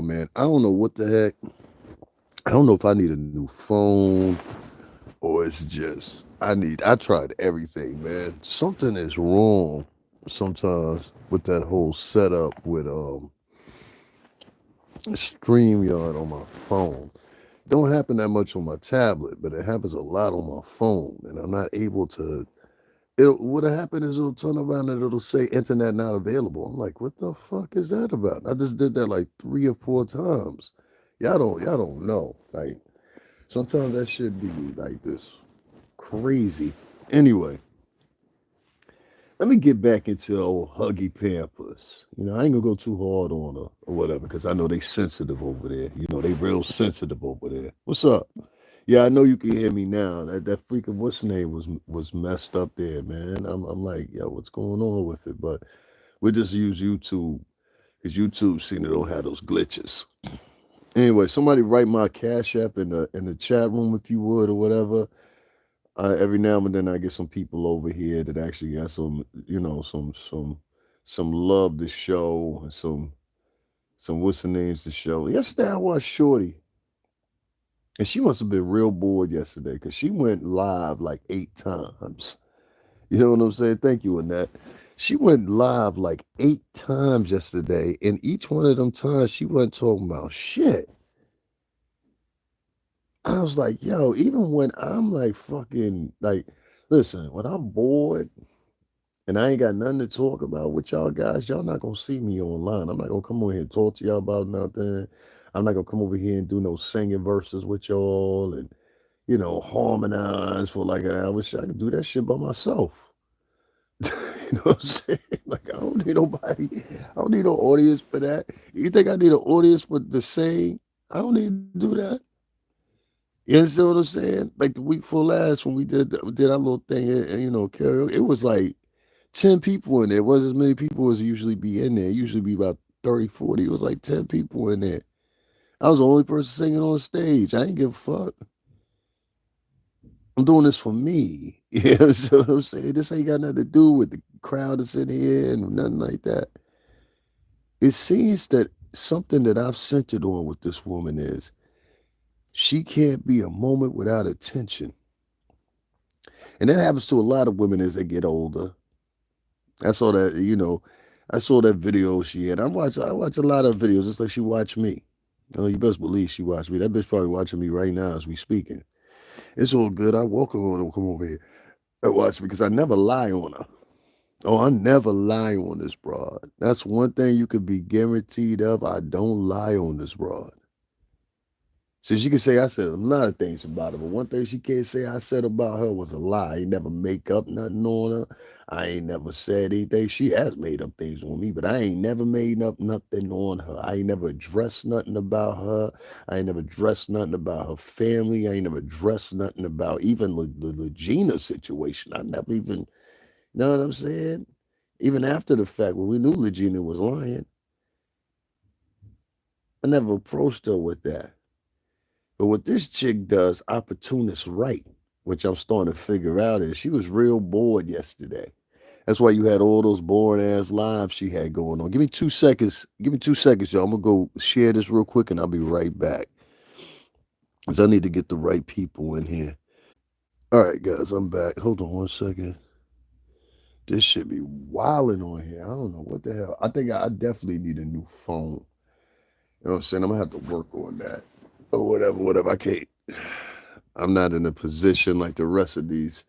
Man, I don't know what the heck. I don't know if I need a new phone or it's just I tried everything, man. Something is wrong sometimes with that whole setup with StreamYard on my phone. Don't happen that much on my tablet, but it happens a lot on my phone, and I'm not able to. What'll happen is it'll turn around and it'll say internet not available. I'm like, what the fuck is that about? I just did that like 3 or 4 times. Y'all don't know. Like sometimes that should be like this crazy. Anyway, let me get back into old Huggy Pampers. I ain't gonna go too hard on her or whatever because I know they sensitive over there. They real sensitive over there. What's up? Yeah, I know you can hear me now. That freaking what's the name was messed up there, man. I'm like, yo, what's going on with it? But we just use YouTube because YouTube seem to don't have those glitches. Anyway, somebody write my cash app in the chat room if you would or whatever. Every now and then I get some people over here that actually got some love to show and some what's the names to show. Yesterday I watched Shorty. And she must have been real bored yesterday because she went live like 8 times. You know what I'm saying? Thank you, Annette. She went live like 8 times yesterday, and each one of them times she wasn't talking about shit. I was like, yo, even when I'm like fucking like, listen, when I'm bored and I ain't got nothing to talk about with y'all guys, y'all not gonna see me online. I'm not gonna come over here and talk to y'all about nothing. I'm not gonna come over here and do no singing verses with y'all and harmonize for like an hour. Shit, I can do that shit by myself. You know what I'm saying? Like I don't need nobody. I don't need no audience for that. You think I need an audience for the sing? I don't need to do that. You understand what I'm saying? Like the week before last when we did our little thing and karaoke, it was like 10 people in there. It wasn't as many people as usually be in there. It usually be about 30, 40. It was like 10 people in there. I was the only person singing on stage. I ain't give a fuck. I'm doing this for me. Yeah, so what I'm saying. This ain't got nothing to do with the crowd that's in here and nothing like that. It seems that something that I've centered on with this woman is she can't be a moment without attention. And that happens to a lot of women as they get older. I saw that video she had. I watch a lot of videos just like she watched me. You best believe she watched me. That bitch probably watching me right now as we speaking. It's all good. I welcome her to come over here and watch me because I never lie on her. Oh, I never lie on this broad. That's one thing you could be guaranteed of. I don't lie on this broad. So she can say I said a lot of things about her, but one thing she can't say I said about her was a lie. I ain't never make up nothing on her. I ain't never said anything. She has made up things on me, but I ain't never made up nothing on her. I ain't never addressed nothing about her. I ain't never addressed nothing about her family. I ain't never addressed nothing about even the Gina situation. I never even, you know what I'm saying? Even after the fact, when we knew Legina was lying, I never approached her with that. But what this chick does, opportunist right, which I'm starting to figure out is she was real bored yesterday. That's why you had all those boring ass lives she had going on. Give me 2 seconds. Give me 2 seconds, y'all. I'm gonna go share this real quick and I'll be right back. Because I need to get the right people in here. All right, guys, I'm back. Hold on 1 second. This should be wilding on here. I don't know what the hell. I think I definitely need a new phone. You know what I'm saying? I'm gonna have to work on that. Or whatever. I can't. I'm not in a position like the rest of these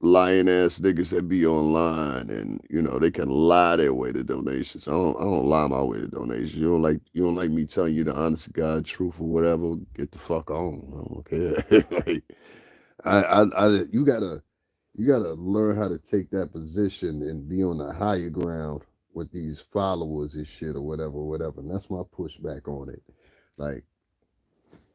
lying ass niggas that be online and they can lie their way to donations. I don't lie my way to donations. You don't like me telling you the honest to God truth or whatever. Get the fuck on. I don't care. Like you gotta learn how to take that position and be on the higher ground with these followers and shit or whatever. And that's my pushback on it. Like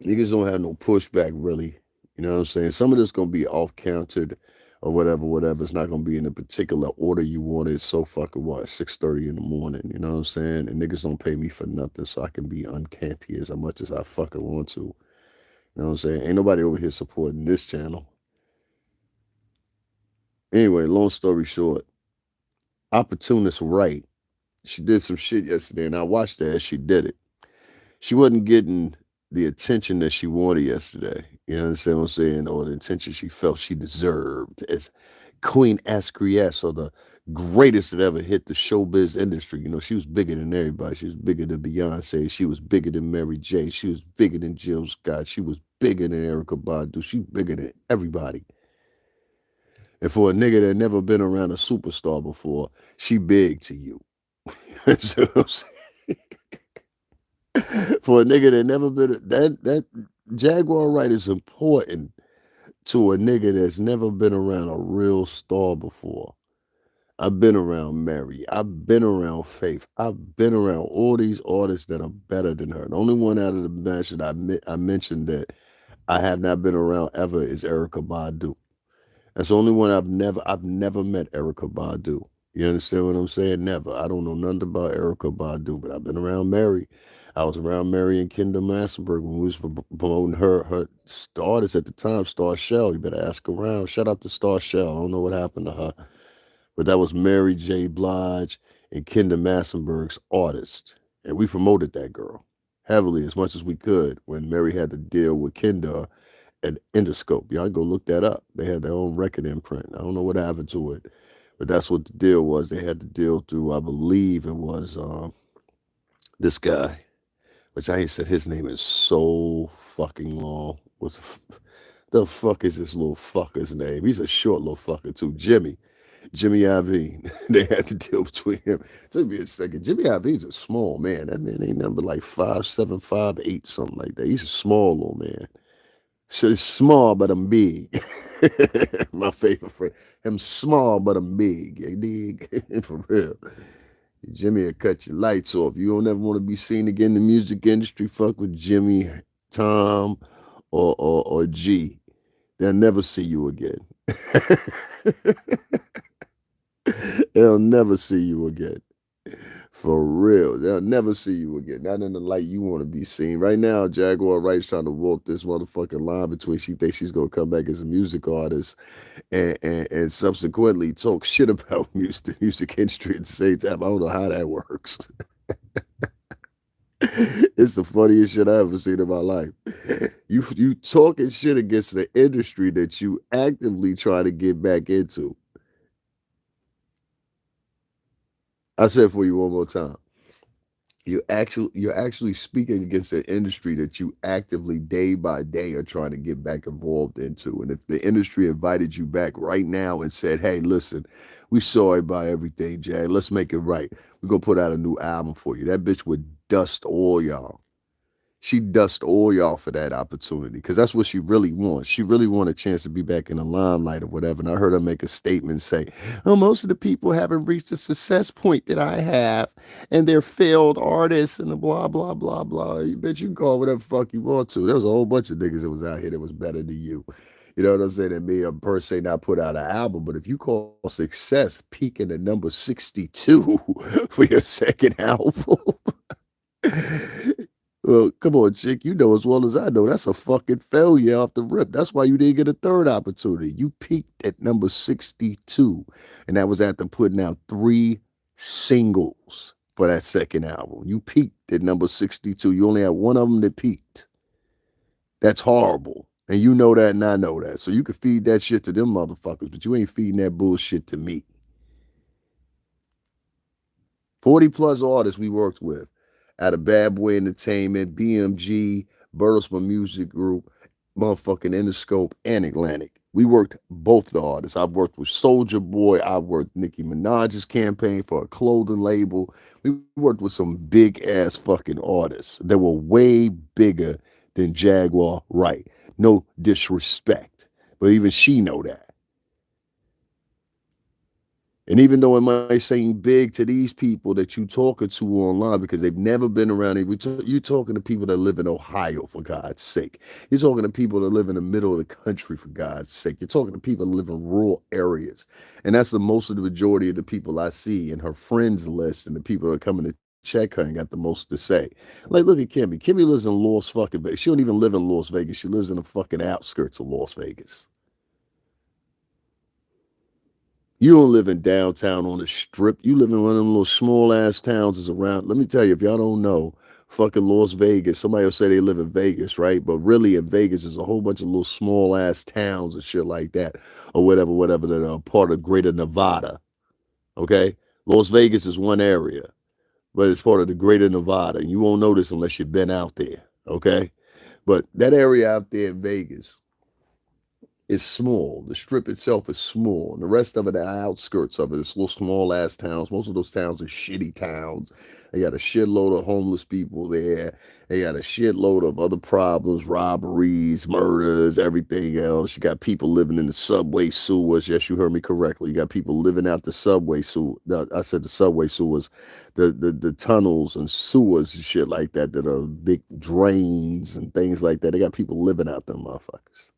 niggas don't have no pushback really. You know what I'm saying? Some of this gonna be off countered or whatever. It's not gonna be in a particular order you want it. So fucking what? 6:30 in the morning. You know what I'm saying? And niggas don't pay me for nothing, so I can be uncanty as much as I fucking want to. You know what I'm saying? Ain't nobody over here supporting this channel. Anyway, long story short, opportunist right. She did some shit yesterday, and I watched her as she did it. She wasn't getting the attention that she wanted yesterday. You understand what I'm saying? Or the attention she felt she deserved as Queen Ascriess, or the greatest that ever hit the showbiz industry. You know, she was bigger than everybody. She was bigger than Beyonce. She was bigger than Mary J. She was bigger than Jill Scott. She was bigger than Erica Badu. She bigger than everybody. And for a nigga that never been around a superstar before, she big to you. So I'm for a nigga that never been that Jaguar Wright is important to a nigga that's never been around a real star before. I've been around Mary. I've been around Faith. I've been around all these artists that are better than her. The only one out of the bunch that I mentioned that I have not been around ever is Erica Badu. That's the only one I've never met Erica Badu. You understand what I'm saying? Never. I don't know nothing about Erica Badu, but I've been around Mary. I was around Mary and Kendall Massenberg when we was promoting her artist at the time, Star Shell. You better ask around. Shout out to Star Shell. I don't know what happened to her. But that was Mary J. Blige and Kendall Massenberg's artist. And we promoted that girl heavily as much as we could when Mary had to deal with Kendall at Interscope. Y'all go look that up. They had their own record imprint. I don't know what happened to it, but that's what the deal was. They had to deal through, I believe it was this guy, which I ain't said his name is so fucking long. The fuck is this little fucker's name? He's a short little fucker too. Jimmy Iovine. They had to deal between him. It took me a second. Jimmy Iovine's a small man. That man ain't number like 5'7", 5'8", something like that. He's a small little man. So it's small, but I'm big. My favorite friend. I'm small, but I'm big. You dig? For real. Jimmy will cut your lights off. You don't ever want to be seen again in the music industry. Fuck with Jimmy, Tom, or G. They'll never see you again. They'll never see you again. For real. They'll never see you again. Not in the light you want to be seen. Right now, Jaguar Wright's trying to walk this motherfucking line between she thinks she's going to come back as a music artist and subsequently talk shit about the music industry at the same time. I don't know how that works. It's the funniest shit I ever seen in my life. You talking shit against the industry that you actively try to get back into. I said for you one more time. You're actually speaking against an industry that you actively day by day are trying to get back involved into. And if the industry invited you back right now and said, "Hey, listen, we sorry about everything, Jay. Let's make it right. We're gonna put out a new album for you," that bitch would dust all y'all. She dust all y'all for that opportunity because that's what she really wants. She really want a chance to be back in the limelight or whatever. And I heard her make a statement say, "Oh, most of the people haven't reached the success point that I have, and they're failed artists and the blah blah blah blah." You bet you can call whatever fuck you want to. There was a whole bunch of niggas that was out here that was better than you. You know what I'm saying? That may a per se not put out an album, but if you call success peaking at number 62 for your second album. Well, come on, chick. You know as well as I know that's a fucking failure off the rip. That's why you didn't get a third opportunity. You peaked at number 62, and that was after putting out 3 singles for that second album. You peaked at number 62. You only had one of them that peaked. That's horrible. And you know that, and I know that. So you can feed that shit to them motherfuckers, but you ain't feeding that bullshit to me. 40 plus artists we worked with out of Bad Boy Entertainment, BMG, Bertelsmann Music Group, motherfucking Interscope, and Atlantic. We worked both the artists. I've worked with Soldier Boy. I've worked Nicki Minaj's campaign for a clothing label. We worked with some big ass fucking artists that were way bigger than Jaguar Wright. No disrespect, but even she know that. And even though it might seem big to these people that you talking to online because they've never been around it, you're talking to people that live in Ohio, for God's sake. You're talking to people that live in the middle of the country, for God's sake. You're talking to people that live in rural areas. And that's the most of the majority of the people I see in her friends list and the people that are coming to check her and got the most to say. Like, look at Kimmy. Kimmy lives in Las fucking Vegas. She don't even live in Las Vegas. She lives in the fucking outskirts of Las Vegas. You don't live in downtown on the strip. You live in one of them little small ass towns that's around. Let me tell you, if y'all don't know, fucking Las Vegas. Somebody will say they live in Vegas, right? But really in Vegas is a whole bunch of little small ass towns and shit like that, or whatever that are part of Greater Nevada. Okay, Las Vegas is one area, but it's part of the Greater Nevada. You won't know this unless you've been out there. Okay, but that area out there in Vegas is small. The strip itself is small. And the rest of it, the outskirts of it, is little small ass towns. Most of those towns are shitty towns. They got a shitload of homeless people there. They got a shitload of other problems, robberies, murders, everything else. You got people living in the subway sewers. Yes, you heard me correctly. You got people living out the subway sewer. I said the subway sewers, the tunnels and sewers and shit like that that are big drains and things like that. They got people living out them motherfuckers.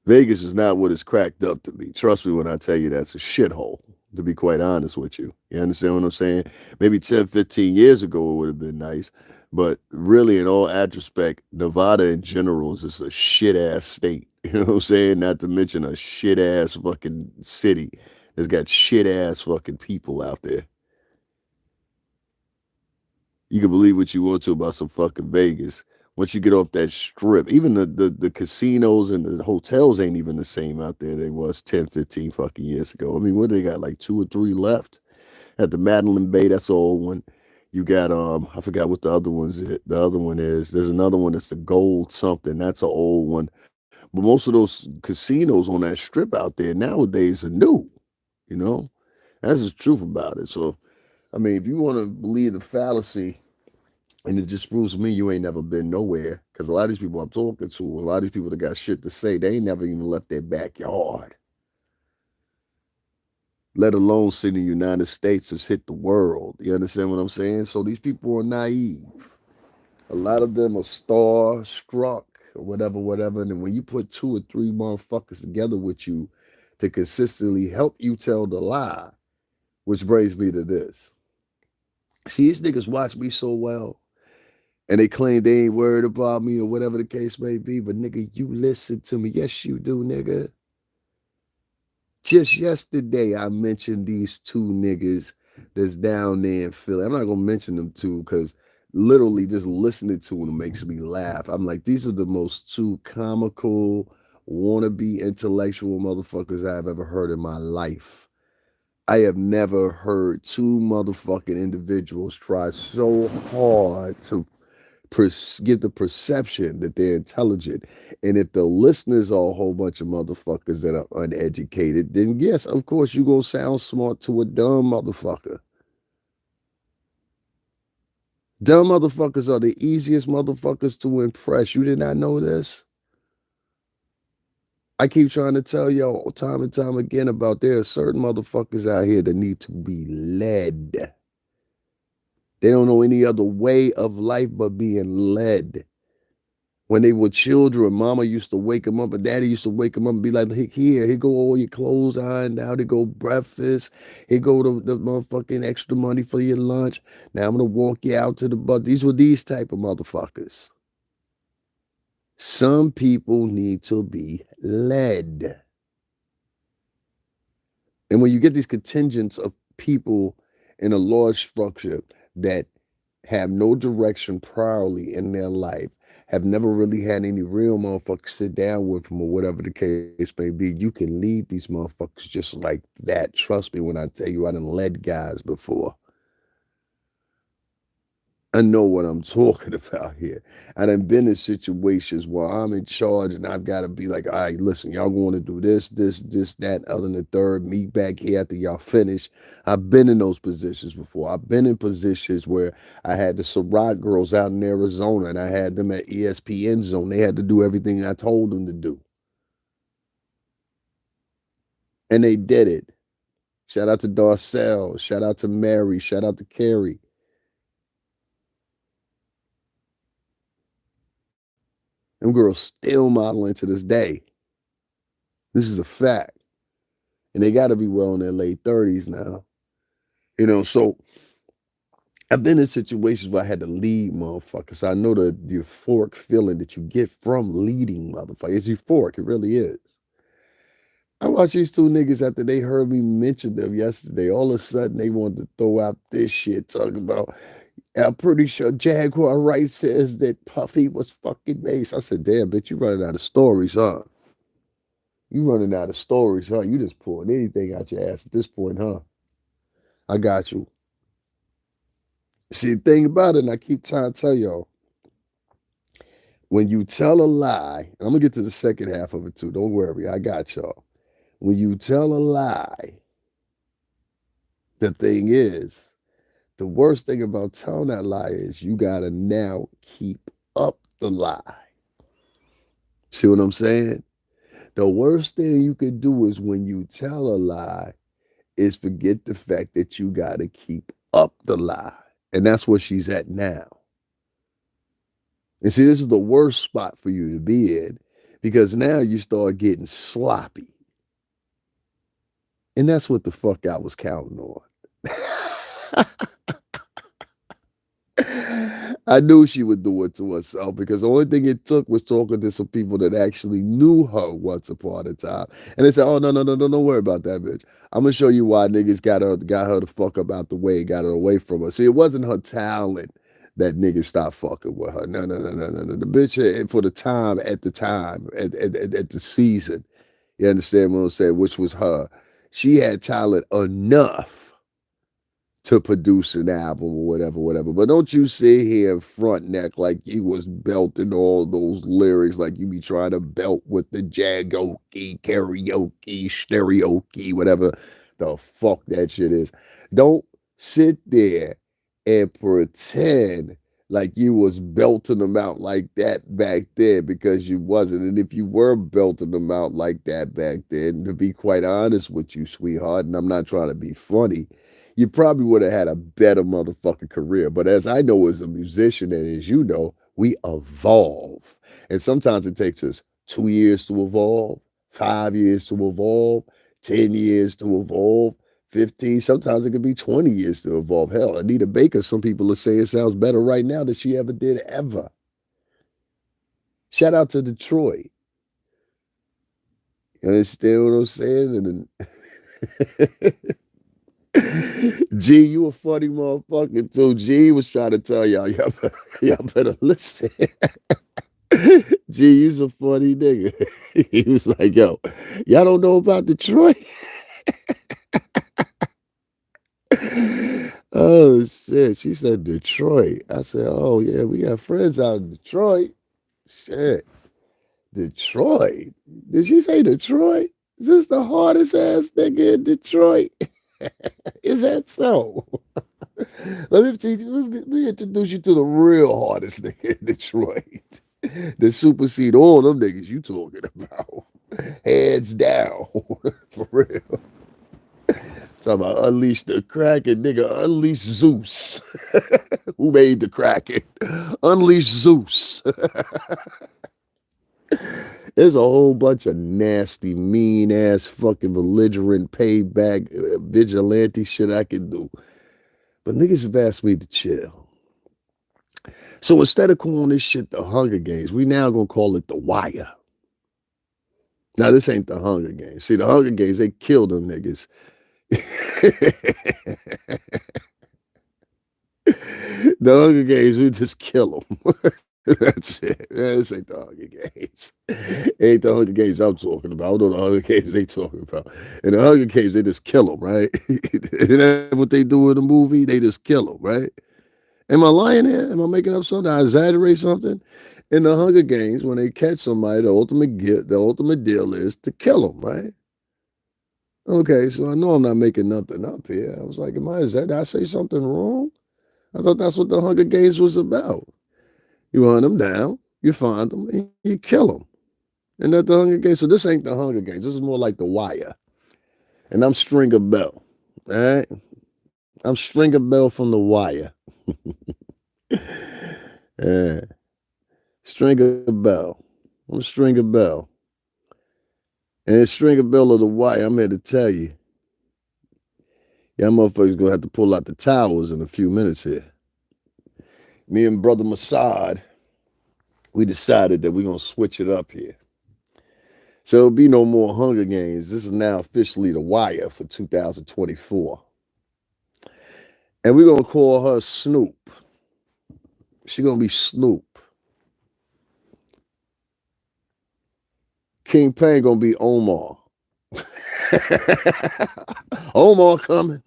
Vegas is not what it's cracked up to be. Trust me when I tell you that's a shithole, to be quite honest with you. You understand what I'm saying? Maybe 10, 15 years ago it would have been nice. But really, in all retrospect, Nevada in general is just a shit ass state. You know what I'm saying? Not to mention a shit ass fucking city that's got shit ass fucking people out there. You can believe what you want to about some fucking Vegas. Once you get off that strip, even the casinos and the hotels ain't even the same out there they was 10, 15 fucking years ago. I mean, what they got, like two or three left? At the Madeline Bay, that's the old one. You got I forgot what the other one's is. The other one is there's another one that's the gold something. That's an old one. But most of those casinos on that strip out there nowadays are new, you know? That's the truth about it. So I mean, if you want to believe the fallacy, and it just proves to me you ain't never been nowhere. Because a lot of these people I'm talking to, a lot of these people that got shit to say, they ain't never even left their backyard. Let alone see the United States has hit the world. You understand what I'm saying? So these people are naive. A lot of them are star-struck or whatever. And then when you put two or three motherfuckers together with you to consistently help you tell the lie, which brings me to this. See, these niggas watch me so well and they claim they ain't worried about me or whatever the case may be. But nigga, you listen to me. Yes, you do, nigga. Just yesterday, I mentioned these two niggas that's down there in Philly. I'm not gonna mention them two because literally just listening to them makes me laugh. I'm like, these are the most two comical, wannabe intellectual motherfuckers I've ever heard in my life. I have never heard two motherfucking individuals try so hard to give the perception that they're intelligent. And if the listeners are a whole bunch of motherfuckers that are uneducated, then yes, of course, you're going to sound smart to a dumb motherfucker. Dumb motherfuckers are the easiest motherfuckers to impress. You did not know this? I keep trying to tell y'all time and time again about there are certain motherfuckers out here that need to be led. They don't know any other way of life but being led. When they were children, mama used to wake them up, and daddy used to wake them up and be like, here go all your clothes ironed out, here go breakfast, here go the motherfucking extra money for your lunch. Now I'm gonna walk you out to the bus. These were these type of motherfuckers. Some people need to be led. And when you get these contingents of people in a large structure that have no direction priorly in their life, have never really had any real motherfuckers sit down with them or whatever the case may be, you can lead these motherfuckers just like that. Trust me when I tell you I done led guys before. I know what I'm talking about here. I done been in situations where I'm in charge and I've got to be like, all right, listen, y'all going to do this, that, other than the third. Meet back here after y'all finish. I've been in those positions before. I've been in positions where I had the Ciroc girls out in Arizona and I had them at ESPN Zone. They had to do everything I told them to do. And they did it. Shout out to Darcel. Shout out to Mary. Shout out to Carrie. Them girls still modeling to this day. This is a fact. And they got to be well in their late 30s now. You know, so I've been in situations where I had to lead motherfuckers. I know the euphoric feeling that you get from leading motherfuckers. It's euphoric. It really is. I watched these two niggas after they heard me mention them yesterday. All of a sudden, they wanted to throw out this shit talking about, I'm pretty sure Jaguar Wright says that Puffy was fucking Mace. I said, damn, bitch, you running out of stories, huh? You running out of stories, huh? You just pulling anything out your ass at this point, huh? I got you. See, the thing about it, and I keep trying to tell y'all, when you tell a lie, and I'm gonna get to the second half of it too. Don't worry, I got y'all. When you tell a lie, the thing is, the worst thing about telling that lie is you gotta now keep up the lie. See what I'm saying? The worst thing you could do is when you tell a lie, is forget the fact that you gotta keep up the lie. And that's where she's at now. And see, this is the worst spot for you to be in because now you start getting sloppy. And that's what the fuck I was counting on. I knew she would do it to herself because the only thing it took was talking to some people that actually knew her once upon a time. And they said, oh, no, no, no, no, don't worry about that bitch. I'm going to show you why niggas got her the fuck up out the way and got her away from her. See, it wasn't her talent that niggas stopped fucking with her. No, no, no, no, no, no. The bitch, for the time, at the season, you understand what I'm saying, which was her, she had talent enough to produce an album or whatever, whatever. But don't you sit here and front neck like you was belting all those lyrics like you be trying to belt with the jagoki, karaoke, stereoke, whatever the fuck that shit is. Don't sit there and pretend like you was belting them out like that back then because you wasn't. And if you were belting them out like that back then, to be quite honest with you, sweetheart, and I'm not trying to be funny, you probably would have had a better motherfucking career. But as I know as a musician and as you know, we evolve. And sometimes it takes us 2 years to evolve, 5 years to evolve, 10 years to evolve, 15. Sometimes it could be 20 years to evolve. Hell, Anita Baker, some people are saying sounds better right now than she ever did ever. Shout out to Detroit. You understand what I'm saying? And G, you a funny motherfucker too. G was trying to tell y'all better listen. G, you's a funny nigga. He was like, yo, y'all don't know about Detroit? Oh shit. She said Detroit. I said, oh yeah, we got friends out in Detroit. Shit. Detroit. Did she say Detroit? Is this the hardest ass nigga in Detroit? Is that so? Let me introduce you to the real hardest nigga in Detroit. That supersede all them niggas you talking about. Hands down. For real. Talking about unleash the Kraken, nigga. Unleash Zeus. Who made the Kraken? Unleash Zeus. There's a whole bunch of nasty, mean ass, fucking belligerent, payback, vigilante shit I can do. But niggas have asked me to chill. So instead of calling this shit the Hunger Games, we now gonna call it the Wire. Now this ain't the Hunger Games. See, the Hunger Games, they killed them niggas. The Hunger Games, we just kill them. That's it. This ain't the Hunger Games. Ain't the Hunger Games I'm talking about. I don't know the Hunger Games they talking about. In the Hunger Games, they just kill them, right? Isn't that what they do in the movie? They just kill them, right? Am I lying here? Am I making up something? I exaggerate something? In the Hunger Games, when they catch somebody, the ultimate deal is to kill them, right? Okay, so I know I'm not making nothing up here. I was like, did I say something wrong? I thought that's what the Hunger Games was about. You hunt them down, you find them, and you kill them. And that's the Hunger Games. So this ain't the Hunger Games. This is more like the Wire. And I'm Stringer Bell. All right? I'm Stringer Bell from the Wire. Yeah. Stringer Bell. I'm Stringer Bell. And it's Stringer Bell of the Wire. I'm here to tell you. Y'all motherfuckers gonna have to pull out the towels in a few minutes here. Me and Brother Masad, we decided that we're gonna switch it up here. So it'll be no more Hunger Games. This is now officially The Wire for 2024. And we're gonna call her Snoop. She gonna be Snoop. King Payne gonna be Omar. Omar coming.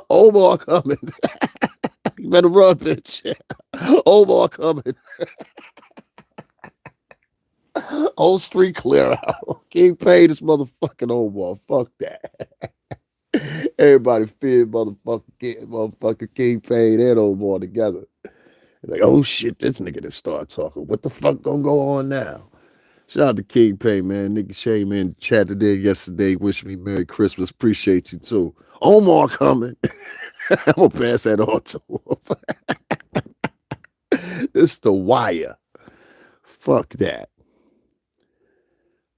Omar coming. You better run, bitch. Omar coming. Whole street clear out. King Payne this motherfucking Omar. Fuck that. Everybody feared motherfucking King Payne and Omar together. Like, oh shit, this nigga just start talking. What the fuck gonna go on now? Shout out to King Payne, man. Nigga Shay, man, chatted in yesterday. Wish me Merry Christmas. Appreciate you too. Omar coming. I'm gonna pass that on to him. It's The Wire. Fuck that.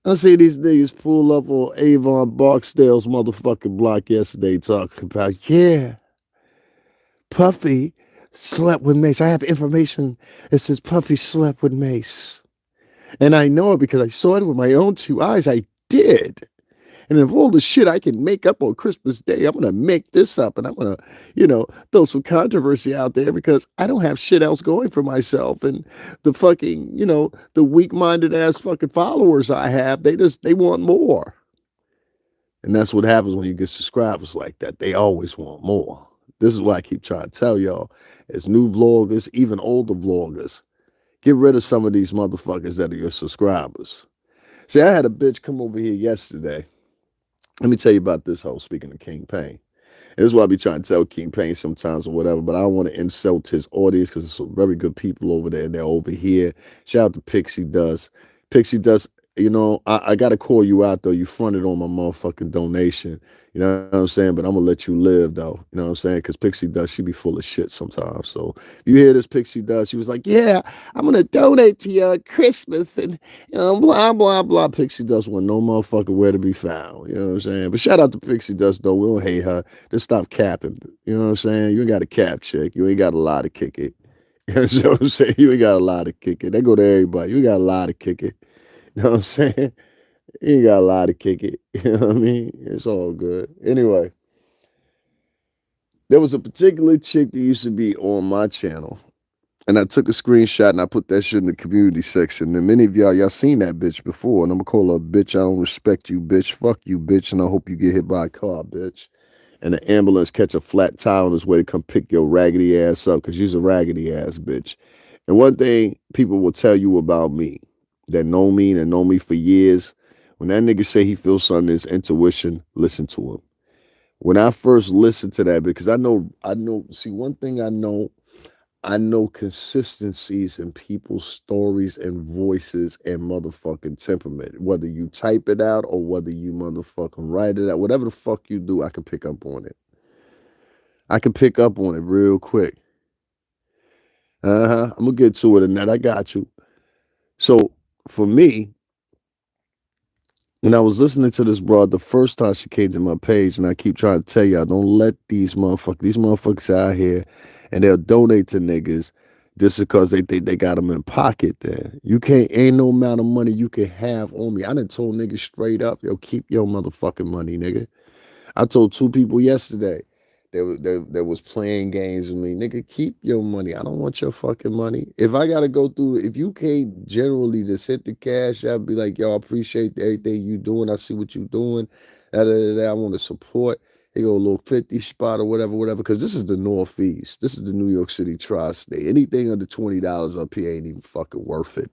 I see these niggas pull up on Avon Barksdale's motherfucking block yesterday talking about, yeah, Puffy slept with Mace. I have information that says Puffy slept with Mace. And I know it because I saw it with my own two eyes. I did. And of all the shit I can make up on Christmas Day, I'm going to make this up and I'm going to, throw some controversy out there because I don't have shit else going for myself. And the fucking, the weak minded ass fucking followers I have, they want more. And that's what happens when you get subscribers like that. They always want more. This is why I keep trying to tell y'all, as new vloggers, even older vloggers, get rid of some of these motherfuckers that are your subscribers. See, I had a bitch come over here yesterday. Let me tell you about this hoe, speaking of King Payne. And this is why I be trying to tell King Payne sometimes or whatever, but I don't want to insult his audience because there's some very good people over there and they're over here. Shout out to Pixie Dust. Pixie Dust, I got to call you out, though. You fronted on my motherfucking donation. You know what I'm saying? But I'm going to let you live, though. You know what I'm saying? Because Pixie Dust, she be full of shit sometimes. So you hear this Pixie Dust, she was like, yeah, I'm going to donate to you at Christmas and blah, blah, blah. Pixie Dust wasn't no motherfucker where to be found. You know what I'm saying? But shout out to Pixie Dust, though. We don't hate her. Just stop capping. You know what I'm saying? You ain't got a cap, chick. You ain't got a lot to kick it. You know what I'm saying? You ain't got a lot to kick it. They go to everybody. You ain't got a lot to kick it. You know what I'm saying? You ain't got a lot to kick it. You know what I mean? It's all good. Anyway, there was a particular chick that used to be on my channel. And I took a screenshot and I put that shit in the community section. And many of y'all seen that bitch before. And I'm going to call her a bitch. I don't respect you, bitch. Fuck you, bitch. And I hope you get hit by a car, bitch. And the ambulance catch a flat tire on his way to come pick your raggedy ass up because you's a raggedy ass bitch. And one thing people will tell you about me that know me and know me for years, when that nigga say he feels something, his intuition, listen to him. When I first listened to that, because I know, see, one thing I know consistencies in people's stories and voices and motherfucking temperament. Whether you type it out or whether you motherfucking write it out, whatever the fuck you do, I can pick up on it. I can pick up on it real quick. I'm gonna get to it in that. I got you. So for me, when I was listening to this broad the first time she came to my page, and I keep trying to tell y'all, don't let these motherfuckers out here, and they'll donate to niggas just because they think they got them in pocket there. Ain't no amount of money you can have on me. I done told niggas straight up, yo, keep your motherfucking money, nigga. I told two people yesterday that was playing games with me. Nigga, keep your money. I don't want your fucking money. If I gotta go through, if you can't generally just hit the cash, I'd be like, yo, I appreciate everything you doing. I see what you doing. I want to support. They go a little 50 spot or whatever, because this is the Northeast. This is the New York City tri-state. Anything under $20 up here ain't even fucking worth it.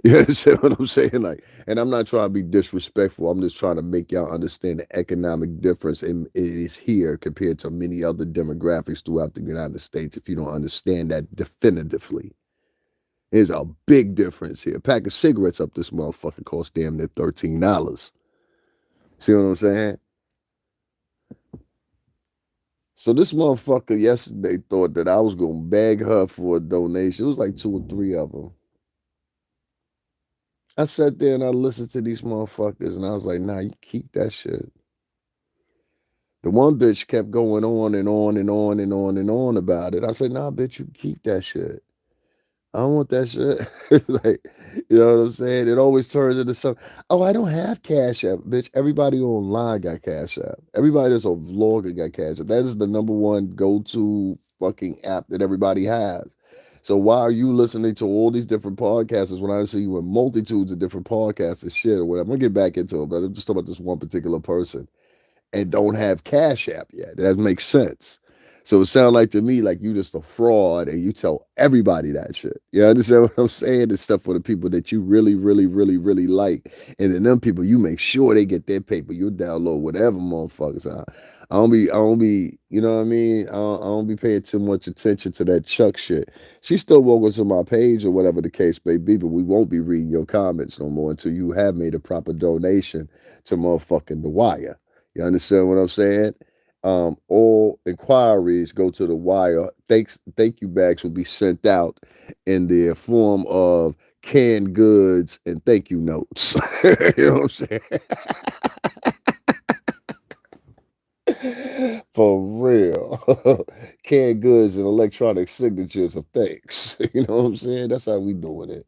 You understand what I'm saying? Like, and I'm not trying to be disrespectful. I'm just trying to make y'all understand the economic difference it is here compared to many other demographics throughout the United States. If you don't understand that definitively, there's a big difference here. A pack of cigarettes up this motherfucker costs damn near $13. See what I'm saying? So this motherfucker yesterday thought that I was gonna beg her for a donation. It was like 2 or 3 of them. I sat there and I listened to these motherfuckers and I was like, nah, you keep that shit. The one bitch kept going on and on and on and on and on about it. I said, nah, bitch, you keep that shit. I don't want that shit. Like, you know what I'm saying? It always turns into something. Oh, I don't have Cash App, bitch. Everybody online got Cash App. Everybody that's a vlogger got Cash App. That is the number one go-to fucking app that everybody has. So why are you listening to all these different podcasters when I see you in multitudes of different podcasts and shit or whatever? I'm gonna get back into it, but I'm just talking about this one particular person and don't have Cash App yet. That makes sense. So it sounds like to me like you just a fraud and you tell everybody that shit. You understand what I'm saying? It's stuff for the people that you really, really, really, really like. And then them people, you make sure they get their paper. You download whatever motherfuckers are. I don't be, you know what I mean? I don't be paying too much attention to that Chuck shit. She still won't go to my page or whatever the case may be, but we won't be reading your comments no more until you have made a proper donation to motherfucking The Wire. You understand what I'm saying? All inquiries go to The Wire. Thank you bags will be sent out in the form of canned goods and thank you notes. You know what I'm saying? For real. Canned goods and electronic signatures of thanks. You know what I'm saying? That's how we doing it.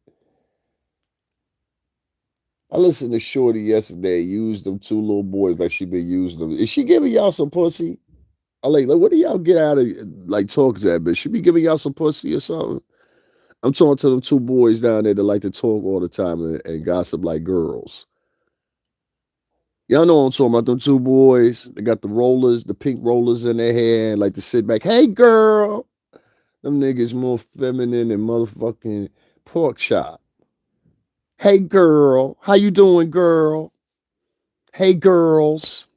I listened to Shorty yesterday, used them two little boys like she been using them. Is she giving y'all some pussy? I like, what do y'all get out of like talking to that bitch? She be giving y'all some pussy or something? I'm talking to them two boys down there that like to talk all the time and gossip like girls. Y'all know what I'm talking about, them two boys. They got the rollers, the pink rollers in their hair, and like to sit back. Hey girl. Them niggas more feminine than motherfucking pork chop. Hey girl. How you doing, girl? Hey girls.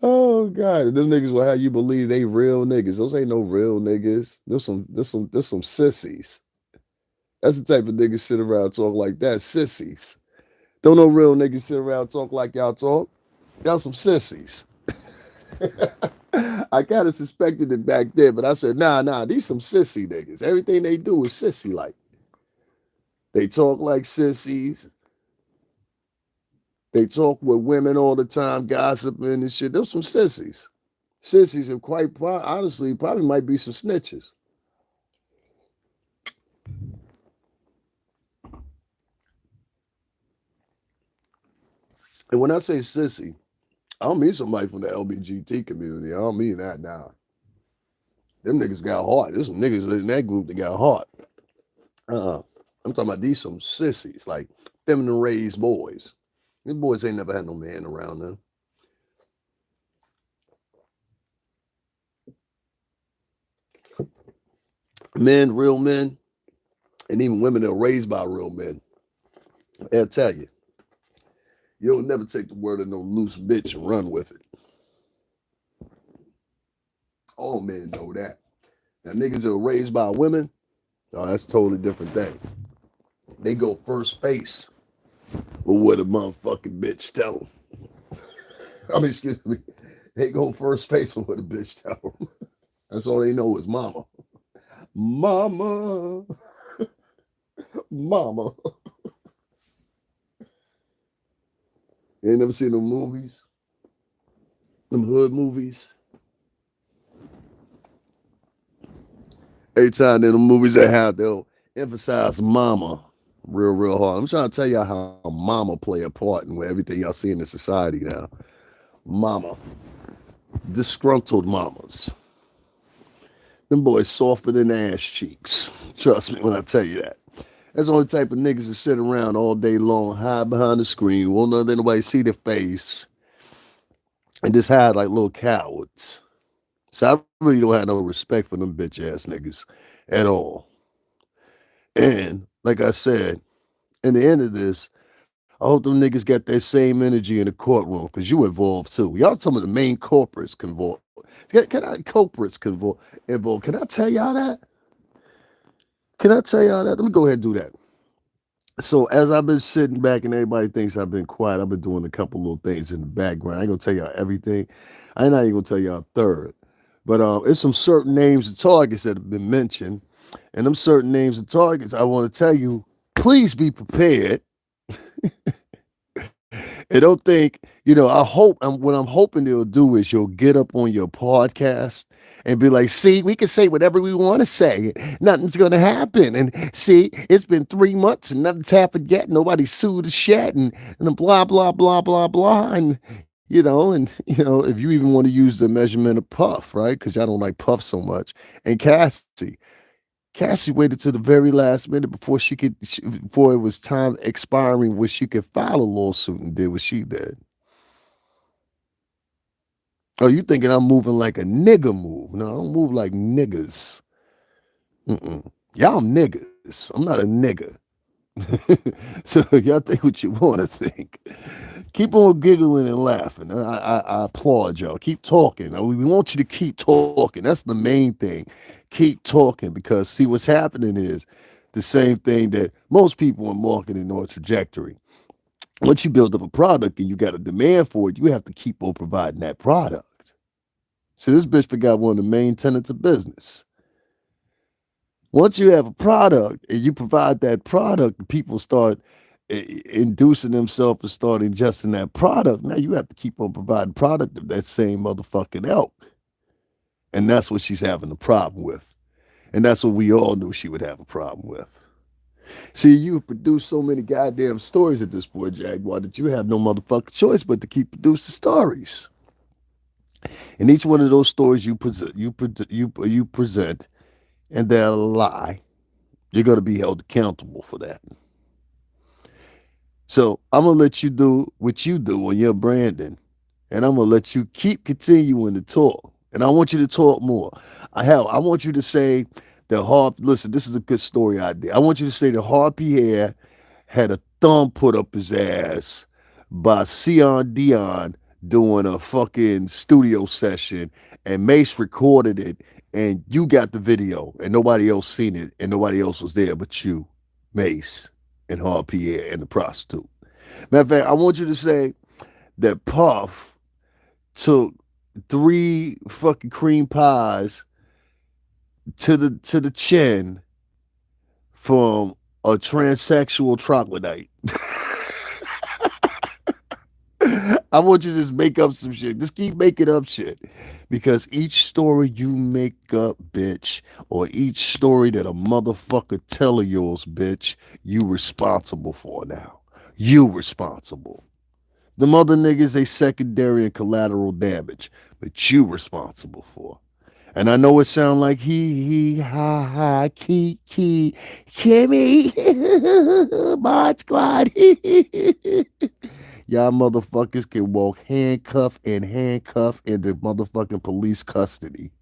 Oh God, them niggas will have you believe they real niggas. Those ain't no real niggas. There's some sissies. That's the type of niggas sit around talk like that. Sissies. Don't no real niggas sit around talk like y'all talk. Y'all some sissies. I kind of suspected it back then, but I said, nah, these some sissy niggas. Everything they do is sissy like. They talk like sissies. They talk with women all the time, gossiping and shit. Those some sissies. Sissies are honestly, probably might be some snitches. And when I say sissy, I don't mean somebody from the LBGT community. I don't mean that now. Them niggas got heart. There's some niggas in that group that got heart. I'm talking about these some sissies, like feminine raised boys. These boys ain't never had no man around them. Men, real men, and even women that are raised by real men. I'll tell you, you'll never take the word of no loose bitch and run with it. All men know that. Now, niggas that are raised by women, oh, that's a totally different thing. They go first face with what a motherfucking bitch tell them. I mean, excuse me. They go first face with what a bitch tell them. That's all they know is mama. Mama. Mama. You ain't never seen them movies? Them hood movies? Every time in the movies they have, they'll emphasize mama real hard. I'm trying to tell y'all how mama play a part in everything y'all see in the society now. Mama. Disgruntled mamas. Them boys softer than ass cheeks. Trust me when I tell you that. That's the only type of niggas that sit around all day long, hide behind the screen, won't let anybody see their face, and just hide like little cowards. So I really don't have no respect for them bitch ass niggas at all. And like I said, in the end of this, I hope them niggas got that same energy in the courtroom because you involved too. Y'all some of the main corporates convolved. Involved? Can I tell y'all that? Can I tell y'all that? Let me go ahead and do that. So as I've been sitting back and everybody thinks I've been quiet, I've been doing a couple little things in the background. I ain't gonna tell y'all everything. I ain't not even gonna tell y'all a third. But it's some certain names of targets that have been mentioned. And them certain names of targets, I want to tell you, please be prepared And don't think, I hope, what I'm hoping they'll do is you'll get up on your podcast and be like, see, we can say whatever we want to say. Nothing's going to happen. And see, it's been 3 months and nothing's happened yet. Nobody sued the shit and blah, blah, blah, blah, blah. If you even want to use the measurement of Puff, right? Because y'all don't like Puff so much. And Cassie waited to the very last minute before it was time expiring where she could file a lawsuit and did what she did. Oh, you thinking I'm moving like a nigga move? No, I don't move like niggas. Y'all niggas. I'm not a nigga. So y'all think what you want to think. Keep on giggling and laughing. I applaud y'all. Keep talking. We want you to keep talking. That's the main thing. Keep talking, because see, what's happening is the same thing that most people in marketing or trajectory. Once you build up a product and you got a demand for it, you have to keep on providing that product. See, this bitch forgot one of the main tenets of business. Once you have a product and you provide that product, people start inducing themselves to start ingesting that product. Now you have to keep on providing product of that same motherfucking elk. And that's what she's having a problem with. And that's what we all knew she would have a problem with. See, you've produced so many goddamn stories at this point, Jaguar, that you have no motherfucking choice but to keep producing stories. And each one of those stories you present, and they're a lie, you're going to be held accountable for that. So I'm going to let you do what you do on your branding, and I'm going to let you keep continuing to talk. And I want you to talk more. I want you to say listen, this is a good story idea. I want you to say the Harpy Hair had a thumb put up his ass by Sion Dion doing a fucking studio session, and Mace recorded it, and you got the video, and nobody else seen it, and nobody else was there but you, Mace, and Harpy Hair, and the prostitute. Matter of fact, I want you to say that Puff took 3 fucking cream pies to the chin from a transsexual troglodyte. I want you to just make up some shit. Just keep making up shit. Because each story you make up, bitch, or each story that a motherfucker tell of yours, bitch, you responsible for now. You responsible. The mother niggas, they secondary and collateral damage, but you responsible for. And I know it sound like he, ha, ha, key, Kimmy, Mod Squad. Y'all motherfuckers can walk handcuff into motherfucking police custody.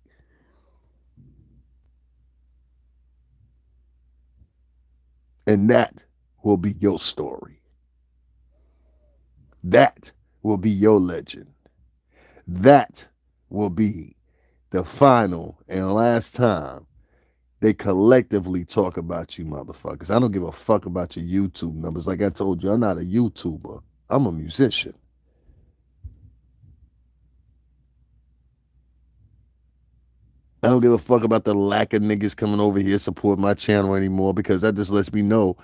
And that will be your story. That will be your legend. That will be the final and last time they collectively talk about you motherfuckers. I don't give a fuck about your YouTube numbers. Like I told you, I'm not a YouTuber. I'm a musician. I don't give a fuck about the lack of niggas coming over here support my channel anymore, because that just lets me know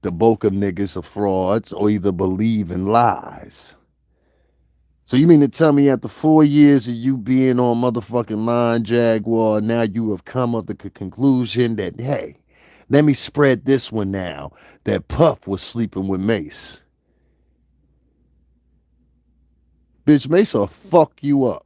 the bulk of niggas are frauds or either believe in lies. So you mean to tell me after 4 years of you being on motherfucking Mind Jaguar, now you have come up to the conclusion that, hey, let me spread this one now, that Puff was sleeping with Mace. Bitch, Mace will fuck you up.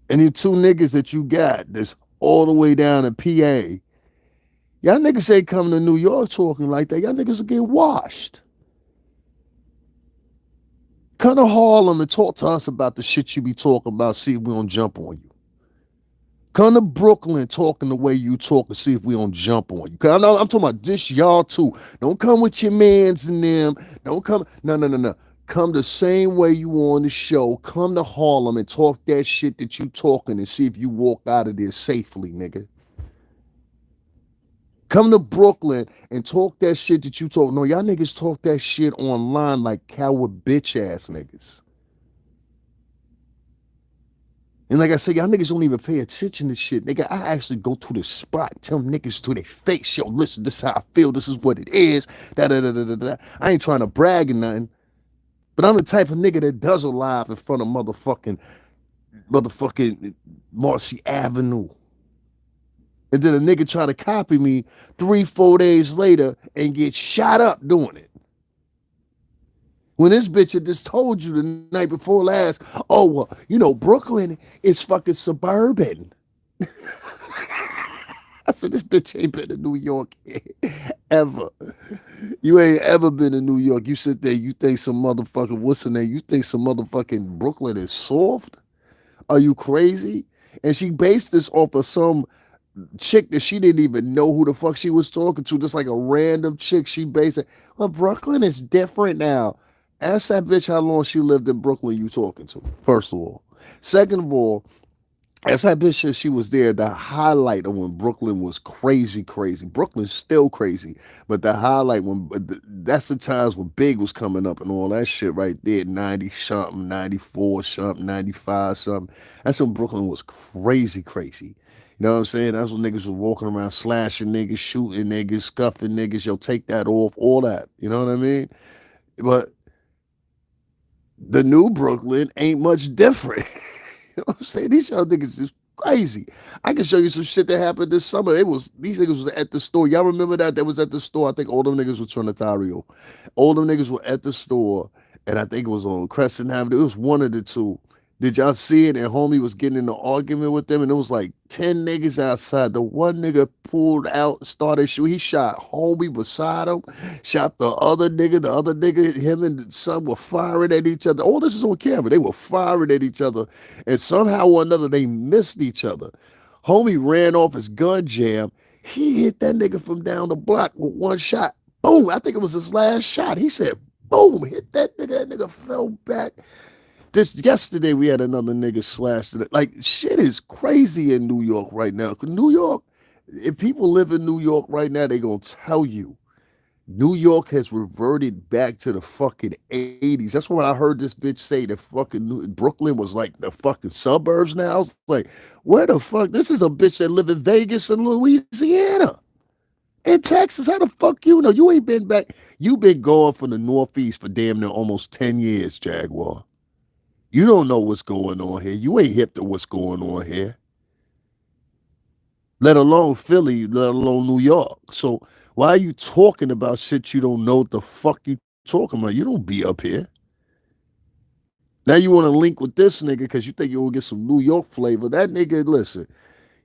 And you 2 niggas that you got that's all the way down in PA, y'all niggas ain't coming to New York talking like that. Y'all niggas will get washed. Come to Harlem and talk to us about the shit you be talking about, see if we don't jump on you. Come to Brooklyn talking the way you talk and see if we don't jump on you. Cause I'm talking about this y'all too. Don't come with your mans and them. Don't come. No. Come the same way you on the show. Come to Harlem and talk that shit that you talking and see if you walk out of there safely, nigga. Come to Brooklyn and talk that shit that you talk. No, y'all niggas talk that shit online like coward bitch ass niggas. And like I said, y'all niggas don't even pay attention to shit. Nigga, I actually go to the spot, tell them niggas to their face, yo, listen, this is how I feel, this is what it is. Da da da da da da. I ain't trying to brag or nothing. But I'm the type of nigga that does a live in front of motherfucking Marcy Avenue. And then a nigga try to copy me 3-4 days later and get shot up doing it. When this bitch had just told you the night before last, oh, well, you know, Brooklyn is fucking suburban. I said, this bitch ain't been to New York ever. You ain't ever been to New York. You sit there, you think some motherfucking, what's the name? You think some motherfucking Brooklyn is soft? Are you crazy? And she based this off of some chick that she didn't even know who the fuck she was talking to, just like a random chick. She based it. Well, Brooklyn is different now. Ask that bitch how long she lived in Brooklyn you talking to, first of all. Second of all, as that bitch said she was there, the highlight of when Brooklyn was crazy, crazy. Brooklyn's still crazy, but the highlight when that's the times when Big was coming up and all that shit right there, 90 something, 94 something, 95 something. That's when Brooklyn was crazy, crazy. You know what I'm saying? That's when niggas was walking around slashing niggas, shooting niggas, scuffing niggas. Yo, take that off, all that. You know what I mean? But the new Brooklyn ain't much different. You know what I'm saying? These young niggas is crazy. I can show you some shit that happened this summer. It was these niggas was at the store. Y'all remember that? That was at the store. I think all them niggas were Trinitario. All them niggas were at the store, and I think it was on Crescent Avenue. It was one of the two. Did y'all see it? And homie was getting in an argument with them, and it was like 10 niggas outside. The one nigga pulled out, started shooting. He shot homie beside him, shot the other nigga. The other nigga, him and the son were firing at each other. All this is on camera. They were firing at each other, and somehow or another, they missed each other. Homie ran off his gun jam. He hit that nigga from down the block with one shot. Boom. I think it was his last shot. He said, boom, hit that nigga. That nigga fell back. This yesterday we had another nigga slashed. Like shit is crazy in New York right now. New York, if people live in New York right now, they gonna tell you New York has reverted back to the fucking 80s. That's what I heard this bitch say that fucking Brooklyn was like the fucking suburbs now. I was like, where the fuck? This is a bitch that live in Vegas and Louisiana. In Texas, how the fuck you know? You ain't been back. You been going from the Northeast for damn near almost 10 years, Jaguar. You don't know what's going on here. You ain't hip to what's going on here. Let alone Philly, let alone New York. So why are you talking about shit you don't know what the fuck you talking about? You don't be up here. Now you want to link with this nigga because you think you're going to get some New York flavor. That nigga, listen,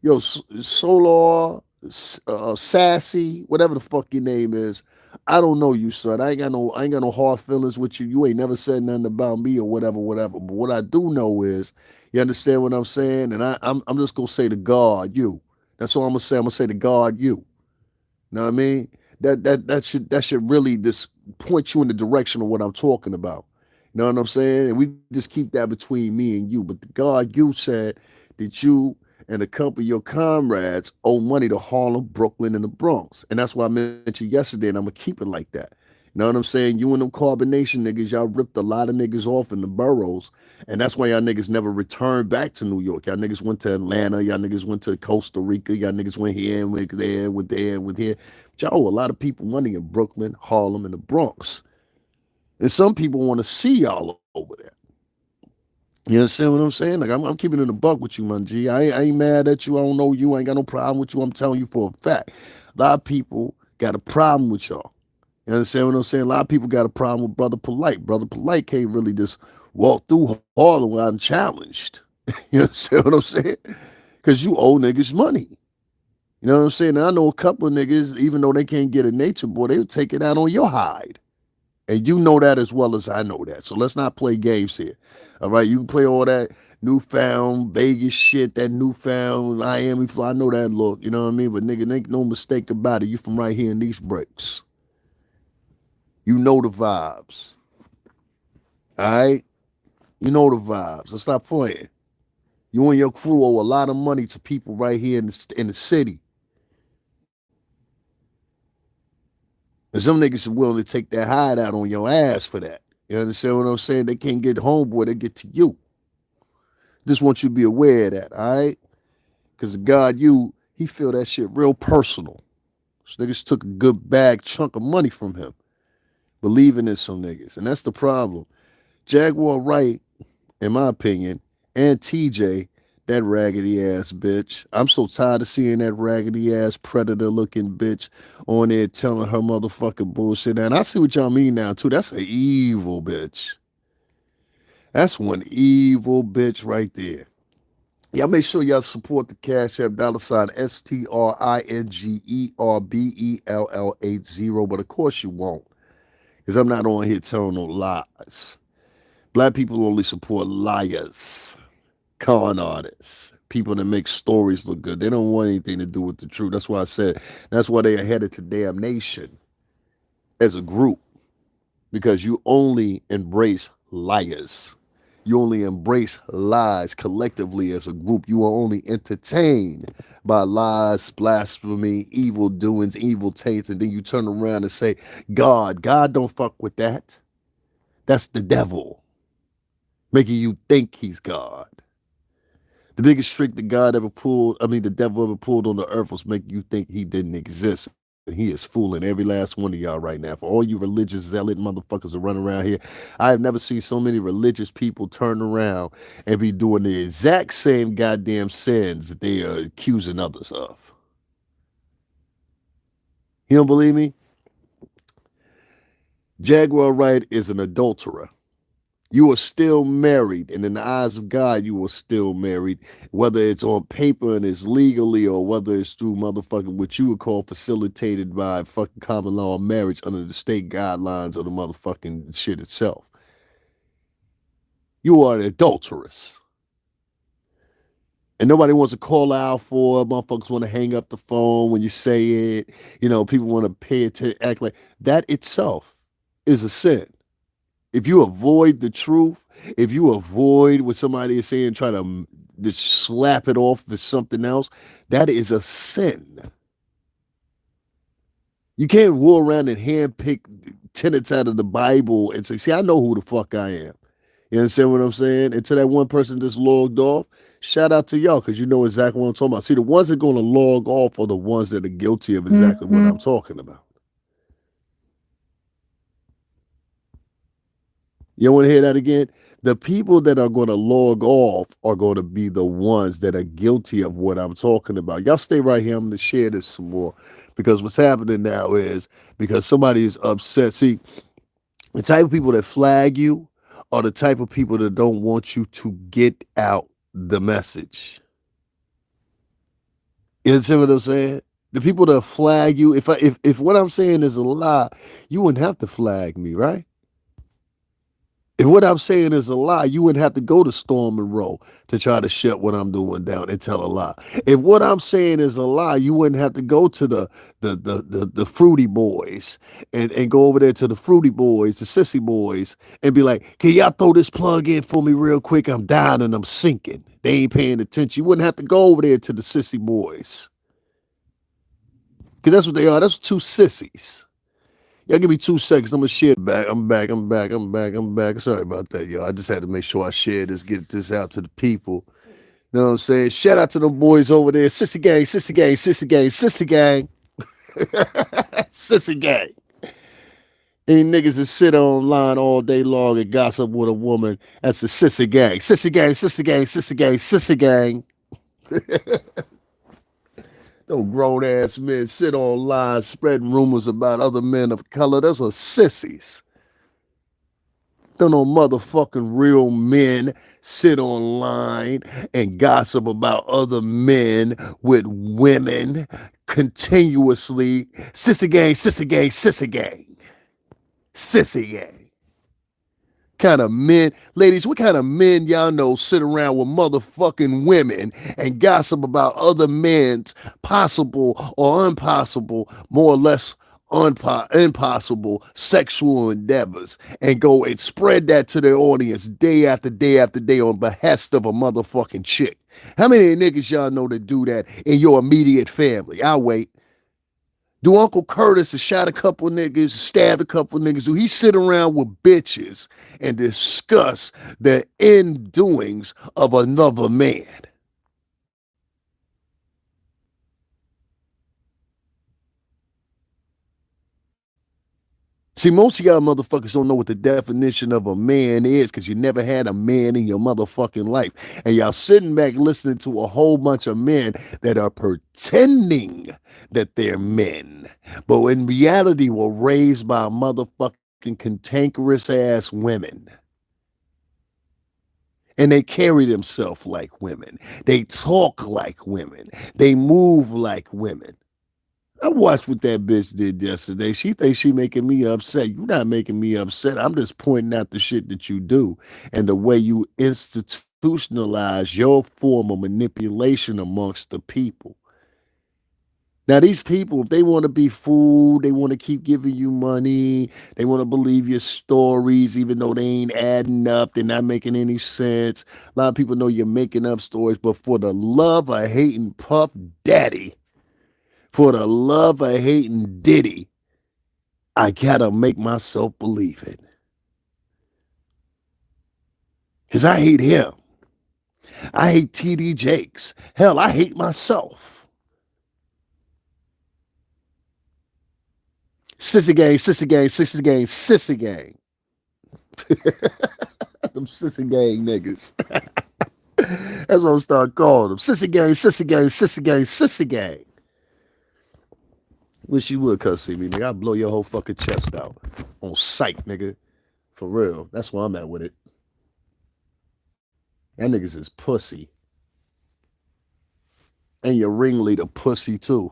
yo, Solar, Sassy, whatever the fuck your name is. I don't know you, son. I ain't got no hard feelings with you. You ain't never said nothing about me or whatever, whatever. But what I do know is, you understand what I'm saying? And I'm just gonna say to God, you. That's all I'm gonna say. I'm gonna say to God, you. Know what I mean? That should really just point you in the direction of what I'm talking about. You know what I'm saying? And we just keep that between me and you. But the God, you said that you and a couple of your comrades owe money to Harlem, Brooklyn, and the Bronx. And that's why I mentioned yesterday, and I'm gonna keep it like that. You know what I'm saying? You and them carbonation niggas, y'all ripped a lot of niggas off in the boroughs, and that's why y'all niggas never returned back to New York. Y'all niggas went to Atlanta, y'all niggas went to Costa Rica, y'all niggas went here and went there, went there and went here. But y'all owe a lot of people money in Brooklyn, Harlem, and the Bronx. And some people want to see y'all over there. You understand what I'm saying? Like I'm keeping it a buck with you, man. G. I ain't mad at you. I don't know you. I ain't got no problem with you. I'm telling you for a fact. A lot of people got a problem with y'all. You understand what I'm saying? A lot of people got a problem with Brother Polite. Brother Polite can't really just walk through Harlem without challenged. You understand what I'm saying? Because you owe niggas money. You know what I'm saying? And I know a couple of niggas, even though they can't get a nature boy, they would take it out on your hide. And you know that as well as I know that. So let's not play games here. All right. You can play all that newfound Vegas shit, that newfound Miami fly. I know that look. You know what I mean? But nigga, make no mistake about it. You from right here in these bricks. You know the vibes. All right? You know the vibes. Let's stop playing. You and your crew owe a lot of money to people right here in the city. And some niggas are willing to take that hide out on your ass for that. You understand what I'm saying? They can't get homeboy, they get to you. Just want you to be aware of that, all right? Because God, he feel that shit real personal. This niggas took a good bag chunk of money from him, believing in some niggas. And that's the problem. Jaguar Wright, in my opinion, and TJ, that raggedy ass bitch. I'm so tired of seeing that raggedy ass predator looking bitch on there telling her motherfucking bullshit. And I see what y'all mean now, too. That's an evil bitch. That's one evil bitch right there. Y'all make sure y'all support the Cash App $ STRINGERBELL80, but of course you won't, because I'm not on here telling no lies. Black people only support liars, con artists, people that make stories look good. They don't want anything to do with the truth. That's why I said that's why they are headed to damnation as a group, because you only embrace liars. You only embrace lies collectively as a group. You are only entertained by lies, blasphemy, evil doings, evil taints, and then you turn around and say, God don't fuck with that. That's the devil, making you think he's God. The biggest trick the devil ever pulled on the earth was making you think he didn't exist. And he is fooling every last one of y'all right now. For all you religious zealot motherfuckers that run around here, I have never seen so many religious people turn around and be doing the exact same goddamn sins that they are accusing others of. You don't believe me? Jaguar Wright is an adulterer. You are still married, and in the eyes of God, you are still married, whether it's on paper and it's legally, or whether it's through motherfucking what you would call facilitated by fucking common law marriage under the state guidelines of the motherfucking shit itself. You are an adulteress. And nobody wants to call out for it. Motherfuckers want to hang up the phone when you say it. You know, people want to pay it to act like that itself is a sin. If you avoid the truth, if you avoid what somebody is saying, try to just slap it off as something else, that is a sin. You can't roll around and handpick tenets out of the Bible and say, see, I know who the fuck I am. You understand what I'm saying? And to that one person that's logged off, shout out to y'all, because you know exactly what I'm talking about. See, the ones that are going to log off are the ones that are guilty of exactly what I'm talking about. You want to hear that again? The people that are going to log off are going to be the ones that are guilty of what I'm talking about. Y'all stay right here. I'm going to share this some more, because what's happening now is because somebody is upset. See, the type of people that flag you are the type of people that don't want you to get out the message. You understand what I'm saying? The people that flag you, if what I'm saying is a lie, you wouldn't have to flag me, right? If what I'm saying is a lie, you wouldn't have to go to Storm and Roll to try to shut what I'm doing down and tell a lie. If what I'm saying is a lie, you wouldn't have to go to the Fruity Boys and go over there to the Fruity Boys, the Sissy Boys, and be like, can y'all throw this plug in for me real quick? I'm down and I'm sinking. They ain't paying attention. You wouldn't have to go over there to the Sissy Boys. Because that's what they are. That's two sissies. Y'all give me 2 seconds. I'm going to share back. I'm back. Sorry about that, y'all. I just had to make sure I share this, get this out to the people. You know what I'm saying? Shout out to them boys over there. Sissy gang, sissy gang, sissy gang, sissy gang. Sissy gang. Ain't niggas that sit online all day long and gossip with a woman. That's the sissy gang. Sissy gang, sissy gang, sissy gang, sissy gang. Those grown-ass men sit online spreading rumors about other men of color. Those are sissies. Don't no motherfucking real men sit online and gossip about other men with women continuously. Sissy gang, sissy gang, sissy gang. Sissy gang. Kind of men, ladies, what kind of men y'all know sit around with motherfucking women and gossip about other men's possible or impossible, more or less impossible sexual endeavors, and go and spread that to their audience day after day after day on behest of a motherfucking chick? How many niggas y'all know that do that in your immediate family? I'll wait. Do Uncle Curtis has shot a couple niggas, stabbed a couple niggas? Do he sit around with bitches and discuss the end doings of another man? See, most of y'all motherfuckers don't know what the definition of a man is because you never had a man in your motherfucking life. And y'all sitting back listening to a whole bunch of men that are pretending that they're men, but in reality were raised by motherfucking cantankerous ass women. And they carry themselves like women. They talk like women. They move like women. I watched what that bitch did yesterday. She thinks she making me upset. You're not making me upset. I'm just pointing out the shit that you do and the way you institutionalize your form of manipulation amongst the people. Now, these people, if they want to be fooled, they want to keep giving you money, they want to believe your stories, even though they ain't adding up, they're not making any sense. A lot of people know you're making up stories, but for the love of hating Puff Daddy, for the love of hating Diddy, I gotta make myself believe it. Because I hate him. I hate TD Jakes. Hell, I hate myself. Sissy gang, sissy gang, sissy gang, sissy gang. Them sissy gang niggas. That's what I'm start calling them. Sissy gang, sissy gang, sissy gang, sissy gang. Wish you would come see me, nigga. I'd blow your whole fucking chest out. On sight, nigga. For real. That's where I'm at with it. That niggas is pussy. And your ringleader pussy too.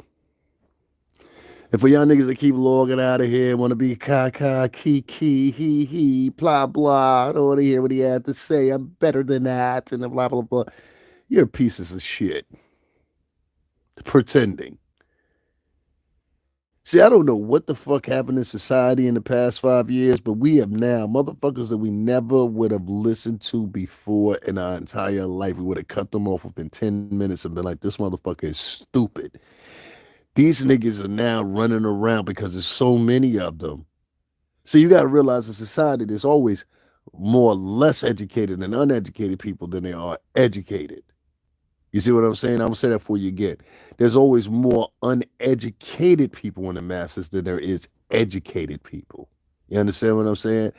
And for y'all niggas that keep logging out of here, want to be ka kiki, he, blah, blah. I don't want to hear what he had to say. I'm better than that, and blah, blah, blah. You're pieces of shit. Pretending. See, I don't know what the fuck happened in society in the past 5 years, but we have now motherfuckers that we never would have listened to before in our entire life. We would have cut them off within 10 minutes and been like, this motherfucker is stupid. These niggas are now running around because there's so many of them. So you got to realize in society, there's always more less educated and uneducated people than there are educated. You see what I'm saying? I'm going to say that for you again. There's always more uneducated people in the masses than there is educated people. You understand what I'm saying?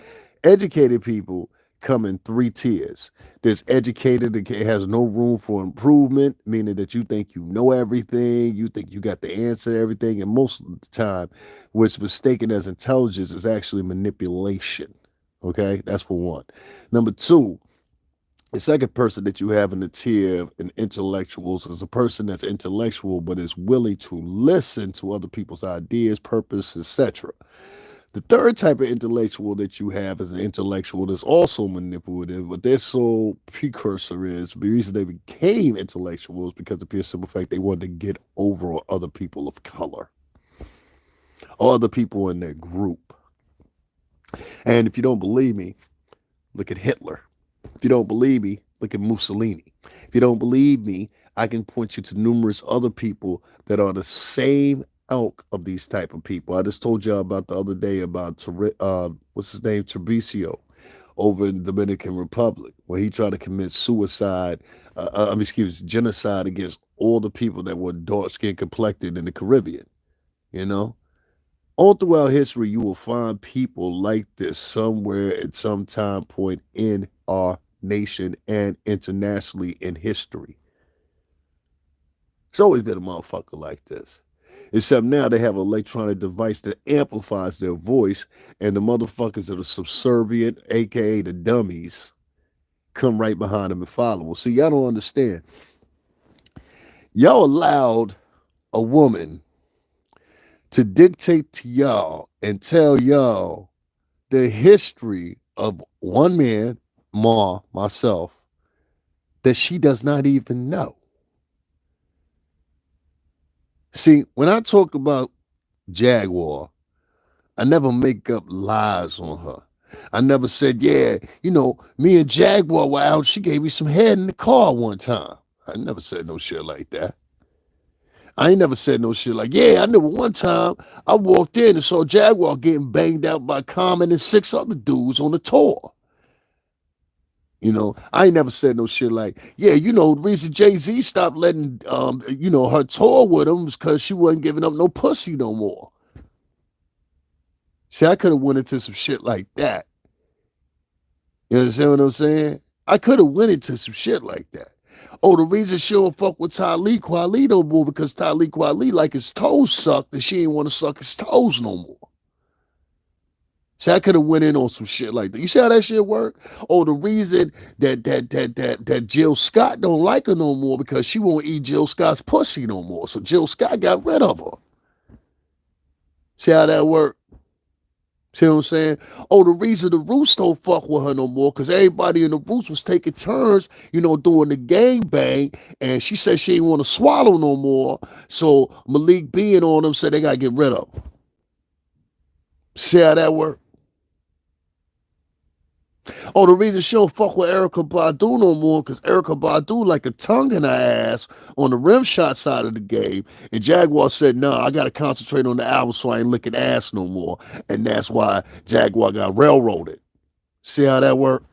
Educated people come in three tiers. There's educated that has no room for improvement, meaning that you think you know everything, you think you got the answer to everything, and most of the time, what's mistaken as intelligence is actually manipulation. Okay? That's for one. Number two, the second person that you have in the tier of intellectuals is a person that's intellectual but is willing to listen to other people's ideas, purpose, etc. The third type of intellectual that you have is an intellectual that's also manipulative, but their sole precursor is the reason they became intellectuals because of the pure simple fact they wanted to get over other people of color or other people in their group. And if you don't believe me, look at Hitler. If you don't believe me, look at Mussolini. If you don't believe me, I can point you to numerous other people that are the same ilk of these type of people. I just told y'all about the other day about what's his name, Trebisio, over in the Dominican Republic, where he tried to commit suicide, genocide against all the people that were dark skinned complected in the Caribbean. You know, all throughout history, you will find people like this somewhere at some time point in our nation and internationally in history. It's always been a motherfucker like this. Except now they have an electronic device that amplifies their voice, and the motherfuckers that are subservient, aka the dummies, come right behind them and follow them. See, y'all don't understand. Y'all allowed a woman to dictate to y'all and tell y'all the history of one man, myself, that she does not even know. See, when I talk about Jaguar, I never make up lies on her. I never said, yeah, me and Jaguar were out. She gave me some head in the car one time. I never said no shit like that. I ain't never said no shit like, yeah, I remember one time I walked in and saw Jaguar getting banged out by Common and 6 other dudes on the tour. I ain't never said no shit like, yeah, the reason Jay-Z stopped letting, her tour with him was because she wasn't giving up no pussy no more. See, I could have went into some shit like that. You understand what I'm saying? I could have went into some shit like that. Oh, the reason she don't fuck with Talib Kweli no more because Talib Kweli like his toes sucked and she ain't want to suck his toes no more. See, I could have went in on some shit like that. You see how that shit work? Oh, the reason that Jill Scott don't like her no more because she won't eat Jill Scott's pussy no more. So Jill Scott got rid of her. See how that work? See what I'm saying? Oh, the reason the Roots don't fuck with her no more, because everybody in the Roots was taking turns, doing the gang bang, and she said she ain't want to swallow no more. So Malik being on them said they got to get rid of her. See how that work? Oh, the reason she don't fuck with Erykah Badu no more, because Erykah Badu like a tongue in her ass on the rim shot side of the game. And Jaguar said, nah, I got to concentrate on the album so I ain't licking ass no more. And that's why Jaguar got railroaded. See how that worked?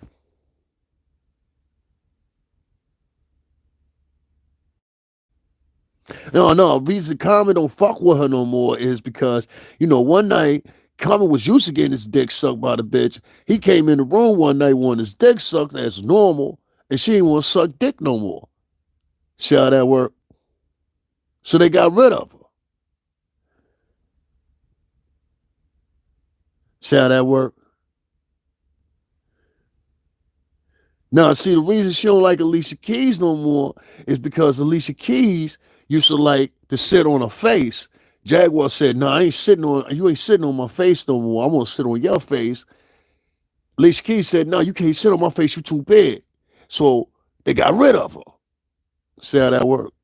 No, reason Common don't fuck with her no more is because, one night, Common was used to getting his dick sucked by the bitch. He came in the room one night wanting his dick sucked as normal, and she didn't want to suck dick no more. See how that worked? So they got rid of her. See how that worked? Now, see, the reason she don't like Alicia Keys no more is because Alicia Keys used to like to sit on her face. Jaguar said, "No, you ain't sitting on my face no more. I want to sit on your face." Alicia Keys said, "No, you can't sit on my face. You too big." So they got rid of her. See how that worked?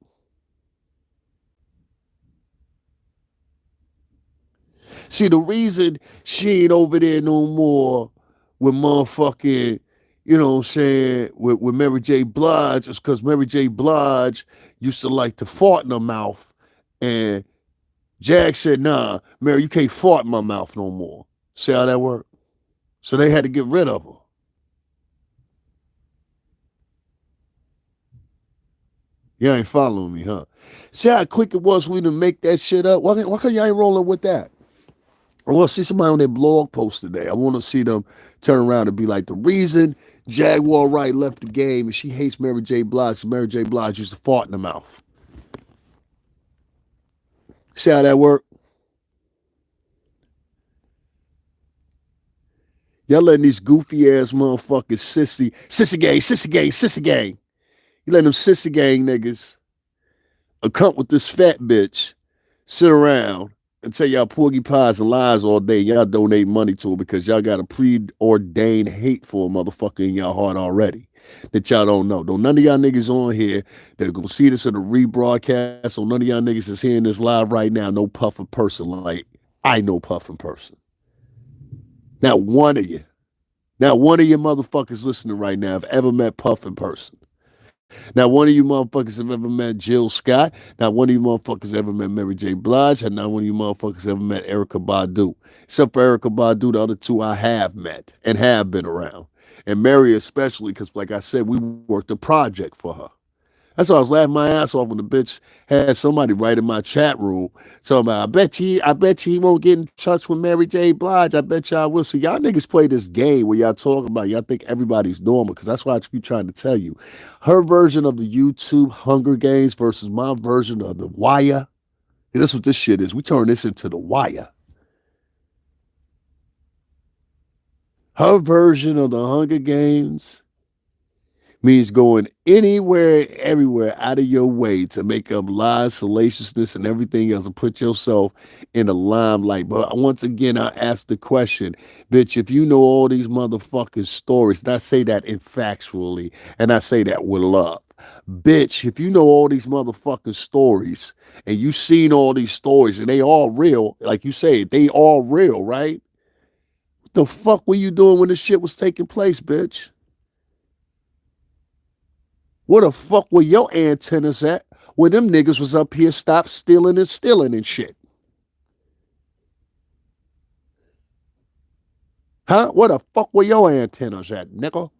See, the reason she ain't over there no more with motherfucking, what I'm saying, with Mary J. Blige is because Mary J. Blige used to like to fart in her mouth. And Jag said, nah, Mary, you can't fart in my mouth no more. See how that worked? So they had to get rid of her. You ain't following me, huh? See how quick it was for me to make that shit up? Why come y'all ain't rolling with that? I want to see somebody on their blog post today. I want to see them turn around and be like, the reason Jaguar Wright left the game is she hates Mary J. Blige. Mary J. Blige used to fart in the mouth. See how that worked? Y'all letting these goofy ass motherfuckers sissy gang. You letting them sissy gang niggas accompany this fat bitch sit around and tell y'all porgy pies and lies all day. Y'all donate money to her because y'all got a preordained hate for a motherfucker in y'all heart already that y'all don't know. Don't none of y'all niggas on here that gonna see this in a rebroadcast. So none of y'all niggas is hearing this live right now. No puffin person like I know puffin person. Not one of you. Not one of you motherfuckers listening right now have ever met puffin person. Not one of you motherfuckers have ever met Jill Scott. Not one of you motherfuckers ever met Mary J. Blige. And not one of you motherfuckers ever met Erykah Badu. Except for Erykah Badu, the other two I have met and have been around. And Mary especially, because like I said, we worked a project for her. That's why I was laughing my ass off when the bitch had somebody write in my chat room talking about, I bet you he won't get in touch with Mary J. Blige. I bet y'all will. So y'all niggas play this game where y'all talking about, y'all think everybody's normal, because that's why I keep trying to tell you. Her version of the YouTube Hunger Games versus my version of the Wire. And this is what this shit is. We turn this into the Wire. Her version of the Hunger Games means going anywhere, everywhere out of your way to make up lies, salaciousness, and everything else and put yourself in the limelight. But once again, I ask the question, bitch, if you know all these motherfucking stories, and I say that factually, and I say that with love, bitch, if you know all these motherfucking stories and you seen all these stories and they all real, like you say, they all real, right? What the fuck were you doing when this shit was taking place, bitch? Where the fuck were your antennas at when them niggas was up here stop stealing and shit? Huh? Where the fuck were your antennas at, nigga?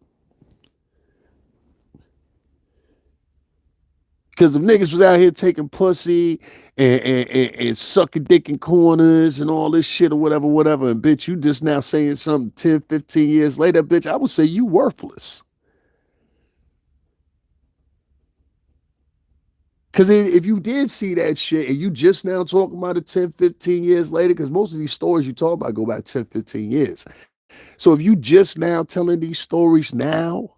Because the niggas was out here taking pussy and sucking dick in corners and all this shit or whatever, whatever. And bitch, you just now saying something 10, 15 years later, bitch, I would say you worthless. Because if you did see that shit and you just now talking about it 10, 15 years later, because most of these stories you talk about go back 10, 15 years. So if you just now telling these stories now,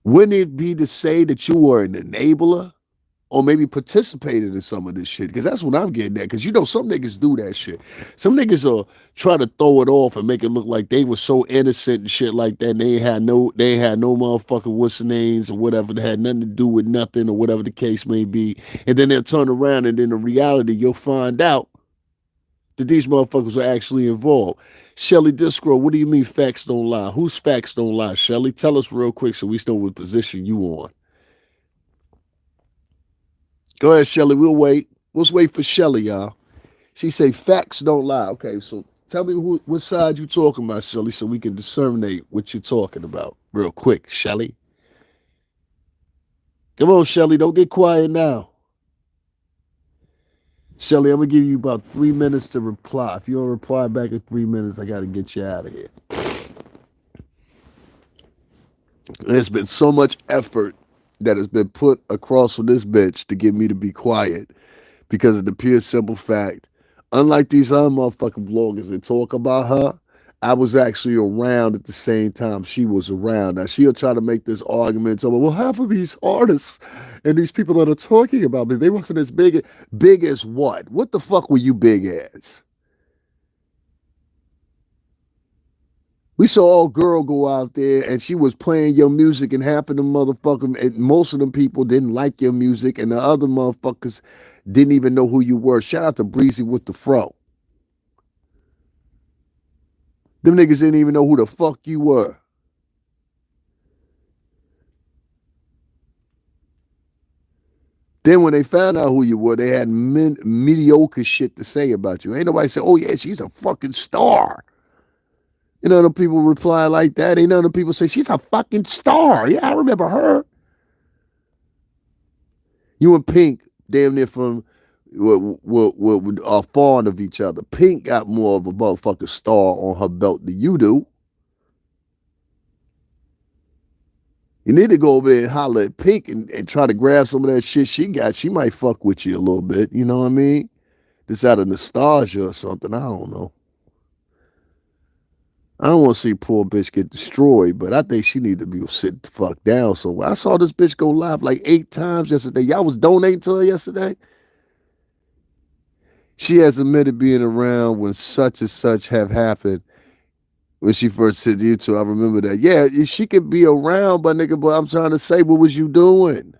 wouldn't it be to say that you were an enabler or maybe participated in some of this shit? Because that's what I'm getting at. Because you know some niggas do that shit. Some niggas will try to throw it off and make it look like they were so innocent and shit like that. And they ain't had no motherfucking what's the names or whatever. That had nothing to do with nothing or whatever the case may be. And then they'll turn around and then in reality you'll find out that these motherfuckers were actually involved. Shelly Discro, what do you mean facts don't lie? Whose facts don't lie, Shelly? Tell us real quick so we know what position you on. Go ahead, Shelly. We'll wait. Let's wait for Shelly, y'all. She say facts don't lie. Okay, so tell me what side you talking about, Shelly, so we can disseminate what you're talking about real quick, Shelly. Come on, Shelly. Don't get quiet now. Shelly, I'm going to give you about 3 minutes to reply. If you don't reply back in 3 minutes, I got to get you out of here. There's been so much effort that has been put across for this bitch to get me to be quiet because of the pure simple fact, unlike these other motherfucking bloggers that talk about her, I was actually around at the same time she was around. Now, she'll try to make this argument. So, well, half of these artists and these people that are talking about me, they wasn't as big. Big as what? What the fuck were you big as? We saw old girl go out there and she was playing your music and half of them motherfuckers, and most of them people didn't like your music and the other motherfuckers didn't even know who you were. Shout out to Breezy with the fro. Them niggas didn't even know who the fuck you were. Then when they found out who you were, they had mediocre shit to say about you. Ain't nobody say, oh yeah, she's a fucking star. You know, the people reply like that. Ain't none of the people say, she's a fucking star. Yeah, I remember her. You and Pink, damn near from, are fond of each other. Pink got more of a motherfucking star on her belt than you do. You need to go over there and holler at Pink and try to grab some of that shit she got. She might fuck with you a little bit. You know what I mean? Just out of nostalgia or something. I don't know. I don't want to see poor bitch get destroyed, but I think she need to be sit the fuck down. So I saw this bitch go live like 8 times yesterday. Y'all was donating to her yesterday? She has admitted being around when such and such have happened. When she first hit YouTube, I remember that. Yeah, she could be around, but nigga, but I'm trying to say, what was you doing?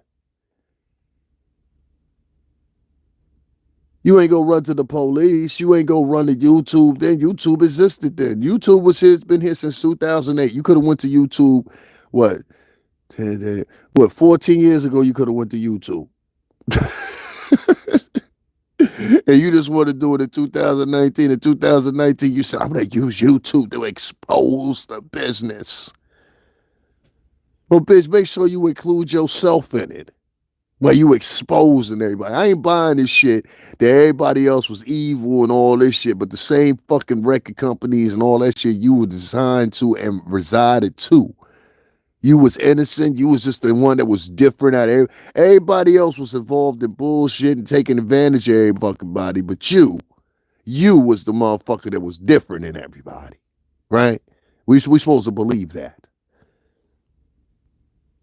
You ain't go run to the police. You ain't go run to YouTube. Then YouTube existed then. YouTube was here, been here since 2008. You could have went to YouTube, what, 14 years ago, you could have went to YouTube. And you just want to do it in 2019. In 2019, you said, I'm going to use YouTube to expose the business. Well, bitch, make sure you include yourself in it. Well, you exposing everybody. I ain't buying this shit that everybody else was evil and all this shit, but the same fucking record companies and all that shit you were designed to and resided to. You was innocent. You was just the one that was different out of everybody else was involved in bullshit and taking advantage of every fucking body, but you was the motherfucker that was different than everybody, right? We supposed to believe that.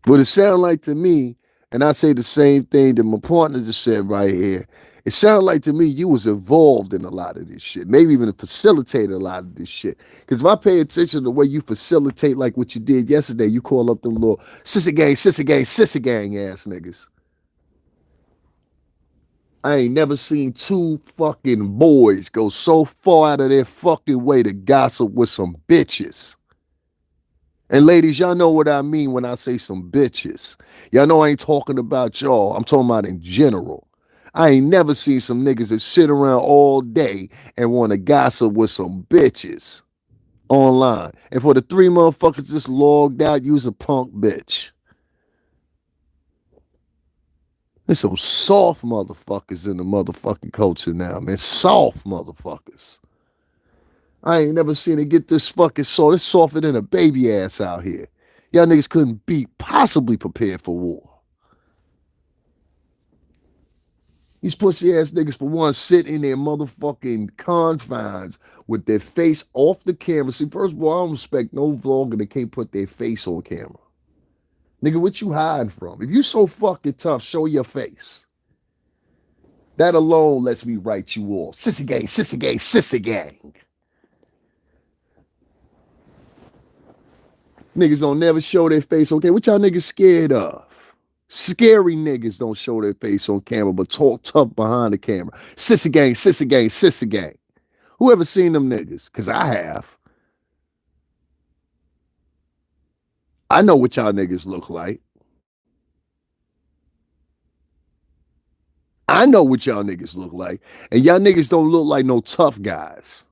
What it sound like to me, and I say the same thing that my partner just said right here. It sounded like to me you was involved in a lot of this shit. Maybe even facilitated a lot of this shit. Because if I pay attention to the way you facilitate like what you did yesterday, you call up them little sissy gang ass niggas. I ain't never seen 2 fucking boys go so far out of their fucking way to gossip with some bitches. And ladies, y'all know what I mean when I say some bitches. Y'all know I ain't talking about y'all. I'm talking about in general. I ain't never seen some niggas that sit around all day and want to gossip with some bitches online. And for the three motherfuckers just logged out, use a punk bitch. There's some soft motherfuckers in the motherfucking culture now, man. Soft motherfuckers. I ain't never seen it get this fucking soft. It's softer than a baby ass out here. Y'all niggas couldn't be possibly prepared for war. These pussy ass niggas, for one, sit in their motherfucking confines with their face off the camera. See, first of all, I don't respect no vlogger that can't put their face on camera. Nigga, what you hiding from? If you so fucking tough, show your face. That alone lets me write you off. Sissy gang, sissy gang, sissy gang. Niggas don't never show their face. Okay, what y'all niggas scared of? Scary niggas don't show their face on camera, but talk tough behind the camera. Sissy gang, sissy gang, sissy gang. Who ever seen them niggas? Because I have. I know what y'all niggas look like. I know what y'all niggas look like. And y'all niggas don't look like no tough guys.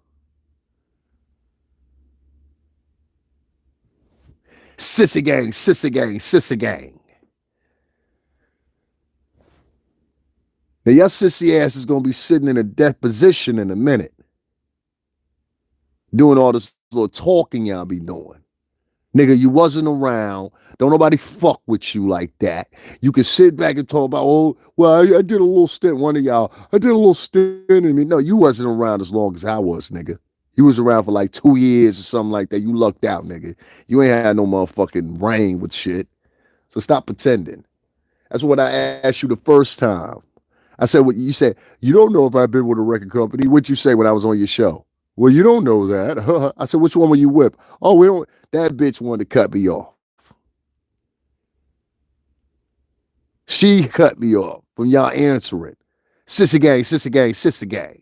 Sissy gang, sissy gang, sissy gang. Now, your sissy ass is going to be sitting in a death position in a minute. Doing all this little talking y'all be doing. Nigga, you wasn't around. Don't nobody fuck with you like that. You can sit back and talk about, oh, well, I did a little stint. One of y'all, I did a little stint in me. No, you wasn't around as long as I was, nigga. You was around for like 2 years or something like that. You lucked out, nigga. You ain't had no motherfucking reign with shit. So stop pretending. That's what I asked you the first time. I said, what you said, you don't know if I've been with a record company. What'd you say when I was on your show? Well, you don't know that. I said, which one were you with? Oh, we don't. That bitch wanted to cut me off. She cut me off from y'all answering. Sissy gang, sissy gang, sissy gang.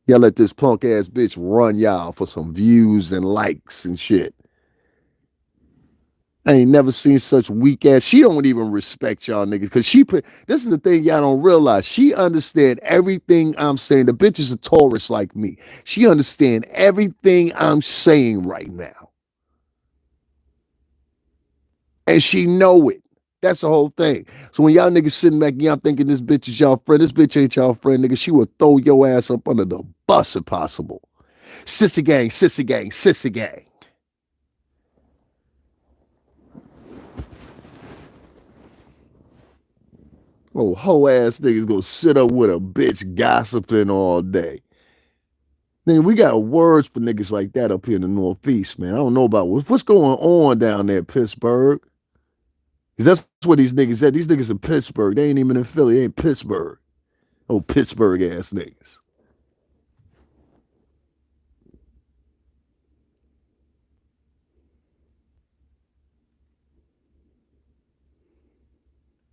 Y'all let this punk ass bitch run y'all for some views and likes and shit. I ain't never seen such weak ass. She don't even respect y'all niggas because she put. This is the thing y'all don't realize. She understand everything I'm saying. The bitch is a Taurus like me. She understand everything I'm saying right now, and she know it. That's the whole thing. So when y'all niggas sitting back, y'all thinking this bitch is y'all friend. This bitch ain't y'all friend, nigga. She will throw your ass up under the bus if possible. Sissy gang, sissy gang, sissy gang. Oh, hoe ass niggas gonna sit up with a bitch gossiping all day. Nigga, we got words for niggas like that up here in the Northeast, man. I don't know about what's going on down there in Pittsburgh. Because that's what these niggas said. These niggas in Pittsburgh. They ain't even in Philly. They ain't Pittsburgh. Oh, Pittsburgh ass niggas.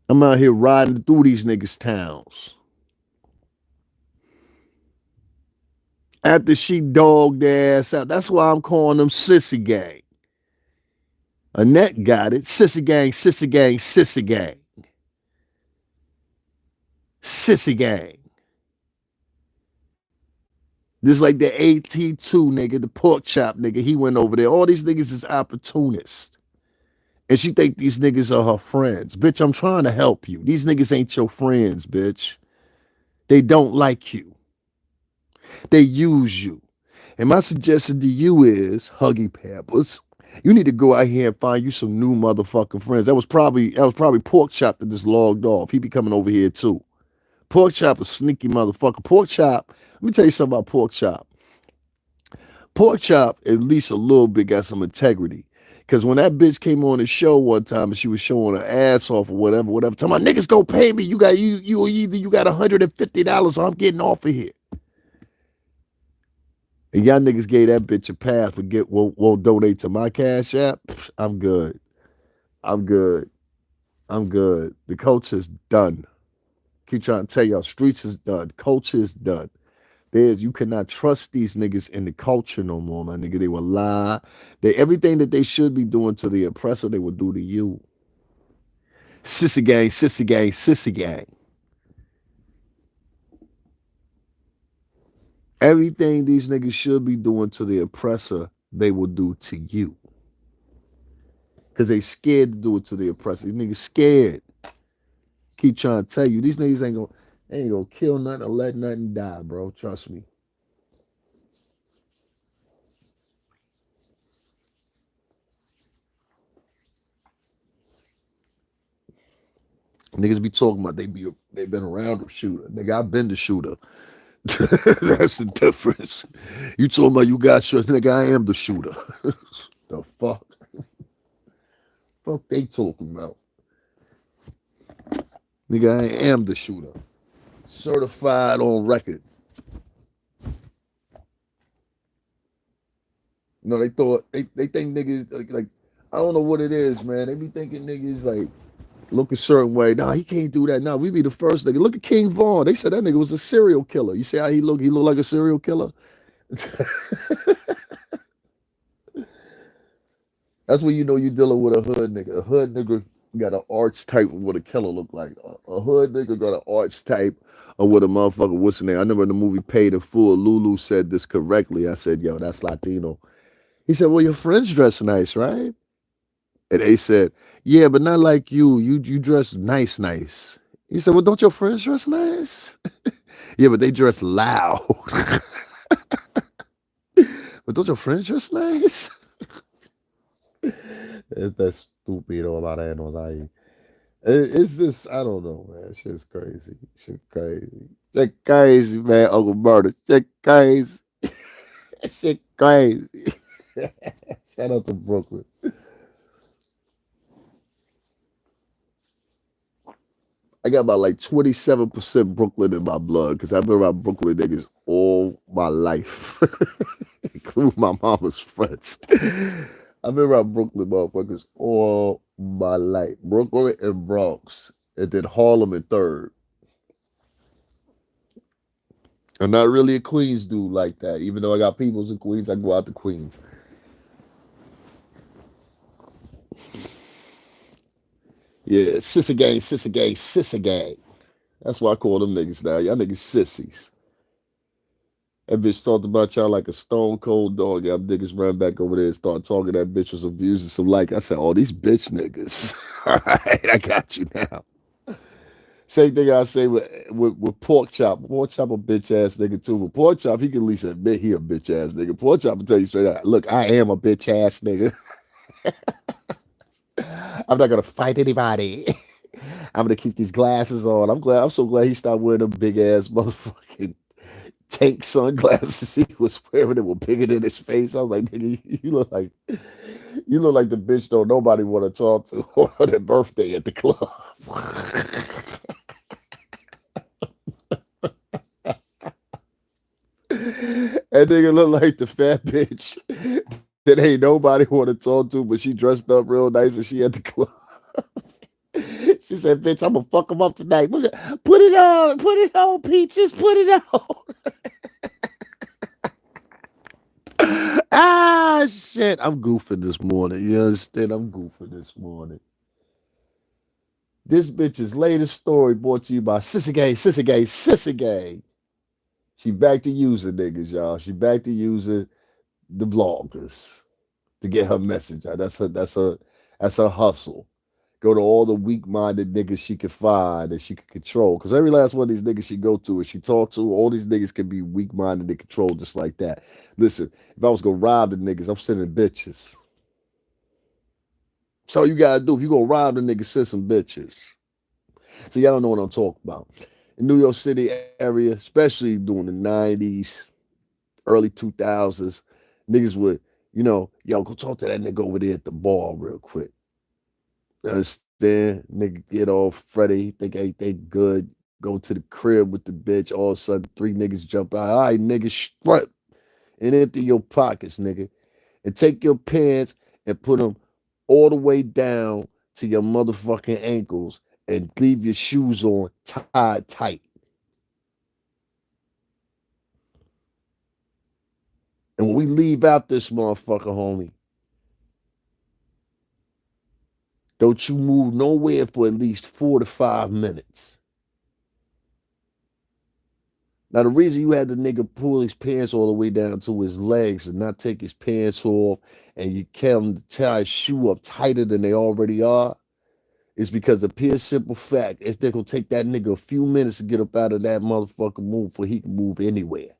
I'm out here riding through these niggas' towns. After she dogged their ass out. That's why I'm calling them sissy gang. Annette got it. Sissy gang, sissy gang, sissy gang. Sissy gang. Just like the AT2 nigga, the pork chop nigga, he went over there. All these niggas is opportunists. And she think these niggas are her friends. Bitch, I'm trying to help you. These niggas ain't your friends, bitch. They don't like you. They use you. And my suggestion to you is, Huggy Pampers, you need to go out here and find you some new motherfucking friends. That was probably Pork Chop that just logged off. He be coming over here too. Pork Chop a sneaky motherfucker. Pork Chop, let me tell you something about Pork Chop. Pork Chop, at least a little bit, got some integrity. Because when that bitch came on the show one time and she was showing her ass off or whatever, tell my niggas don't pay me. You got $150 or I'm getting off of here. And y'all niggas gave that bitch a pass but won't donate to my Cash App. I'm good. I'm good. I'm good. The culture is done. Keep trying to tell y'all, streets is done. Culture is done. You cannot trust these niggas in the culture no more, my nigga. They will lie. Everything that they should be doing to the oppressor, they will do to you. Sissy gang, sissy gang, sissy gang. Everything these niggas should be doing to the oppressor, they will do to you. Because they scared to do it to the oppressor. These niggas scared. Keep trying to tell you. These niggas ain't gonna kill nothing or let nothing die, bro. Trust me. Niggas be talking about they been around the shooter. Nigga, I've been the shooter. That's the difference. You talking about you got shot, nigga, I am the shooter. The fuck? Fuck they talking about? Nigga, I am the shooter. Certified on record. No, they think niggas like I don't know what it is, man. They be thinking niggas like look a certain way. Nah, he can't do that. Nah, we be the first nigga. Look at King Vaughn. They said that nigga was a serial killer. You see how he look? He look like a serial killer. That's when you know you dealing with a hood nigga. A hood nigga got an archetype of what a killer look like. A hood nigga got an archetype of what a motherfucker. What's the name? I remember in the movie Paid in Full. Lulu said this correctly. I said, "Yo, that's Latino." He said, "Well, your friends dress nice, right?" And they said, "Yeah, but not like you. You dress nice, nice." He said, "Well, don't your friends dress nice?" Yeah, but they dress loud. But don't your friends dress nice? That's stupid all about animals. It's just I don't know, man. Shit's crazy. Shit crazy. Shit crazy, man. Uncle Murder. Shit crazy. Shit crazy. Shout out to Brooklyn. I got about like 27% Brooklyn in my blood because I've been around Brooklyn niggas all my life, including my mama's friends. I've been around Brooklyn motherfuckers all my life. Brooklyn and Bronx, and then Harlem and Third. I'm not really a Queens dude like that. Even though I got peoples in Queens, I go out to Queens. Yeah, sissa gang, sissa gang, sissa gang. That's why I call them niggas now. Y'all niggas sissies. That bitch talked about y'all like a stone cold dog. Y'all niggas ran back over there and started talking. That bitch was abusing some like. I said, oh, these bitch niggas. All right, I got you now. Same thing I say with Pork Chop. Pork Chop a bitch ass nigga too. But Pork Chop, he can at least admit he a bitch ass nigga. Pork Chop will tell you straight out, look, I am a bitch ass nigga. I'm not gonna fight anybody. I'm gonna keep these glasses on. I'm so glad he stopped wearing them big ass motherfucking tank sunglasses he was wearing that were bigger than his face. I was like, nigga, you look like the bitch don't nobody want to talk to on their birthday at the club. That nigga look like the fat bitch that ain't nobody want to talk to, but she dressed up real nice and she at the club. She said, "Bitch, I'm gonna fuck him up tonight. Put it on, Peaches, put it on." Ah, shit, I'm goofing this morning. You understand? I'm goofing this morning. This bitch's latest story brought to you by Sissy Gay, Sissy Gay, Sissy Gay. She back to using niggas, y'all. She back to using the vloggers to get her message out. That's her hustle. Go to all the weak-minded niggas she can find and she can control. Because every last one of these niggas she go to and she talk to, all these niggas can be weak-minded and controlled just like that. Listen, if I was gonna rob the niggas, I'm sending bitches. That's all you gotta do. If you gonna rob the niggas, send some bitches. So y'all don't know what I'm talking about. In New York City area, especially during the 90s, early 2000s, niggas would, yo, go talk to that nigga over there at the bar real quick. Understand? Nigga get all Freddie, think everything good. Go to the crib with the bitch. All of a sudden, three niggas jump out. All right, nigga, strut and empty your pockets, nigga. And take your pants and put them all the way down to your motherfucking ankles and leave your shoes on tied tight. And when we leave out this motherfucker, homie, don't you move nowhere for at least 4 to 5 minutes. Now, the reason you had the nigga pull his pants all the way down to his legs and not take his pants off, and you tell him to tie his shoe up tighter than they already are, is because the pure simple fact is they're gonna take that nigga a few minutes to get up out of that motherfucking move before he can move anywhere.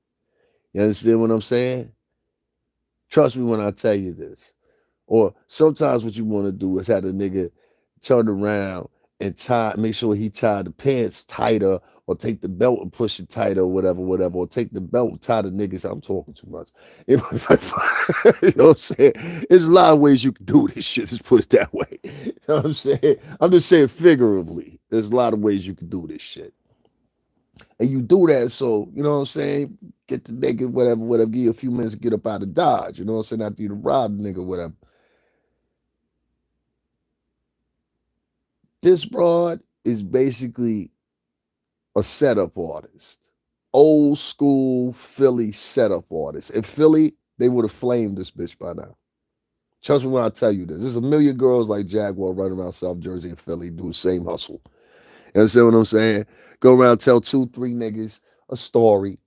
You understand what I'm saying? Trust me when I tell you this. Or sometimes what you want to do is have the nigga turn around and make sure he tied the pants tighter, or take the belt and push it tighter, or whatever, or take the belt and tie the niggas. I'm talking too much. You know what I'm saying? There's a lot of ways you can do this shit. Just put it that way. You know what I'm saying? I'm just saying figuratively. There's a lot of ways you can do this shit. And you do that so, you know what I'm saying? Get the nigga, whatever, give you a few minutes to get up out of Dodge. You know what I'm saying? After you rob the nigga, whatever. This broad is basically a setup artist. Old school Philly setup artist. In Philly, they would have flamed this bitch by now. Trust me when I tell you this. There's a million girls like Jaguar running around South Jersey and Philly do the same hustle. You understand what I'm saying? Go around, tell 2, 3 niggas a story.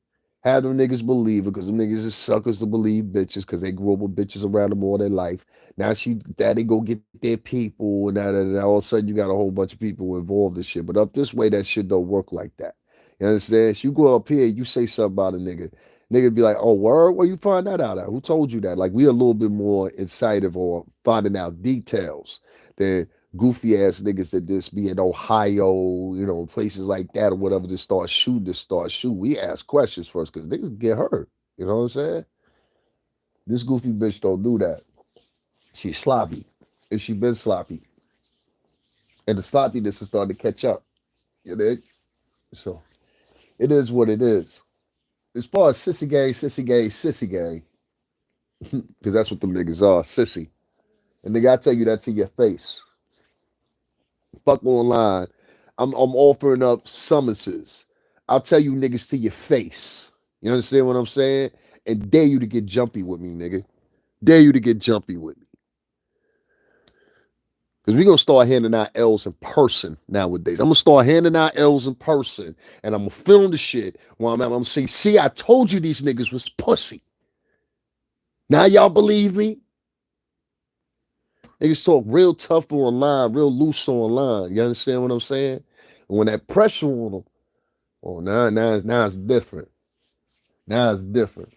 Have them niggas believe it, because them niggas is suckers to believe bitches, because they grew up with bitches around them all their life. Now daddy go get their people, and now all of a sudden you got a whole bunch of people involved in shit. But up this way, that shit don't work like that. You understand? So you go up here, you say something about a nigga be like, oh, word? Where you find that out at? Who told you that? Like, we a little bit more incisive or finding out details than goofy ass niggas that just be in Ohio, you know, places like that or whatever, to start shooting. We ask questions first, because niggas get hurt. You know what I'm saying? This goofy bitch don't do that. She's sloppy. And she been sloppy. And the sloppiness is starting to catch up. You know? So it is what it is. As far as sissy gang, because that's what them niggas are, sissy. And they gotta tell you that to your face. Fuck online. I'm offering up summonses. I'll tell you niggas to your face. You understand what I'm saying? And dare you to get jumpy with me, nigga. Dare you to get jumpy with me. Because we're going to start handing out L's in person nowadays. I'm going to start handing out L's in person. And I'm going to film the shit while I'm going to say, see, I told you these niggas was pussy. Now y'all believe me? Niggas talk real tough online, real loose online. You understand what I'm saying? And when that pressure on them, oh, now it's different. Now it's different.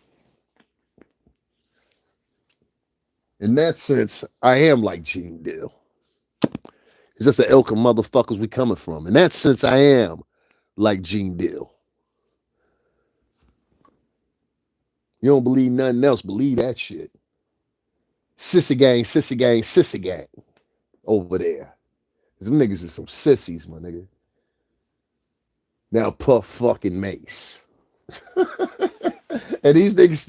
In that sense, I am like Gene Deal. It's just the ilk of motherfuckers we coming from. In that sense, I am like Gene Deal. You don't believe nothing else, believe that shit. Sissy gang over there. Them niggas is some sissies, my nigga. Now Puff fucking Mace. And these niggas,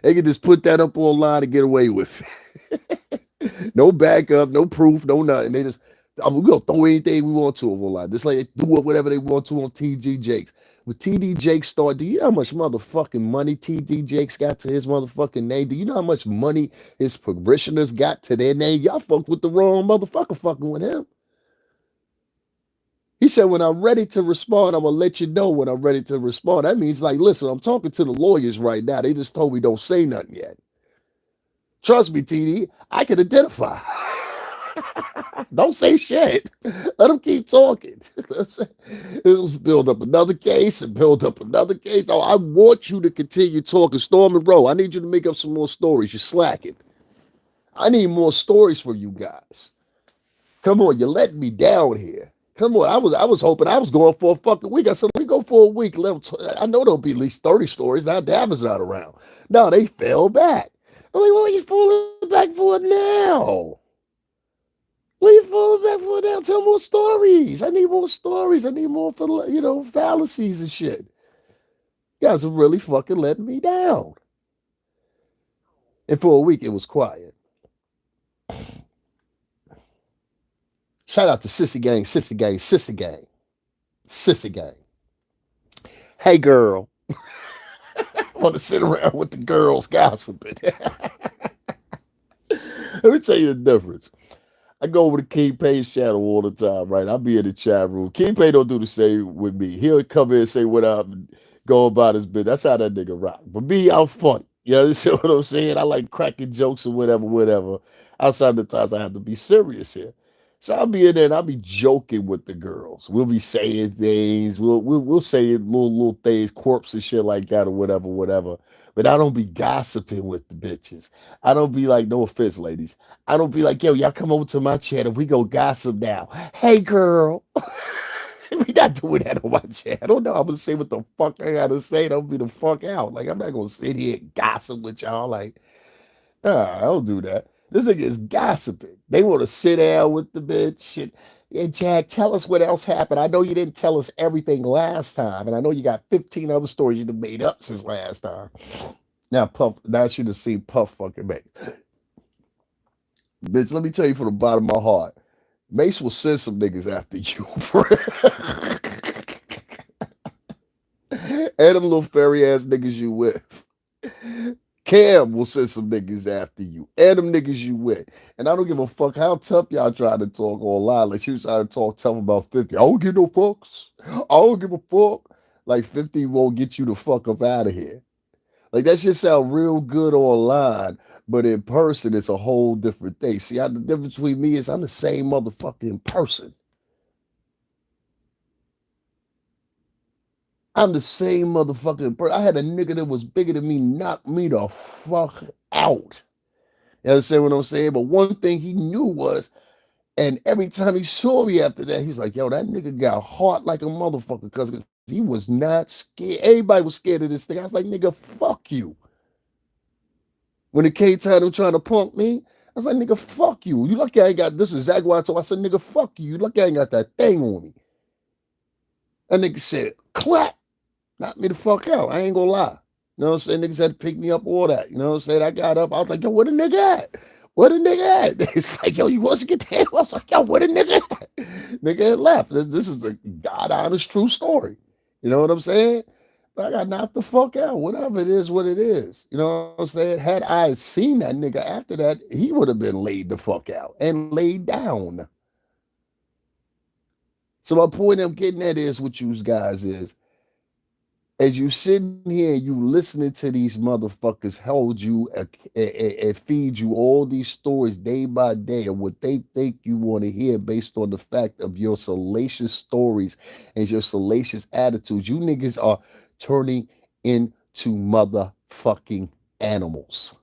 they can just put that up online and get away with it. No backup, no proof, no nothing. They just, we're going to throw anything we want to online. Just like they do whatever they want to on TD Jakes. When TD Jakes started, do you know how much motherfucking money TD Jakes got to his motherfucking name? Do you know how much money his parishioners got to their name? Y'all fucked with the wrong motherfucker fucking with him. He said, when I'm ready to respond, I'm going to let you know when I'm ready to respond. That means, like, listen, I'm talking to the lawyers right now. They just told me don't say nothing yet. Trust me, TD, I can identify. Don't say shit. Let them keep talking. This was build up another case and build up another case. Oh, I want you to continue talking. Storm and Row, I need you to make up some more stories. You're slacking. I need more stories for you guys. Come on, you're letting me down here. Come on, I was hoping I was going for a fucking week. I said, let me go for a week. I know there'll be at least 30 stories. Now Davin's not around. No, they fell back. I'm like, what are you falling back for now? What are you falling back for now? Tell more stories. I need more stories. I need more for, fallacies and shit. You guys are really fucking letting me down. And for a week, it was quiet. Shout out to Sissy Gang. Hey, girl. want to sit around with the girls gossiping. Let me tell you the difference. I go over to King Payne's channel all the time, right? I'll be in the chat room. King Payne don't do the same with me. He'll come in and say what up and go about his business. That's how that nigga rock. But me, I'm funny. You understand what I'm saying? I like cracking jokes or whatever, whatever. Outside the times I have to be serious here. So I'll be in there and I'll be joking with the girls. We'll be saying things. We'll say little things, quirks and shit like that or whatever, whatever. But I don't be gossiping with the bitches. I don't be like, no offense, ladies. I don't be like, yo, y'all come over to my channel. We go gossip now. Hey, girl. We not doing that on my channel. No, I'm gonna say what the fuck I gotta say. Don't be the fuck out. Like I'm not gonna sit here and gossip with y'all. Like, nah, I don't do that. This nigga is gossiping. They want to sit down with the bitch. And, yeah, Jack, tell us what else happened. I know you didn't tell us everything last time, and I know you got 15 other stories you done made up since last time. Now, Puff, now I should have seen Puff fucking make. Bitch, let me tell you from the bottom of my heart. Mace will send some niggas after you, bro. And them little fairy ass niggas you with. Cam will send some niggas after you. And them niggas you with. And I don't give a fuck how tough y'all trying to talk online. Like she was trying to talk tough about 50. I don't give no fucks. I don't give a fuck. Like 50 won't get you the fuck up out of here. Like that shit sound real good online, but in person it's a whole different thing. See, the difference between me is I'm the same motherfucking person. I'm the same motherfucking person. I had a nigga that was bigger than me knock me the fuck out. You understand what I'm saying? But one thing he knew was, and every time he saw me after that, he's like, yo, that nigga got heart like a motherfucker because he was not scared. Everybody was scared of this thing. I was like, nigga, fuck you. When it came time to trying to punk me, I was like, nigga, fuck you. You lucky I ain't got this is Jaguar. So I said, nigga, fuck you. You lucky I ain't got that thing on me. That nigga said, clap. Knocked me the fuck out. I ain't gonna lie. You know what I'm saying? Niggas had to pick me up, all that. You know what I'm saying? I got up. I was like, yo, where the nigga at? Where the nigga at? It's like, yo, you want to get there? I was like, yo, where the nigga at? Nigga had left. This is a God honest true story. You know what I'm saying? But I got knocked the fuck out. Whatever it is, what it is. You know what I'm saying? Had I seen that nigga after that, he would have been laid the fuck out and laid down. So my point I'm getting at is what you guys is, as you sitting here, you listening to these motherfuckers hold you and feed you all these stories day by day of what they think you want to hear based on the fact of your salacious stories and your salacious attitudes. You niggas are turning into motherfucking animals.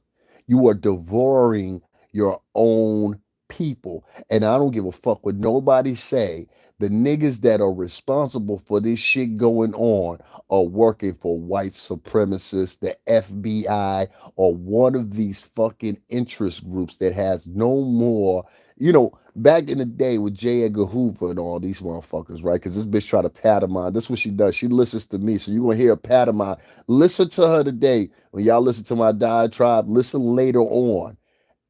You are devouring your own people. And I don't give a fuck what nobody say. The niggas that are responsible for this shit going on are working for white supremacists, the FBI, or one of these fucking interest groups that has no more, back in the day with J. Edgar Hoover and all these motherfuckers, right? Because this bitch try to pantomime. That's what she does. She listens to me. So you're going to hear her pantomime. Listen to her today. When y'all listen to my diatribe, listen later on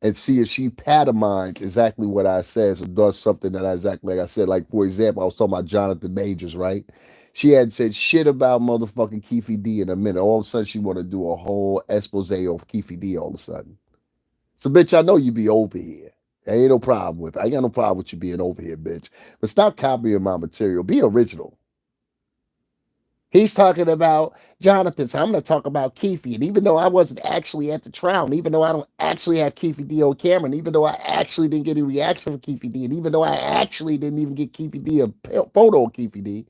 and see if she pantomimes exactly what I says or does something that exactly like I said. Like, for example, I was talking about Jonathan Majors, right? She hadn't said shit about motherfucking Keefe D in a minute. All of a sudden, she want to do a whole expose of Keefe D all of a sudden. So, bitch, I know you be over here. There ain't no problem with it. I ain't got no problem with you being over here, bitch. But stop copying my material. Be original. He's talking about Jonathan, so I'm going to talk about Keefe. And even though I wasn't actually at the trial, and even though I don't actually have Keefe D on camera, and even though I actually didn't get a reaction from Keefe D, and even though I actually didn't even get Keefe D a photo of Keefe D,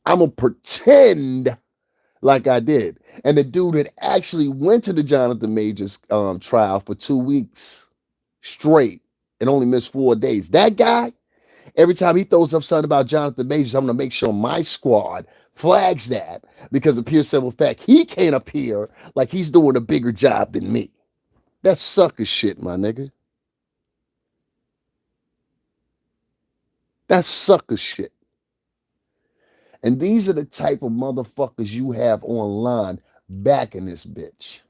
I'm going to pretend like I did. And the dude that actually went to the Jonathan Majors trial for 2 weeks straight and only missed 4 days. That guy, every time he throws up something about Jonathan Majors, I'm going to make sure my squad flags that because of pure simple fact, he can't appear like he's doing a bigger job than me. That's sucker shit, my nigga. That's sucker shit. And these are the type of motherfuckers you have online backing this bitch.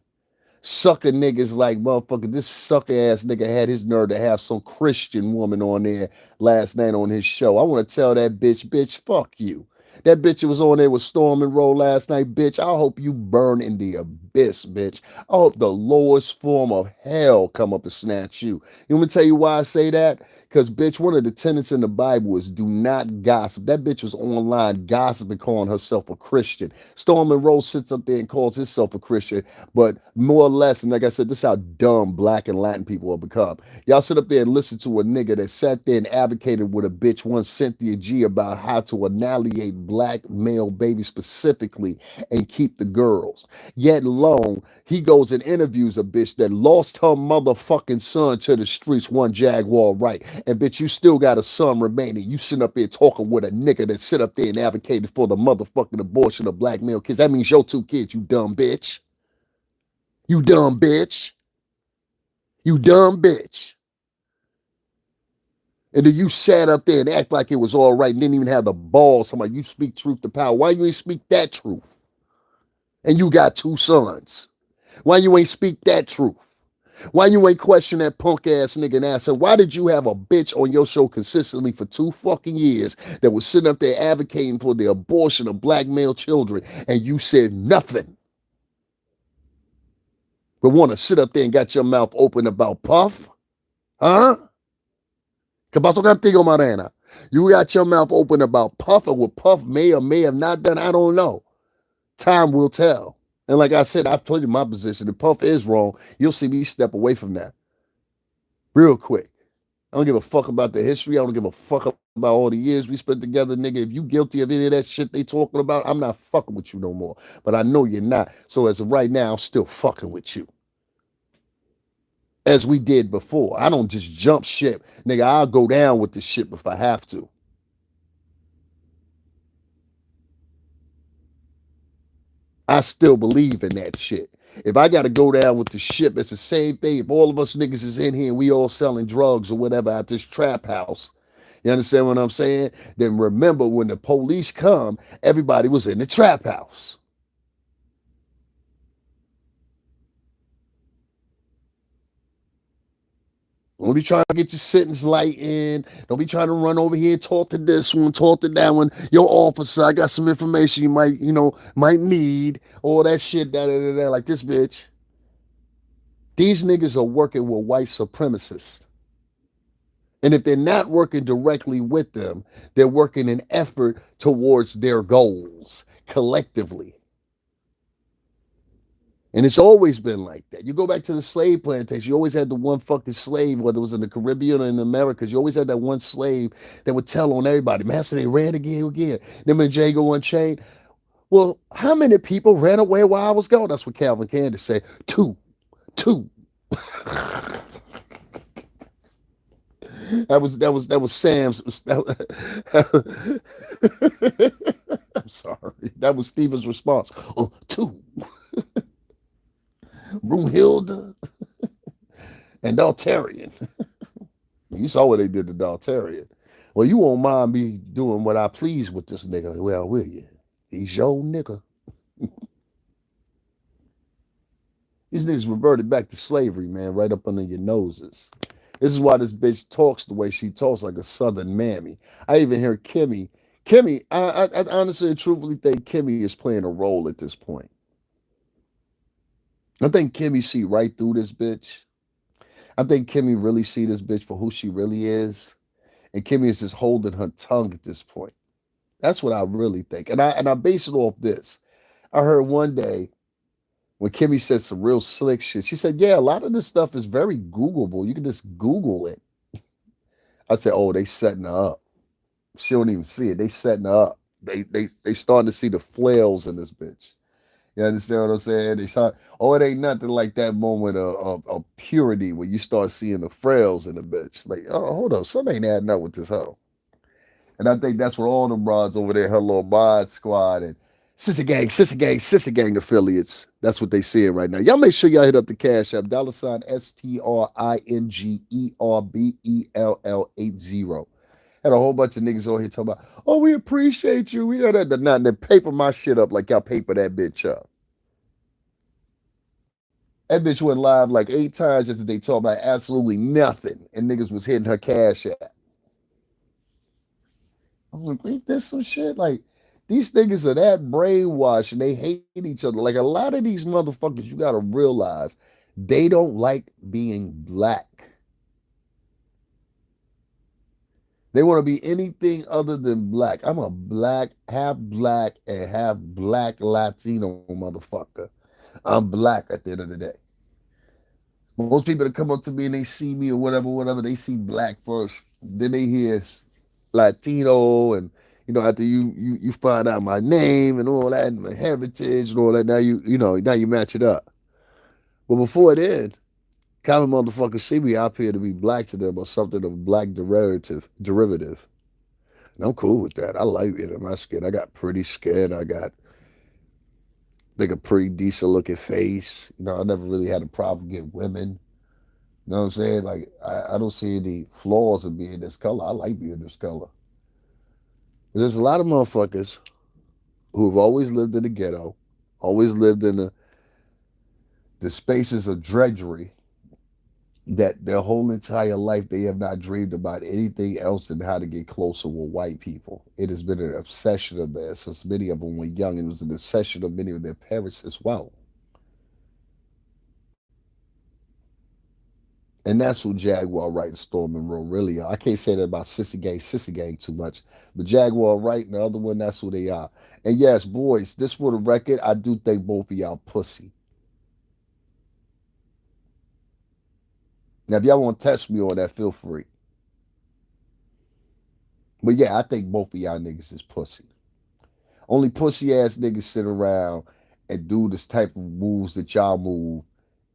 Sucker niggas like motherfucker. This sucker ass nigga had his nerve to have some Christian woman on there last night on his show. I want to tell that bitch, fuck you. That bitch that was on there with Storm and Roll last night, bitch. I hope you burn in the abyss, bitch. I hope the lowest form of hell come up and snatch you. You want me to tell you why I say that? Because, bitch, one of the tenets in the Bible is do not gossip. That bitch was online gossiping, calling herself a Christian. Storm and Roll sits up there and calls himself a Christian, but more or less, and like I said, this is how dumb black and Latin people have become. Y'all sit up there and listen to a nigga that sat there and advocated with a bitch, one Cynthia G, about how to annihilate black male babies specifically and keep the girls. Yet alone, he goes and interviews a bitch that lost her motherfucking son to the streets, one Jaguar Wright. And bitch, you still got a son remaining. You sit up there talking with a nigga that sit up there and advocated for the motherfucking abortion of black male kids. That means your two kids, you dumb bitch. You dumb bitch. You dumb bitch. And then you sat up there and act like it was all right and didn't even have the balls. Somebody, you speak truth to power. Why you ain't speak that truth? And you got two sons. Why you ain't speak that truth? Why you ain't question that punk ass nigga and ask him, why did you have a bitch on your show consistently for 2 fucking years that was sitting up there advocating for the abortion of black male children and you said nothing? But want to sit up there and got your mouth open about Puff? Huh? ¿Qué pasó contigo, Marena? You got your mouth open about Puff and what Puff may or may have not done. I don't know. Time will tell. And like I said, I've told you my position. If Puff is wrong, you'll see me step away from that real quick. I don't give a fuck about the history. I don't give a fuck about all the years we spent together, nigga. If you guilty of any of that shit they talking about, I'm not fucking with you no more. But I know you're not. So as of right now, I'm still fucking with you. As we did before. I don't just jump ship. Nigga, I'll go down with the ship if I have to. I still believe in that shit. If I got to go down with the ship, it's the same thing. If all of us niggas is in here and we all selling drugs or whatever at this trap house, you understand what I'm saying? Then remember when the police come, everybody was in the trap house. Don't be trying to get your sentence light in. Don't be trying to run over here and talk to this one, talk to that one. Yo, officer, I got some information you might need. All that shit, like this bitch. These niggas are working with white supremacists. And if they're not working directly with them, they're working in effort towards their goals collectively. And it's always been like that. You go back to the slave plantation, you always had the one fucking slave, whether it was in the Caribbean or in the Americas, you always had that one slave that would tell on everybody, Master, they ran again. Them and Django Unchained. Well, how many people ran away while I was gone? That's what Calvin Candy said. Two. That was Sam's. I'm sorry. That was Stephen's response. Oh, two. Broomhilda and Daltarian. You saw what they did to Daltarian. Well, you won't mind me doing what I please with this nigga. Well, will you? He's your nigga. These niggas reverted back to slavery, man, right up under your noses. This is why this bitch talks the way she talks, like a southern mammy. I even hear Kimmy. I honestly and truthfully think Kimmy is playing a role at this point. I think Kimmy see right through this bitch. I think Kimmy really see this bitch for who she really is. And Kimmy is just holding her tongue at this point. That's what I really think. And I base it off this. I heard one day when Kimmy said some real slick shit, she said, yeah, a lot of this stuff is very Googleable. You can just Google it. I said, oh, they setting her up. She don't even see it. They setting her up. They starting to see the flails in this bitch. You understand what I'm saying? They start, oh, it ain't nothing like that moment of purity when you start seeing the frails in the bitch. Like, oh, hold on, something ain't adding up with this hoe. And I think that's what all them rods over there, her little mod squad and Sissy Gang affiliates. That's what they seeing right now. Y'all make sure y'all hit up the Cash App, $ STRINGERBELL80. Had a whole bunch of niggas on here talking about, oh, we appreciate you. We know that, but not. They paper my shit up like y'all paper that bitch up. That bitch went live like 8 times just they talk about absolutely nothing, and niggas was hitting her Cash App. I'm like, ain't this some shit? Like, These niggas are that brainwashed and they hate each other. Like a lot of these motherfuckers, you gotta realize they don't like being black. They want to be anything other than black. I'm a black, and half black Latino motherfucker. I'm black at the end of the day. Most people that come up to me and they see me or whatever, whatever, they see black first. Then they hear Latino, and after you find out my name and all that and my heritage and all that, now now you match it up. But before then, common motherfuckers see me, I appear to be black to them or something of black derivative. And I'm cool with that. I like it in my skin. I got pretty skin. I got like a pretty decent looking face. I never really had a problem getting women. You know what I'm saying? Like I don't see any flaws in being this color. I like being this color. There's a lot of motherfuckers who have always lived in the ghetto, always lived in the spaces of drudgery, that their whole entire life they have not dreamed about anything else than how to get closer with white people. It has been an obsession of theirs since many of them were young, and it was an obsession of many of their parents as well. And that's what Jaguar, Wright, and Storm and Row really are. I can't say that about Sissy Gang too much, but Jaguar, Wright, and the other one, that's who they are. And yes, boys, this for the record, I do think both of y'all pussy. Now, if y'all want to test me on that, feel free. But yeah, I think both of y'all niggas is pussy. Only pussy ass niggas sit around and do this type of moves that y'all move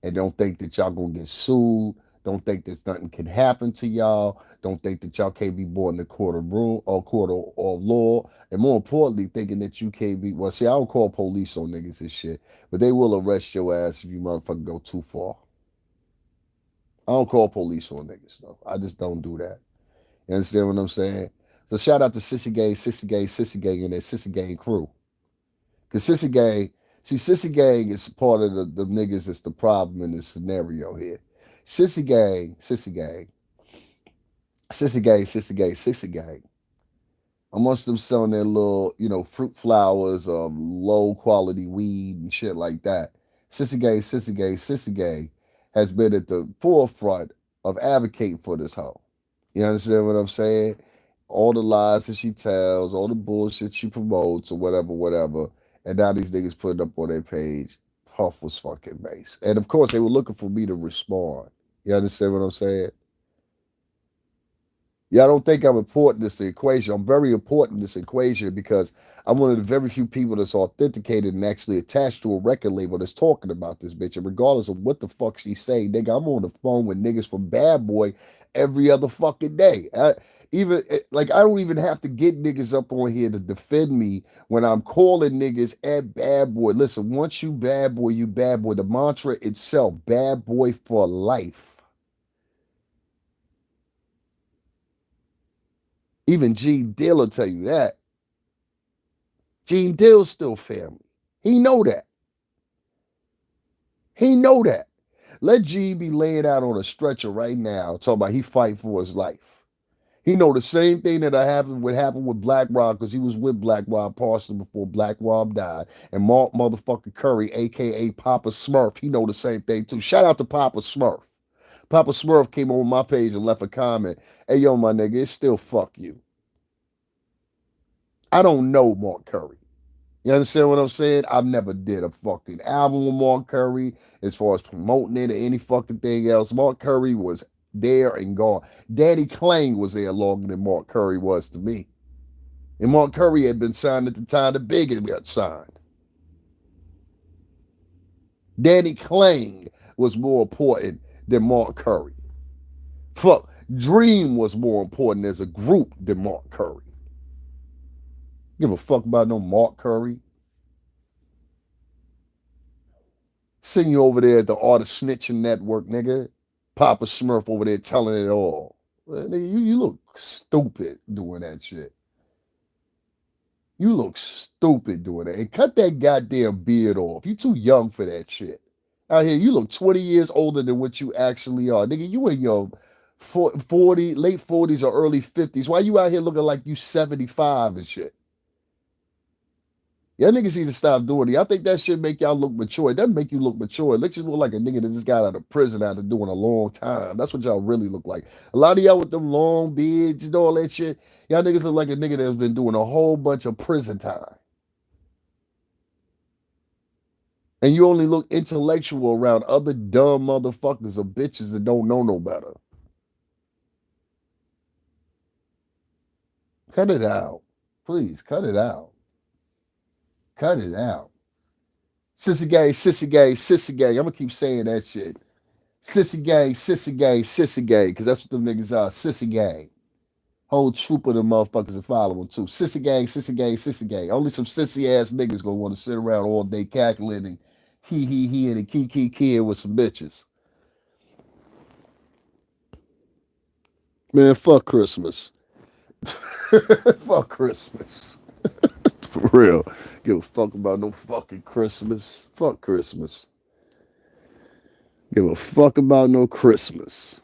and don't think that y'all gonna get sued. Don't think that nothing can happen to y'all. Don't think that y'all can't be brought in the court of rule or court of law. And more importantly, thinking that you can't be. Well, see, I don't call police on niggas and shit, but they will arrest your ass if you motherfucker go too far. I don't call police on niggas though. I just don't do that. You understand what I'm saying? So shout out to Sissy Gang, and that Sissy Gang crew. Cause Sissy Gang is part of the niggas that's the problem in this scenario here. Sissy Gang, Sissy Gang, Sissy Gang, Sissy Gang, Sissy Gang. Amongst them selling their little, fruit flowers, low quality weed and shit like that. Sissy Gang has been at the forefront of advocating for this hoe. You understand what I'm saying? All the lies that she tells, all the bullshit she promotes, or whatever, whatever. And now these niggas putting up on their page, Puff was fucking Mace. And of course, they were looking for me to respond. You understand what I'm saying? Yeah, I don't think I'm important in this equation. I'm very important in this equation because I'm one of the very few people that's authenticated and actually attached to a record label that's talking about this bitch. And regardless of what the fuck she's saying, nigga, I'm on the phone with niggas from Bad Boy every other fucking day. I don't even have to get niggas up on here to defend me when I'm calling niggas at Bad Boy. Listen, once you Bad Boy, you Bad Boy. The mantra itself, Bad Boy for life. Even Gene Deal will tell you that. Gene Deal's still family. He know that. He know that. Let Gene be laying out on a stretcher right now, talking about he fight for his life. He know the same thing that would happen with Black Rob because he was with Black Rob Parson before Black Rob died. And Mark motherfucking Curry, aka Papa Smurf, he know the same thing too. Shout out to Papa Smurf. Papa Smurf came on my page and left a comment. Hey yo, my nigga, it's still fuck you. I don't know Mark Curry. You understand what I'm saying? I've never did a fucking album with Mark Curry as far as promoting it or any fucking thing else. Mark Curry was there and gone. Danny Klang was there longer than Mark Curry was to me. And Mark Curry had been signed at the time the Big had got signed. Danny Klang was more important than Mark Curry. Fuck, Dream was more important as a group than Mark Curry. Give a fuck about no Mark Curry. Seeing you over there at the Art of Snitching Network, nigga. Papa Smurf over there telling it all. Well, nigga, you look stupid doing that shit. You look stupid doing that. And cut that goddamn beard off. You too young for that shit. Out here, you look 20 years older than what you actually are. Nigga, you in your 40, late 40s or early 50s. Why you out here looking like you 75 and shit? Y'all niggas need to stop doing it. Y'all think that shit make y'all look mature. It doesn't make you look mature. It makes you look like a nigga that just got out of prison after doing a long time. That's what y'all really look like. A lot of y'all with them long beards and all that shit, y'all niggas look like a nigga that's been doing a whole bunch of prison time. And you only look intellectual around other dumb motherfuckers or bitches that don't know no better. Cut it out. Please, cut it out. Cut it out. Sissy gay, sissy gay, sissy gay. I'm gonna keep saying that shit. Sissy gay, sissy gay, sissy gay, because that's what them niggas are. Sissy gang. Whole troop of them motherfuckers are following too. Sissy gang, sissy gang, sissy gang. Only some sissy ass niggas gonna want to sit around all day cackling and he and a key with some bitches. Man, fuck Christmas. Fuck Christmas. For real. Give a fuck about no fucking Christmas. Fuck Christmas. Give a fuck about no Christmas.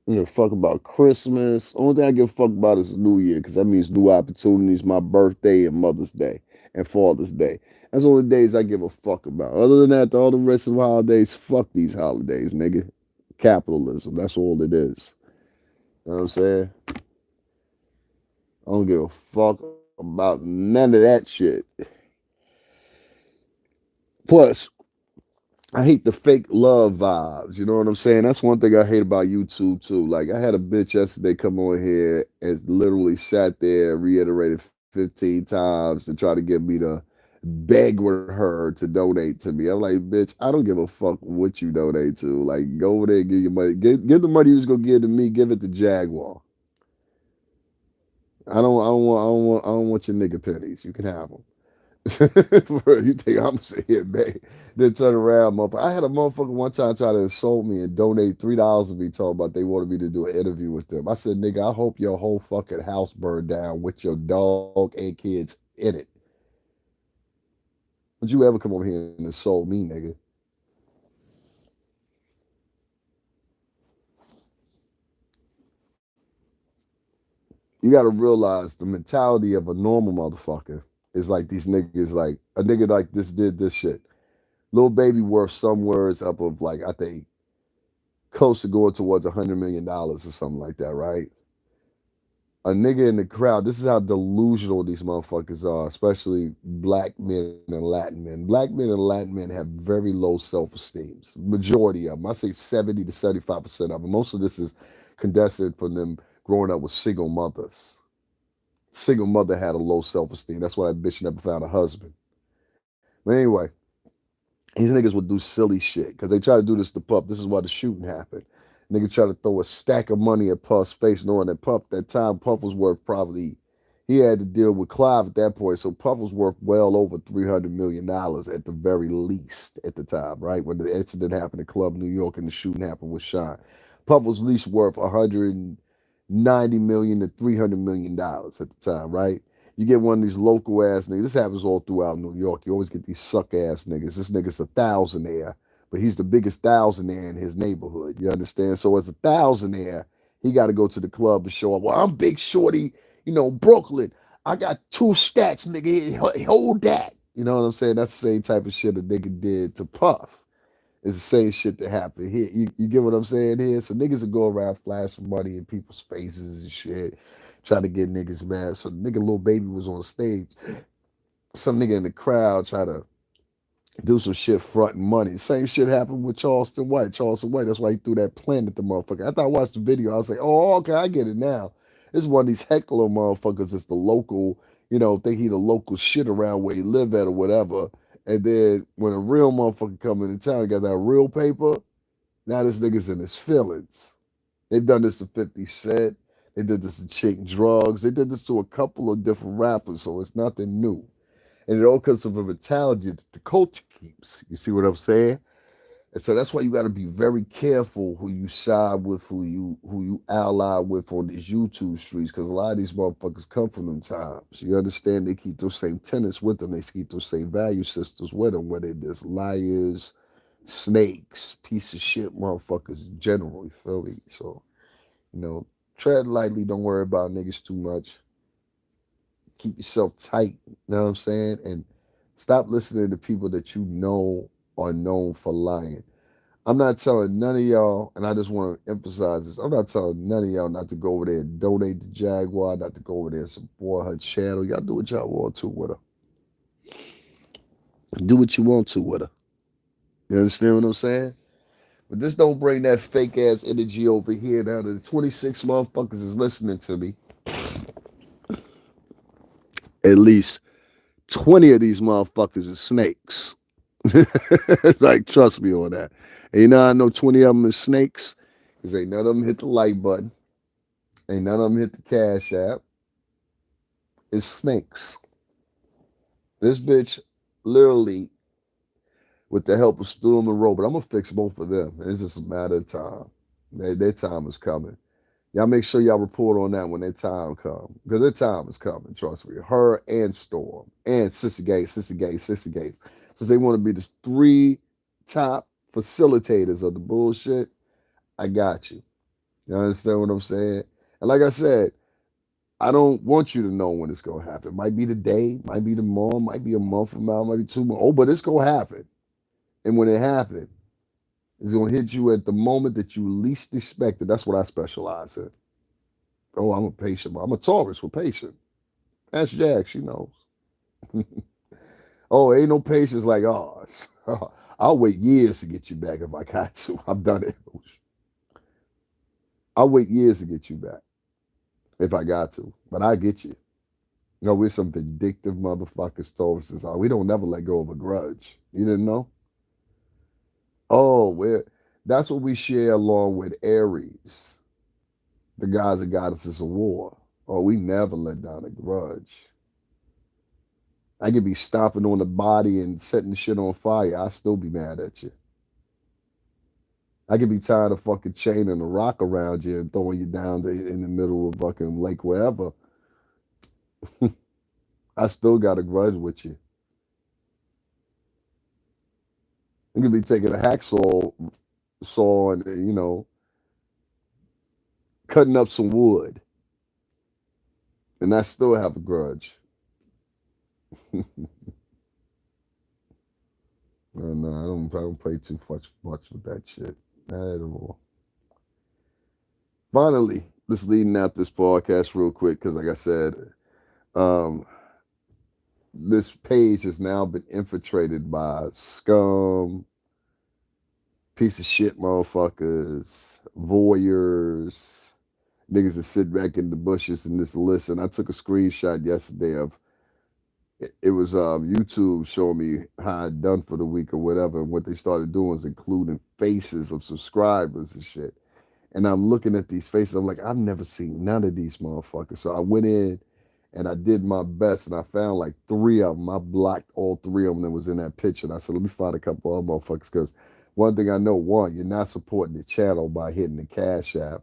Give a fuck about Christmas. Only thing I give a fuck about is the New Year, because that means new opportunities, my birthday and Mother's Day and Father's Day. That's the only days I give a fuck about. Other than that, all the rest of the holidays, fuck these holidays, nigga. Capitalism. That's all it is. You know what I'm saying? I don't give a fuck about none of that shit. Plus, I hate the fake love vibes. You know what I'm saying? That's one thing I hate about YouTube too. Like I had a bitch yesterday come on here and literally sat there and reiterated 15 times to try to get me to beg with her to donate to me. I'm like, bitch, I don't give a fuck what you donate to. Like, go over there and give your money. Give the money you was gonna give to me. Give it to Jaguar. I don't want your nigga pennies. You can have them. Bro, you think I'm sit here, man? Then turn around, motherfucker. I had a motherfucker one time try to insult me and donate $3 to me, talking about they wanted me to do an interview with them. I said, nigga, I hope your whole fucking house burned down with your dog and kids in it. Would you ever come over here and insult me, nigga? You got to realize the mentality of a normal motherfucker is like these niggas, like a nigga like this did this shit. Little baby worth somewheres up of like, I think close to going towards $100 million or something like that, right? A nigga in the crowd, this is how delusional these motherfuckers are, especially black men and Latin men. Black men and Latin men have very low self-esteem. Majority of them, I say 70 to 75% of them. Most of this is condensed from them growing up with single mothers. Single mother had a low self-esteem. That's why that bitch never found a husband. But anyway, these niggas would do silly shit because they try to do this to Puff. This is why the shooting happened. Nigga try to throw a stack of money at Puff's face, knowing that Puff, that time, Puff was worth probably, he had to deal with Clive at that point. So Puff was worth well over $300 million at the very least at the time, right? When the incident happened at Club New York and the shooting happened with Sean. Puff was at least worth $190 million to $300 million at the time, right? You get one of these local ass niggas. This happens all throughout New York. You always get these suck ass niggas. This nigga's a thousandaire, but he's the biggest thousandaire in his neighborhood. You understand? So as a thousandaire, he got to go to the club to show up. Well, I'm Big Shorty, Brooklyn. I got 2 stacks, nigga. Hold that. You know what I'm saying? That's the same type of shit a nigga did to Puff. It's the same shit that happened here. You get what I'm saying here? So niggas will go around flashing money in people's faces and shit, trying to get niggas mad. So nigga Lil Baby was on stage. Some nigga in the crowd try to do some shit fronting money. Same shit happened with Charleston White. Charleston White, that's why he threw that plan at the motherfucker. After I watched the video, I was like, oh, okay, I get it now. This is one of these heckler motherfuckers that's the local, think he the local shit around where he live at or whatever. And then when a real motherfucker come into town, got that real paper, now this nigga's in his feelings. They've done this to 50 Cent. They did this to Chick Drugs. They did this to a couple of different rappers, so it's nothing new. And it all comes from a mentality that the culture keeps. You see what I'm saying? And so that's why you got to be very careful who you side with, who you ally with on these YouTube streets, because a lot of these motherfuckers come from them times. You understand? They keep those same tenets with them. They keep those same value systems with them, where they just liars, snakes, piece of shit motherfuckers in general. You feel me? So, tread lightly. Don't worry about niggas too much. Keep yourself tight. You know what I'm saying? And stop listening to people that you know are known for lying. I'm not telling none of y'all, and I just want to emphasize this. I'm not telling none of y'all not to go over there and donate to Jaguar, not to go over there and support her channel. Y'all do what y'all want to with her. Do what you want to with her. You understand what I'm saying? But this don't bring that fake ass energy over here. Now the 26 motherfuckers is listening to me. At least 20 of these motherfuckers are snakes. It's like, trust me on that. And you know, I know 20 of them is snakes because ain't none of them hit the like button. Ain't none of them hit the cash app. It's snakes. This bitch literally, with the help of Storm and Robert, I'm going to fix both of them. It's just a matter of time. Their time is coming. Y'all make sure y'all report on that when their time comes. Because their time is coming, trust me. Her and Storm. And Sissy Gates, Sissy Gates, Sissy Gates. Since they want to be the three top facilitators of the bullshit, I got you. You understand what I'm saying? And like I said, I don't want you to know when it's going to happen. Might be today, might be tomorrow, might be a month from now, might be 2 months. Oh, but it's going to happen. And when it happens, it's going to hit you at the moment that you least expect it. That's what I specialize in. Oh, I'm a patient. I'm a Taurus with patient. That's Jack. She knows. Oh, ain't no patience like ours. I'll wait years to get you back if I got to. I've done it. I'll wait years to get you back if I got to. But I get you. No, we're some vindictive motherfuckers, Tauruses. We don't never let go of a grudge. You didn't know? Oh, that's what we share along with Aries, the gods and goddesses of war. Oh, we never let down a grudge. I could be stomping on the body and setting the shit on fire. I still be mad at you. I could be tying a fucking chain and a rock around you and throwing you down in the middle of fucking lake wherever. I still got a grudge with you. I could be taking a hacksaw and cutting up some wood, and I still have a grudge. No, I don't play too much with that shit at all. Finally, let's leading out this podcast real quick because, like I said, um, this page has now been infiltrated by scum, piece of shit motherfuckers, voyeurs, niggas that sit back in the bushes and just listen. I took a screenshot yesterday of it was YouTube showing me how I'd done for the week or whatever. And what they started doing was including faces of subscribers and shit. And I'm looking at these faces. I'm like, I've never seen none of these motherfuckers. So I went in and I did my best, and I found like 3 of them. I blocked all 3 of them that was in that picture. And I said, let me find a couple of motherfuckers, because one thing I know, one, you're not supporting the channel by hitting the cash app.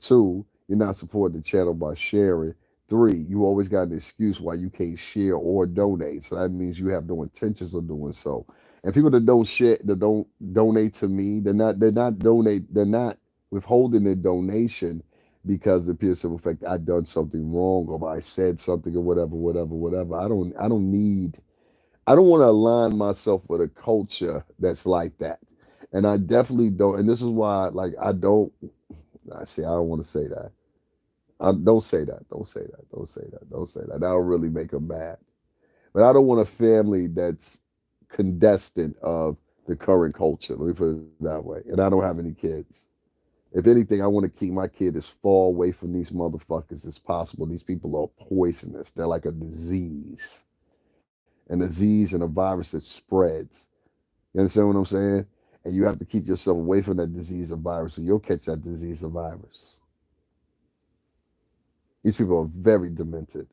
2, you're not supporting the channel by sharing. 3, you always got an excuse why you can't share or donate. So that means you have no intentions of doing so. And people that don't share, that don't donate to me, they're not withholding their donation because of the pure simple fact I done something wrong or I said something or whatever. I don't want to align myself with a culture that's like that. And I definitely don't. And this is why, like, I don't. I see. I don't want to say that. Don't say that. Don't say that. Don't say that. Don't say that. That'll really make them mad. But I don't want a family that's contestant of the current culture. Let me put it that way. And I don't have any kids. If anything, I want to keep my kid as far away from these motherfuckers as possible. These people are poisonous. They're like a disease. An disease and a virus that spreads. You understand what I'm saying? And you have to keep yourself away from that disease or virus, or you'll catch that disease or virus. These people are very demented,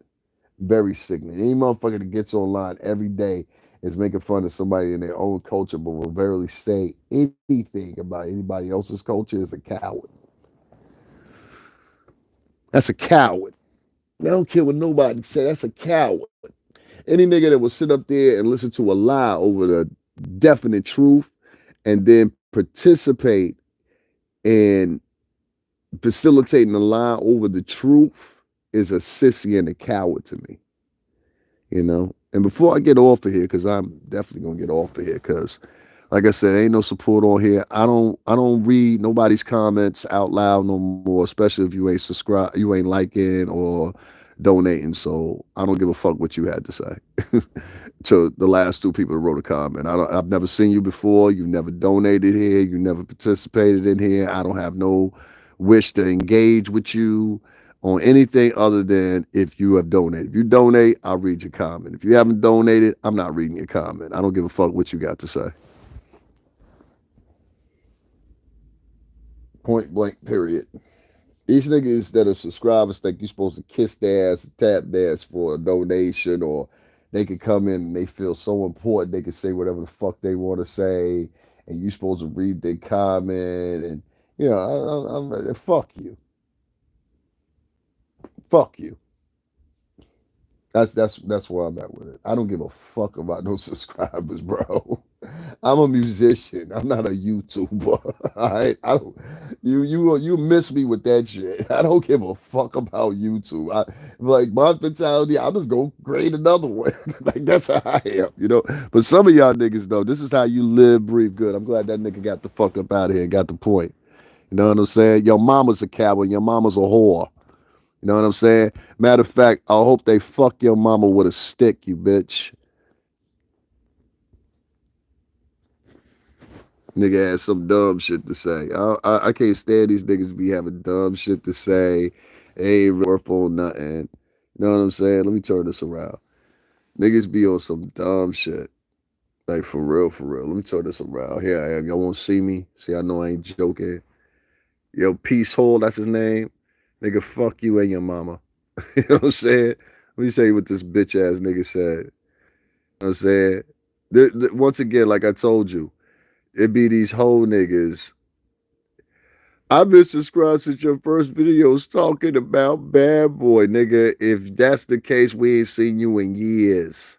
very sickening. Any motherfucker that gets online every day is making fun of somebody in their own culture, but will barely say anything about anybody else's culture is a coward. That's a coward. I don't care what nobody say. That's a coward. Any nigga that will sit up there and listen to a lie over the definite truth and then participate in facilitating the lie over the truth is a sissy and a coward to me. you know. And before I get off of here, because I'm definitely gonna get off of here, because like I said, ain't no support on here. I don't read nobody's comments out loud no more, especially if you ain't subscribe, you ain't liking or donating. So I don't give a fuck what you had to say. To the last two people that wrote a comment. I've never seen you before. You've never donated here. You never participated in here. I don't have no wish to engage with you on anything other than if you have donated. If you donate, I'll read your comment. If you haven't donated, I'm not reading your comment. I don't give a fuck what you got to say. Point blank, period. These niggas that are subscribers think you're supposed to kiss their ass, tap their ass for a donation, or they could come in and they feel so important they can say whatever the fuck they want to say, and you're supposed to read their comment, and you know, fuck you, fuck you. That's where I'm at with it. I don't give a fuck about no subscribers, bro. I'm a musician. I'm not a YouTuber. All right. I don't you miss me with that shit. I don't give a fuck about YouTube. I like my mentality, I'm just gonna create another one. Like that's how I am, you know. But some of y'all niggas though, this is how you live, breathe good. I'm glad that nigga got the fuck up out of here and got the point. You know what I'm saying? Your mama's a coward, your mama's a whore. You know what I'm saying? Matter of fact, I hope they fuck your mama with a stick, you bitch. Nigga has some dumb shit to say. I can't stand these niggas be having dumb shit to say. They ain't really worth on nothing. You know what I'm saying? Let me turn this around. Niggas be on some dumb shit. Like for real, for real. Let me turn this around. Here I am. Y'all won't see me. See, I know I ain't joking. Yo, Peace Hole, that's his name. Nigga, fuck you and your mama. You know what I'm saying? Let me tell you what this bitch ass nigga said. You know what I'm saying? Once again, like I told you, it be these whole niggas. I've been subscribed since your first videos talking about Bad Boy, nigga. If that's the case, we ain't seen you in years.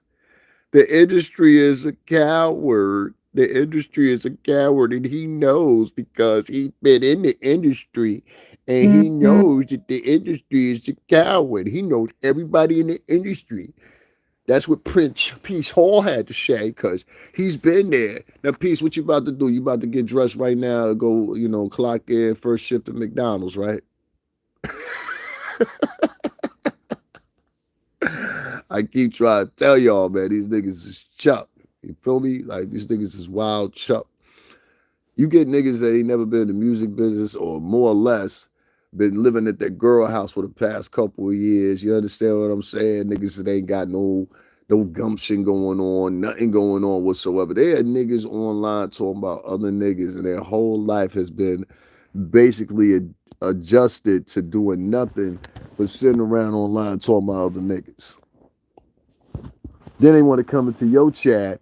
The industry is a coward. The industry is a coward, and he knows because he's been in the industry, and he knows that the industry is a coward. He knows everybody in the industry. That's what Prince Peace Hall had to say, because he's been there. Now, Peace, what you about to do? You about to get dressed right now to go, you know, clock in first shift at McDonald's, right? I keep trying to tell y'all, man, these niggas is chuck. You feel me? Like, these niggas is wild chuck. You get niggas that ain't never been in the music business or more or less been living at that girl house for the past couple of years. You understand what I'm saying? Niggas that ain't got no gumption going on, nothing going on whatsoever. They had niggas online talking about other niggas, and their whole life has been basically adjusted to doing nothing but sitting around online talking about other niggas. Then they want to come into your chat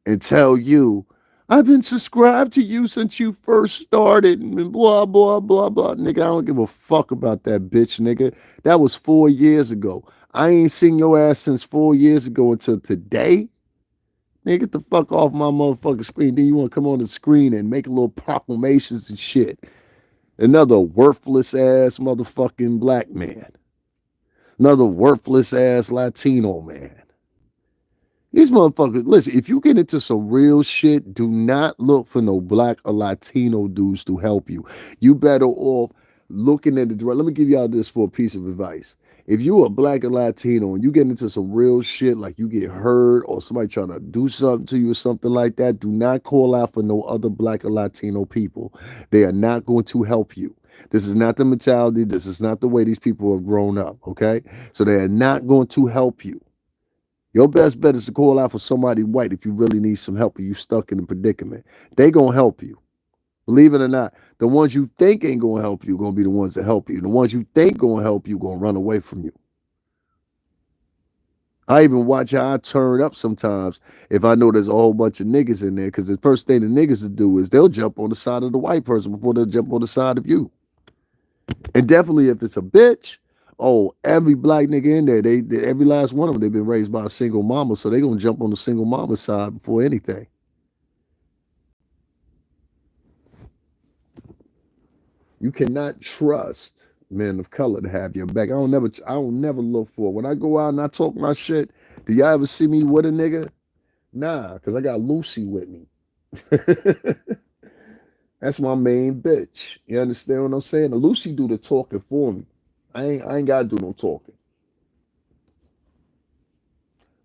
and tell you, I've been subscribed to you since you first started, and blah, blah, blah, blah. Nigga, I don't give a fuck about that bitch, nigga. That was 4 years ago. I ain't seen your ass since 4 years ago until today. Nigga, get the fuck off my motherfucking screen. Then you want to come on the screen and make little proclamations and shit. Another worthless ass motherfucking black man. Another worthless ass Latino man. These motherfuckers, listen, if you get into some real shit, do not look for no black or Latino dudes to help you. You better off looking at the direct. Let me give y'all this for a piece of advice. If you are black or Latino and you get into some real shit, like you get hurt or somebody trying to do something to you or something like that, do not call out for no other black or Latino people. They are not going to help you. This is not the mentality. This is not the way these people have grown up, okay? So they are not going to help you. Your best bet is to call out for somebody white if you really need some help or you stuck in a predicament. They gonna help you. Believe it or not, the ones you think ain't gonna help you gonna be the ones that help you. The ones you think gonna help you gonna run away from you. I even watch how I turn up sometimes if I know there's a whole bunch of niggas in there, because the first thing the niggas will do is they'll jump on the side of the white person before they'll jump on the side of you. And definitely if it's a bitch, oh, every black nigga in there, they every last one of them, they've been raised by a single mama, so they gonna jump on the single mama side before anything. You cannot trust men of color to have your back. I don't never look for it. When I go out and I talk my shit, do y'all ever see me with a nigga? Nah, because I got Lucy with me. That's my main bitch. You understand what I'm saying? The Lucy do the talking for me. I ain't gotta do no talking.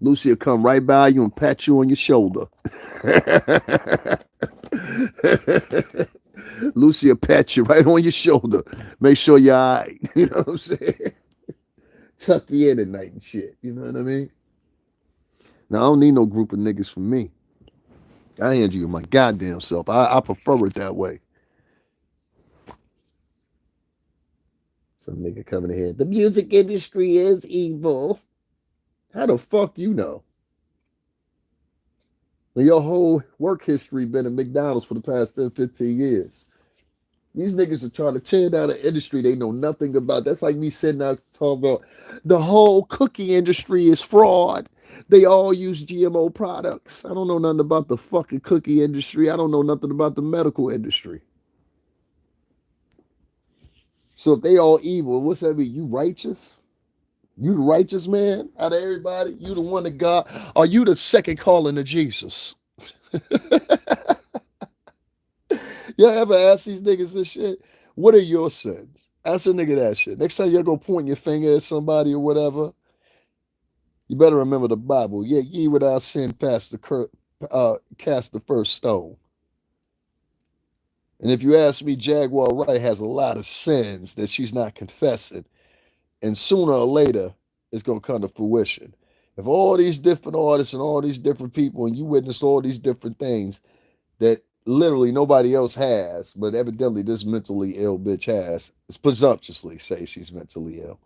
Lucy will come right by you and pat you on your shoulder. Lucy will pat you right on your shoulder. Make sure you're all right. You know what I'm saying? Tuck you in at night and shit. You know what I mean? Now, I don't need no group of niggas from me. I hand you my goddamn self. I prefer it that way. Some nigga coming in here. The music industry is evil. How the fuck you know? Well, your whole work history been at McDonald's for the past 10, 15 years. These niggas are trying to tear down an industry they know nothing about. That's like me sitting out talking about the whole cookie industry is fraud. They all use GMO products. I don't know nothing about the fucking cookie industry. I don't know nothing about the medical industry. So if they all evil, what's that mean? You righteous? You the righteous man out of everybody? You the one that God? Are you the second calling of Jesus? Y'all ever ask these niggas this shit? What are your sins? Ask a nigga that shit. Next time you go point your finger at somebody or whatever, you better remember the Bible. Yeah, ye without sin cast the first stone. And if you ask me, Jaguar Wright has a lot of sins that she's not confessing. And sooner or later, it's going to come to fruition. If all these different artists and all these different people, and you witness all these different things that literally nobody else has, but evidently this mentally ill bitch has, it's presumptuously say she's mentally ill.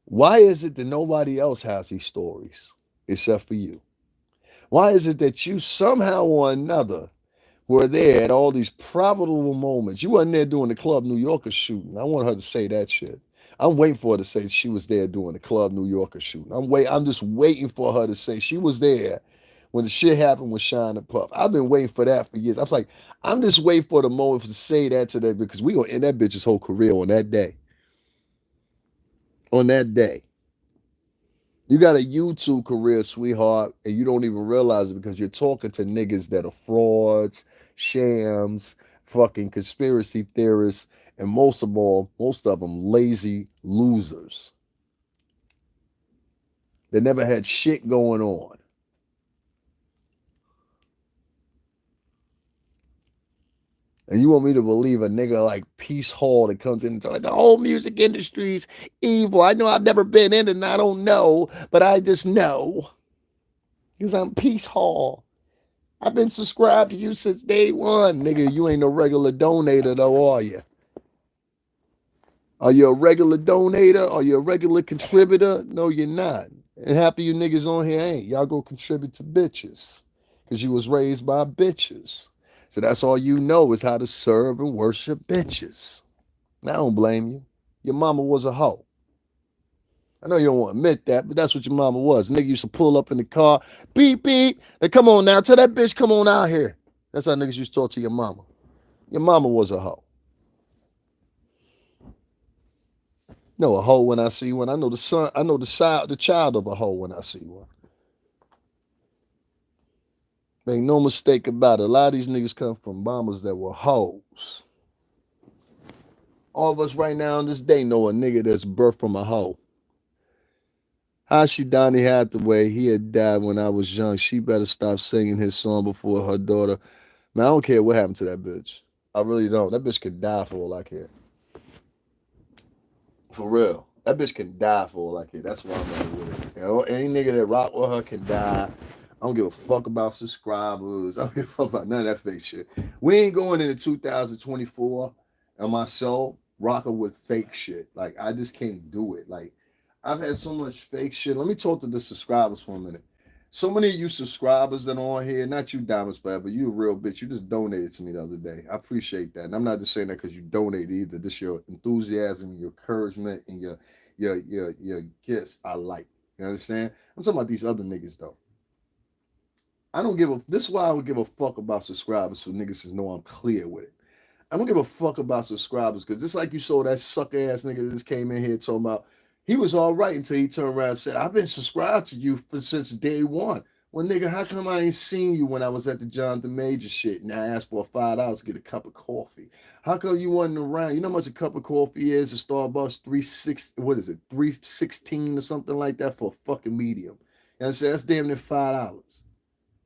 Why is it that nobody else has these stories except for you? Why is it that you somehow or another were there at all these probable moments? You wasn't there doing the Club New Yorker shooting. I want her to say that shit. I'm waiting for her to say she was there doing the Club New Yorker shooting. I'm just waiting for her to say she was there when the shit happened with Shine and Puff. I've been waiting for that for years. I was like, I'm just waiting for the moment to say that to them because we gonna end that bitch's whole career on that day. On that day. You got a YouTube career, sweetheart, and you don't even realize it because you're talking to niggas that are frauds, shams, fucking conspiracy theorists, and most of all, most of them lazy losers. They never had shit going on. And you want me to believe a nigga like Peace Hall that comes in and talks like the whole music industry's evil. I know I've never been in it and I don't know, but I just know. Because I'm Peace Hall. I've been subscribed to you since day one. Nigga, you ain't no regular donator though, are you? Are you a regular donator? Are you a regular contributor? No, you're not. And half of you niggas on here ain't. Y'all go contribute to bitches. Because you was raised by bitches. So that's all you know is how to serve and worship bitches. And I don't blame you. Your mama was a hoe. I know you don't want to admit that, but that's what your mama was. Nigga used to pull up in the car, beep, beep. Now come on now, tell that bitch come on out here. That's how niggas used to talk to your mama. Your mama was a hoe. No, a hoe when I see one. I know the child of a hoe when I see one. Make no mistake about it. A lot of these niggas come from mamas that were hoes. All of us right now on this day know a nigga that's birthed from a hoe. Hashi Donnie Hathaway, he had died when I was young. She better stop singing his song before her daughter. Man, I don't care what happened to that bitch. I really don't. That bitch could die for all I care. For real. That bitch can die for all I care. That's why I'm not with it. You know, any nigga that rock with her can die. I don't give a fuck about subscribers. I don't give a fuck about none of that fake shit. We ain't going into 2024 on my show rocking with fake shit. Like, I just can't do it. Like, I've had so much fake shit. Let me talk to the subscribers for a minute. So many of you subscribers that are on here, not you Diamonds Forever, you a real bitch. You just donated to me the other day. I appreciate that. And I'm not just saying that because you donated either. This your enthusiasm, your encouragement, and your gifts I like. You understand? I'm talking about these other niggas though. I don't give a this is why I would give a fuck about subscribers so niggas know I'm clear with it. I don't give a fuck about subscribers because it's like you saw that sucker ass nigga that just came in here talking about he was all right until he turned around and said, I've been subscribed to you since day one. Well, nigga, how come I ain't seen you when I was at the Jonathan Major shit and I asked for $5 to get a cup of coffee? How come you wasn't around? You know how much a cup of coffee is at Starbucks? 3.6, what is it? 3.16 or something like that for a fucking medium. You know what I'm saying? That's damn near $5.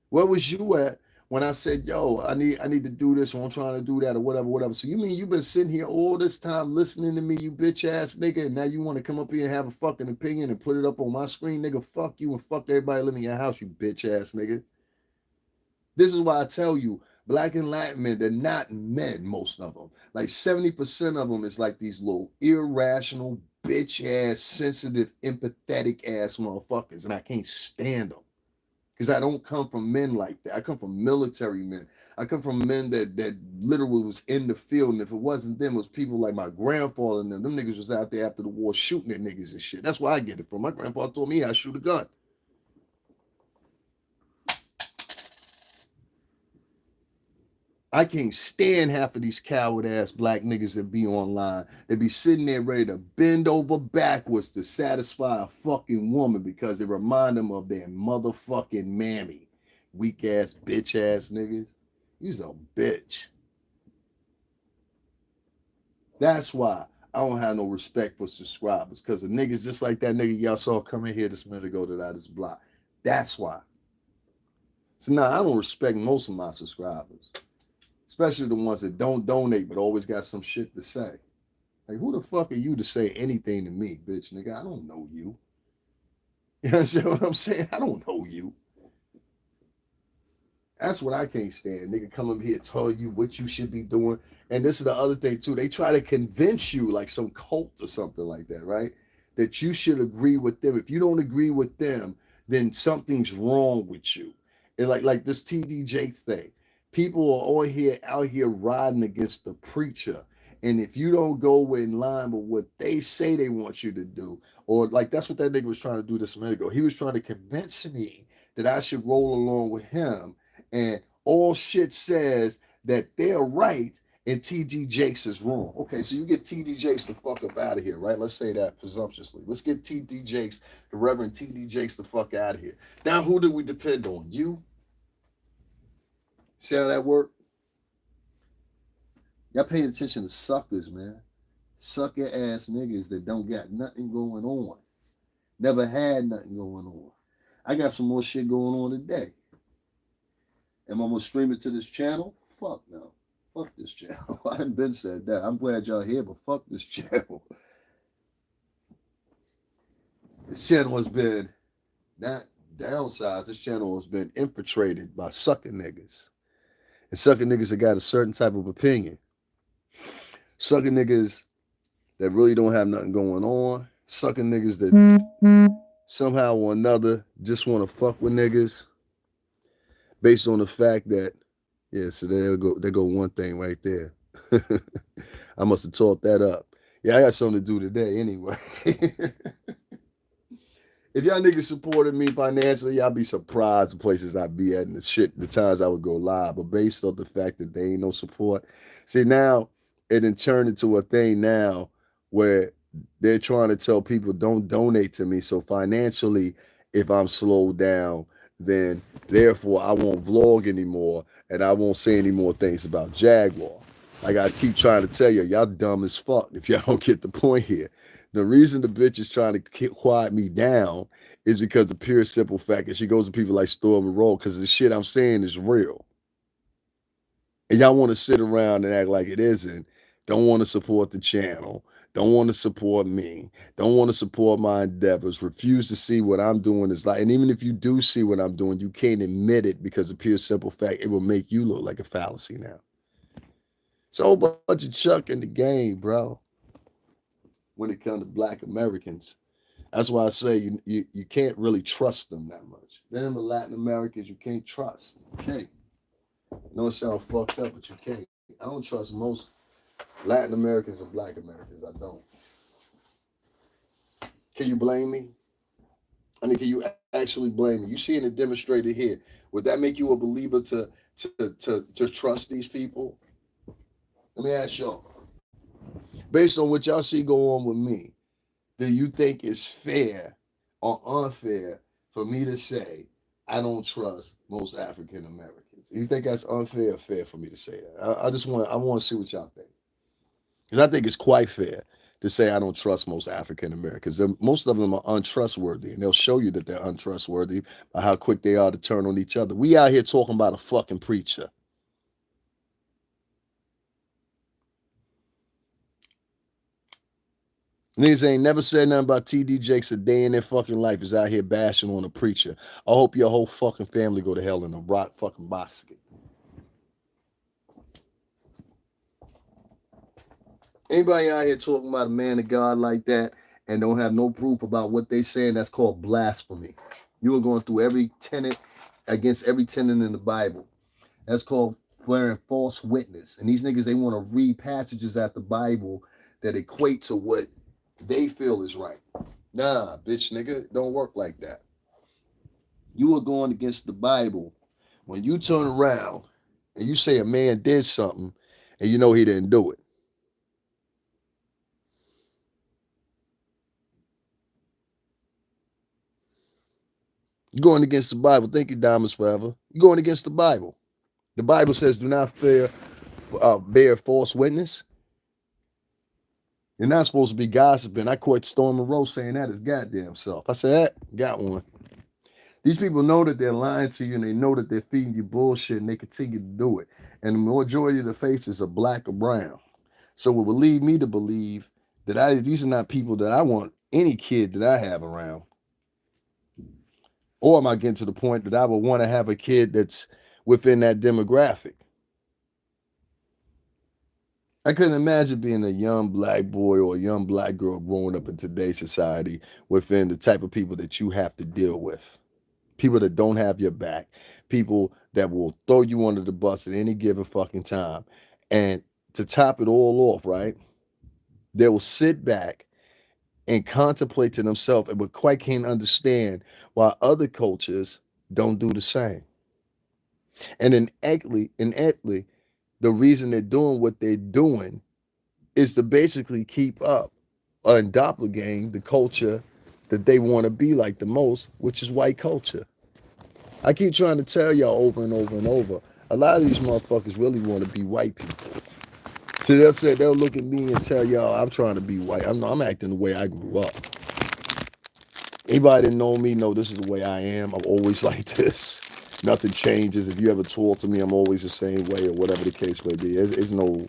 Where was you at when I said, yo, I need to do this or I'm trying to do that or whatever. So you mean you've been sitting here all this time listening to me, you bitch ass nigga, and now you want to come up here and have a fucking opinion and put it up on my screen, nigga? Fuck you and fuck everybody living in your house, you bitch ass nigga. This is why I tell you, black and Latin men, they're not men, most of them. Like 70% of them is like these little irrational, bitch ass, sensitive, empathetic ass motherfuckers, and I can't stand them. Because I don't come from men like that. I come from military men. I come from men that literally was in the field. And if it wasn't them, it was people like my grandfather and them. Them niggas was out there after the war shooting at niggas and shit. That's where I get it from. My grandfather told me I shoot a gun. I can't stand half of these coward ass black niggas that be online. They be sitting there ready to bend over backwards to satisfy a fucking woman because it remind them of their motherfucking mammy. Weak ass, bitch ass niggas. You's a bitch. That's why I don't have no respect for subscribers. Because the niggas just like that nigga y'all saw come in here this minute ago that I just blocked. That's why. So now I don't respect most of my subscribers. Especially the ones that don't donate but always got some shit to say. Like, who the fuck are you to say anything to me, bitch, nigga? I don't know you. You understand what I'm saying? I don't know you. That's what I can't stand. Nigga come up here tell you what you should be doing. And this is the other thing, too. They try to convince you, like some cult or something like that, right? That you should agree with them. If you don't agree with them, then something's wrong with you. And like this TDJ thing. People are all here out here riding against the preacher. And if you don't go in line with what they say they want you to do, or like that's what that nigga was trying to do this minute ago. He was trying to convince me that I should roll along with him. And all shit says that they're right and TD Jakes is wrong. Okay, so you get TD Jakes the fuck up out of here, right? Let's say that presumptuously. Let's get TD Jakes, the Reverend TD Jakes, the fuck out of here. Now, who do we depend on? You? See how that work? Y'all paying attention to suckers, man. Sucker ass niggas that don't got nothing going on. Never had nothing going on. I got some more shit going on today. Am I gonna stream it to this channel? Fuck no. Fuck this channel. I haven't been said that. I'm glad y'all here, but fuck this channel. This channel has been not downsized. This channel has been infiltrated by sucker niggas. And sucker niggas that got a certain type of opinion. Sucker niggas that really don't have nothing going on. Sucker niggas that somehow or another just want to fuck with niggas based on the fact that, yeah, so there go one thing right there. I must have taught that up. Yeah, I got something to do today anyway. If y'all niggas supported me financially, y'all be surprised the places I be at and the times I would go live. But based on the fact that they ain't no support. See, now it done turned into a thing now where they're trying to tell people don't donate to me. So financially, if I'm slowed down, then therefore I won't vlog anymore and I won't say any more things about Jaguar. Like I keep trying to tell you, y'all dumb as fuck if y'all don't get the point here. The reason the bitch is trying to quiet me down is because the pure simple fact that she goes to people like Storm and Roll because the shit I'm saying is real. And y'all want to sit around and act like it isn't. Don't want to support the channel. Don't want to support me. Don't want to support my endeavors. Refuse to see what I'm doing is like. And even if you do see what I'm doing, you can't admit it because the pure simple fact it will make you look like a fallacy now. It's a whole bunch of chuck in the game, bro. When it comes to black Americans. That's why I say you can't really trust them that much. Them the Latin Americans you can't trust. You can't. I know it sounds fucked up, but you can't. I don't trust most Latin Americans and black Americans. I don't. Can you blame me? I mean, can you actually blame me? You seeing it demonstrated here. Would that make you a believer to trust these people? Let me ask y'all, based on what y'all see go on with me, do you think it's fair or unfair for me to say I don't trust most African Americans? Do you think that's unfair or fair for me to say that? I want to see what y'all think. Because I think it's quite fair to say I don't trust most African Americans. Most of them are untrustworthy, and they'll show you that they're untrustworthy by how quick they are to turn on each other. We out here talking about a fucking preacher. Niggas ain't never said nothing about TD Jakes a day in their fucking life is out here bashing on a preacher. I hope your whole fucking family go to hell in a rock fucking basket. Anybody out here talking about a man of God like that and don't have no proof about what they saying, that's called blasphemy. You are going through every tenet against every tenet in the Bible. That's called bearing false witness. And these niggas, they want to read passages out the Bible that equate to what they feel is right. Nah, bitch nigga, it don't work like that. You are going against the Bible when you turn around and you say a man did something and you know he didn't do it. You're going against the Bible. Thank you, Diamonds Forever. You're going against the Bible. The Bible says, do not bear false witness. You're not supposed to be gossiping. I caught Storm and Rose saying that his goddamn self. I said, got one. These people know that they're lying to you and they know that they're feeding you bullshit and they continue to do it. And the majority of the faces are black or brown. So it would lead me to believe that these are not people that I want any kid that I have around. Or am I getting to the point that I would want to have a kid that's within that demographic? I couldn't imagine being a young black boy or a young black girl growing up in today's society within the type of people that you have to deal with. People that don't have your back. People that will throw you under the bus at any given fucking time. And to top it all off, right? They will sit back and contemplate to themselves but quite can't understand why other cultures don't do the same. And ineptly, the reason they're doing what they're doing is to basically keep up and doppelgang the culture that they want to be like the most, which is white culture. I keep trying to tell y'all over and over and over, a lot of these motherfuckers really want to be white people. So they'll look at me and tell y'all I'm trying to be white. I'm acting the way I grew up. Anybody that know me know this is the way I am. I'm always like this. Nothing changes. If you ever talk to me, I'm always the same way or whatever the case may be. It's no,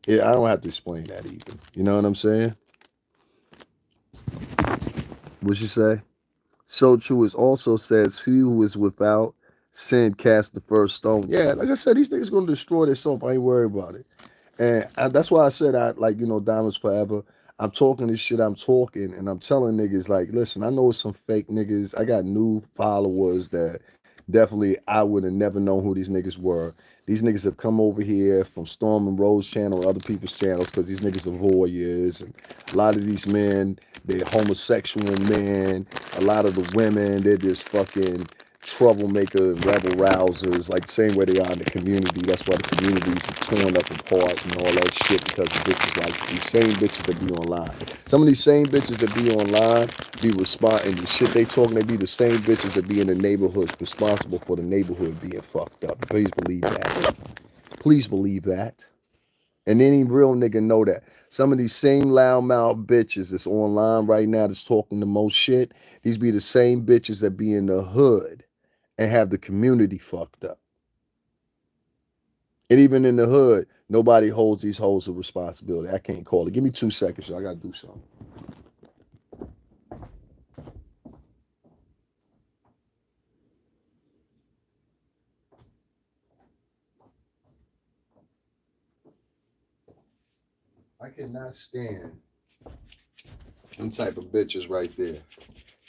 I don't have to explain that even. You know what I'm saying? What you say? So true. It also says, "He who is without sin cast the first stone." Yeah, like I said, these things gonna destroy themselves. I ain't worried about it. And that's why I said I like, Diamonds Forever. I'm talking this shit, I'm talking, and I'm telling niggas, like, listen, I know it's some fake niggas. I got new followers that definitely I would have never known who these niggas were. These niggas have come over here from Storm and Rose channel or other people's channels because these niggas are voyeurs. And a lot of these men, they're homosexual men. A lot of the women, they're just fucking troublemaker, rebel rousers, like the same way they are in the community. That's why the communities are torn up apart and all that shit because the bitches like these same bitches that be online. Some of these same bitches that be online be responding the shit they talking. They be the same bitches that be in the neighborhoods responsible for the neighborhood being fucked up. Please believe that. Please believe that. And any real nigga know that. Some of these same loudmouth bitches that's online right now that's talking the most shit, these be the same bitches that be in the hood and have the community fucked up. And even in the hood, nobody holds these hoes with responsibility. I can't call it. Give me 2 seconds, I gotta do something. I cannot stand them type of bitches right there.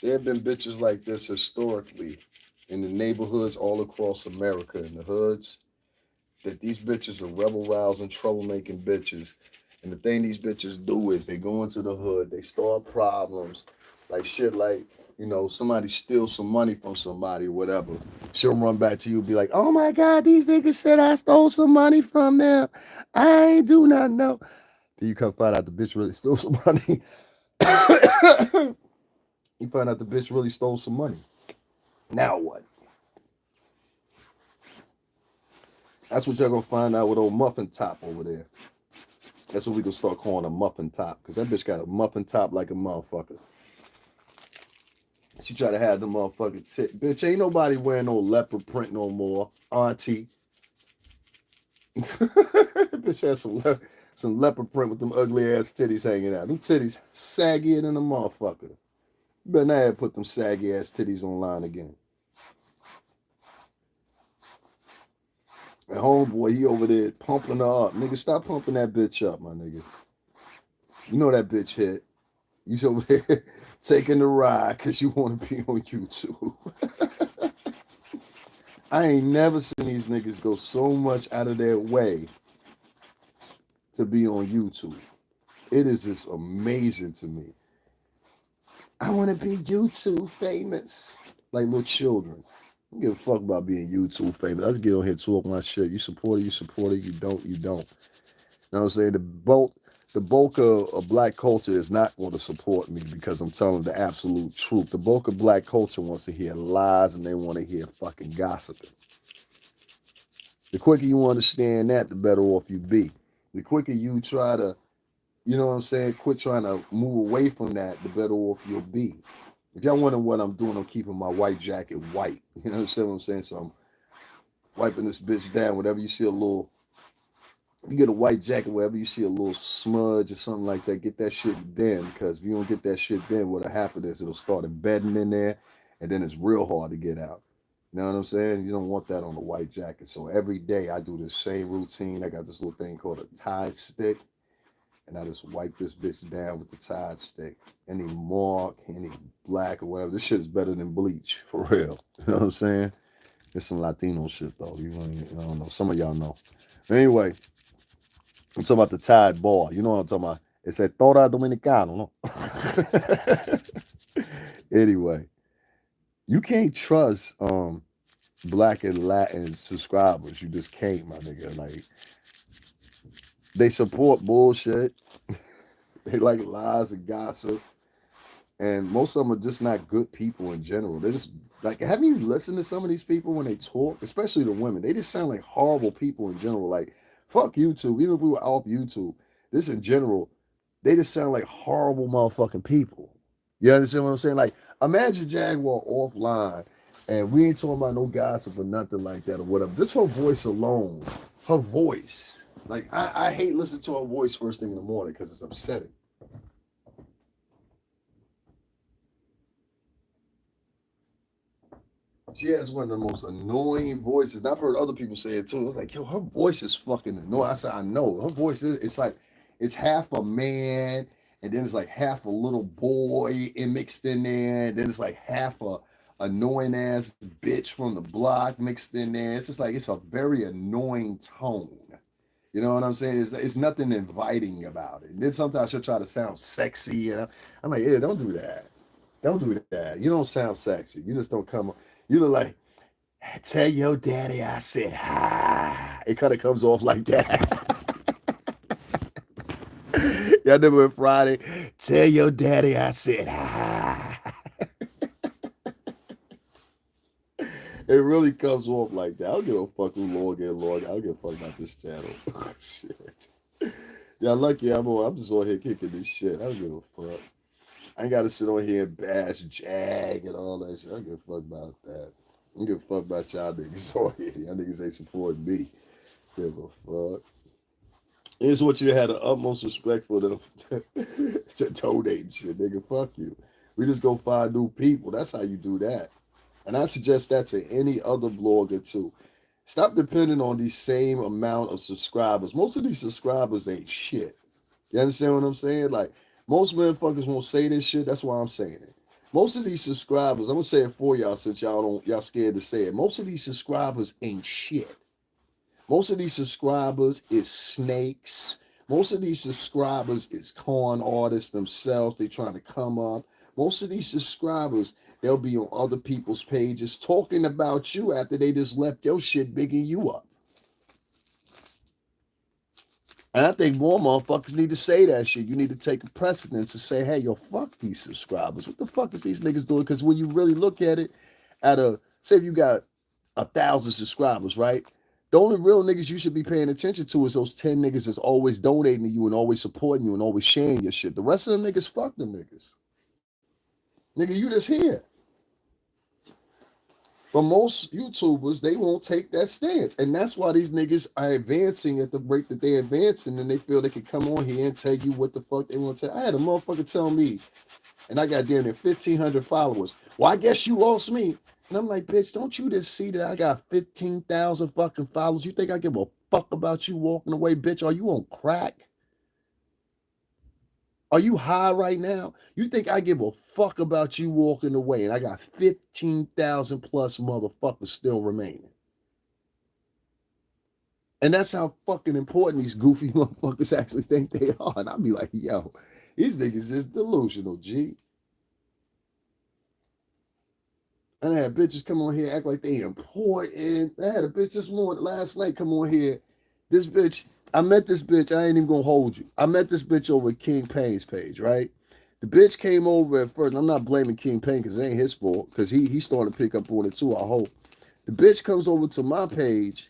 There have been bitches like this historically in the neighborhoods all across America, in the hoods, that these bitches are rebel rousing, troublemaking bitches. And the thing these bitches do is they go into the hood, they start problems, like shit like You know, somebody steals some money from somebody, whatever. She'll run back to you and be like, oh my God, these niggas said I stole some money from them. I ain't do nothing, no. Then you come find out the bitch really stole some money. You find out the bitch really stole some money. Now what? That's what you're gonna find out with old Muffin Top over there. That's what we gonna start calling a Muffin Top, because that bitch got a muffin top like a motherfucker. She try to have the motherfucking tit. Bitch, ain't nobody wearing no leopard print no more, auntie. Bitch has some leopard print with them ugly ass titties hanging out. Them titties saggier than a motherfucker. You better not have put them saggy ass titties online again. And homeboy, he over there pumping her up. Nigga, stop pumping that bitch up, my nigga. You know that bitch hit. You over there taking the ride because you want to be on YouTube. I ain't never seen these niggas go so much out of their way to be on YouTube. It is just amazing to me. I want to be YouTube famous. Like little children. I don't give a fuck about being YouTube famous. I just get on here, talk my shit. You support it, you support it. You don't, you don't. You know what I'm saying? The bulk of black culture is not going to support me because I'm telling the absolute truth. The bulk of black culture wants to hear lies and they want to hear fucking gossiping. The quicker you understand that, the better off you be. The quicker you try to, you know what I'm saying, quit trying to move away from that, the better off you'll be. If y'all wondering what I'm doing, I'm keeping my white jacket white. You understand what I'm saying? So I'm wiping this bitch down. Whenever you see a little, you get a white jacket, wherever you see a little smudge or something like that, get that shit then. Because if you don't get that shit then, what'll happen is it'll start embedding in there, and then it's real hard to get out. You know what I'm saying? You don't want that on the white jacket. So every day I do this same routine. I got this little thing called a Tide stick. And I just wipe this bitch down with the Tide stick. Any mark, any black or whatever. This shit is better than bleach, for real. You know what I'm saying? It's some Latino shit, though. I don't know. Some of y'all know. But anyway, I'm talking about the Tide bar. You know what I'm talking about? It's a Tora Dominicano, no? Anyway, you can't trust black and Latin subscribers. You just can't, my nigga. Like, they support bullshit. They like lies and gossip. And most of them are just not good people in general. They just, like, haven't you listened to some of these people when they talk? Especially the women. They just sound like horrible people in general. Like, fuck YouTube. Even if we were off YouTube, this in general, they just sound like horrible motherfucking people. You understand what I'm saying? Like, imagine Jaguar offline and we ain't talking about no gossip or nothing like that or whatever. Just her voice alone. Her voice. Like, I hate listening to her voice first thing in the morning because it's upsetting. She has one of the most annoying voices. I've heard other people say it too. It's like, yo, her voice is fucking annoying. I said, I know. Her voice is, it's like, it's half a man, and then it's like half a little boy and mixed in there. And then it's like half a annoying ass bitch from the block mixed in there. It's just like, it's a very annoying tone. You know what I'm saying? It's nothing inviting about it. And then sometimes she'll try to sound sexy. And I'm like, yeah, don't do that. Don't do that. You don't sound sexy. You just don't come. You look like, tell your daddy I said hi. It kind of comes off like that. Y'all remember Friday? Tell your daddy I said hi. It really comes off like that. I don't give a fuck who log in, log. I don't give a fuck about this channel. Shit. Y'all lucky I'm just on here kicking this shit. I don't give a fuck. I ain't got to sit on here and bash Jag and all that shit. I don't give a fuck about that. I don't give a fuck about y'all niggas on here. Y'all niggas ain't supporting me. Give a fuck. Here's what you had the utmost respect for them to donate and shit, nigga. Fuck you. We just go find new people. That's how you do that. And I suggest that to any other blogger too. Stop depending on the same amount of subscribers. Most of these subscribers ain't shit. You understand what I'm saying? Like, most motherfuckers won't say this shit. That's why I'm saying it. Most of these subscribers, I'm gonna say it for y'all since y'all scared to say it. Most of these subscribers ain't shit. Most of these subscribers is snakes. Most of these subscribers is con artists themselves. They trying to come up. Most of these subscribers, They'll be on other people's pages talking about you after they just left your shit bigging you up. And I think more motherfuckers need to say that shit. You need to take a precedence and say, hey, yo, fuck these subscribers. What the fuck is these niggas doing? Because when you really look at it, say if you got 1,000 subscribers, right? The only real niggas you should be paying attention to is those 10 niggas that's always donating to you and always supporting you and always sharing your shit. The rest of them niggas, fuck them niggas. Nigga, you just here. But most YouTubers, they won't take that stance. And that's why these niggas are advancing at the rate that they're advancing, and they feel they can come on here and tell you what the fuck they want to tell. I had a motherfucker tell me, and I got damn near 1,500 followers. Well, I guess you lost me. And I'm like, bitch, don't you just see that I got 15,000 fucking followers? You think I give a fuck about you walking away, bitch? Are you on crack? Are you high right now? You think I give a fuck about you walking away and I got 15,000 plus motherfuckers still remaining? And that's how fucking important these goofy motherfuckers actually think they are. And I'll be like, yo, these niggas is delusional, G. And I had bitches come on here act like they important. I had a bitch last night come on here. This bitch, I met this bitch. I ain't even gonna hold you. I met this bitch over King Payne's page, right? The bitch came over at first. I'm not blaming King Payne because it ain't his fault, because he started to pick up on it too, I hope. The bitch comes over to my page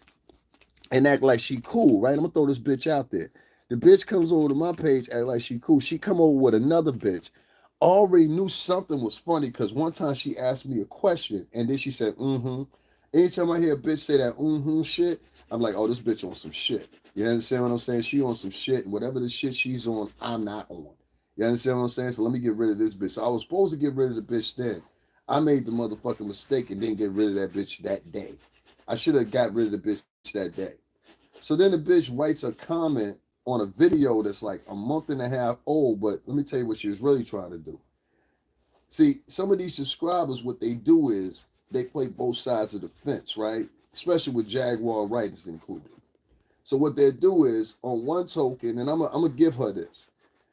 and act like she cool, right? I'm gonna throw this bitch out there. The bitch comes over to my page, act like she cool. She come over with another bitch. Already knew something was funny because one time she asked me a question and then she said, mm-hmm. Anytime I hear a bitch say that mm-hmm shit, I'm like, oh, this bitch on some shit. You understand what I'm saying? She on some shit, and whatever the shit she's on, I'm not on. You understand what I'm saying? So let me get rid of this bitch. So I was supposed to get rid of the bitch then. I made the motherfucking mistake and didn't get rid of that bitch that day. I should have got rid of the bitch that day. So then the bitch writes a comment on a video that's like a month and a half old, but let me tell you what she was really trying to do. See, some of these subscribers, what they do is they play both sides of the fence, right? Especially with Jaguar Wright is included. So what they'll do is, on one token, and I'm going to give her this,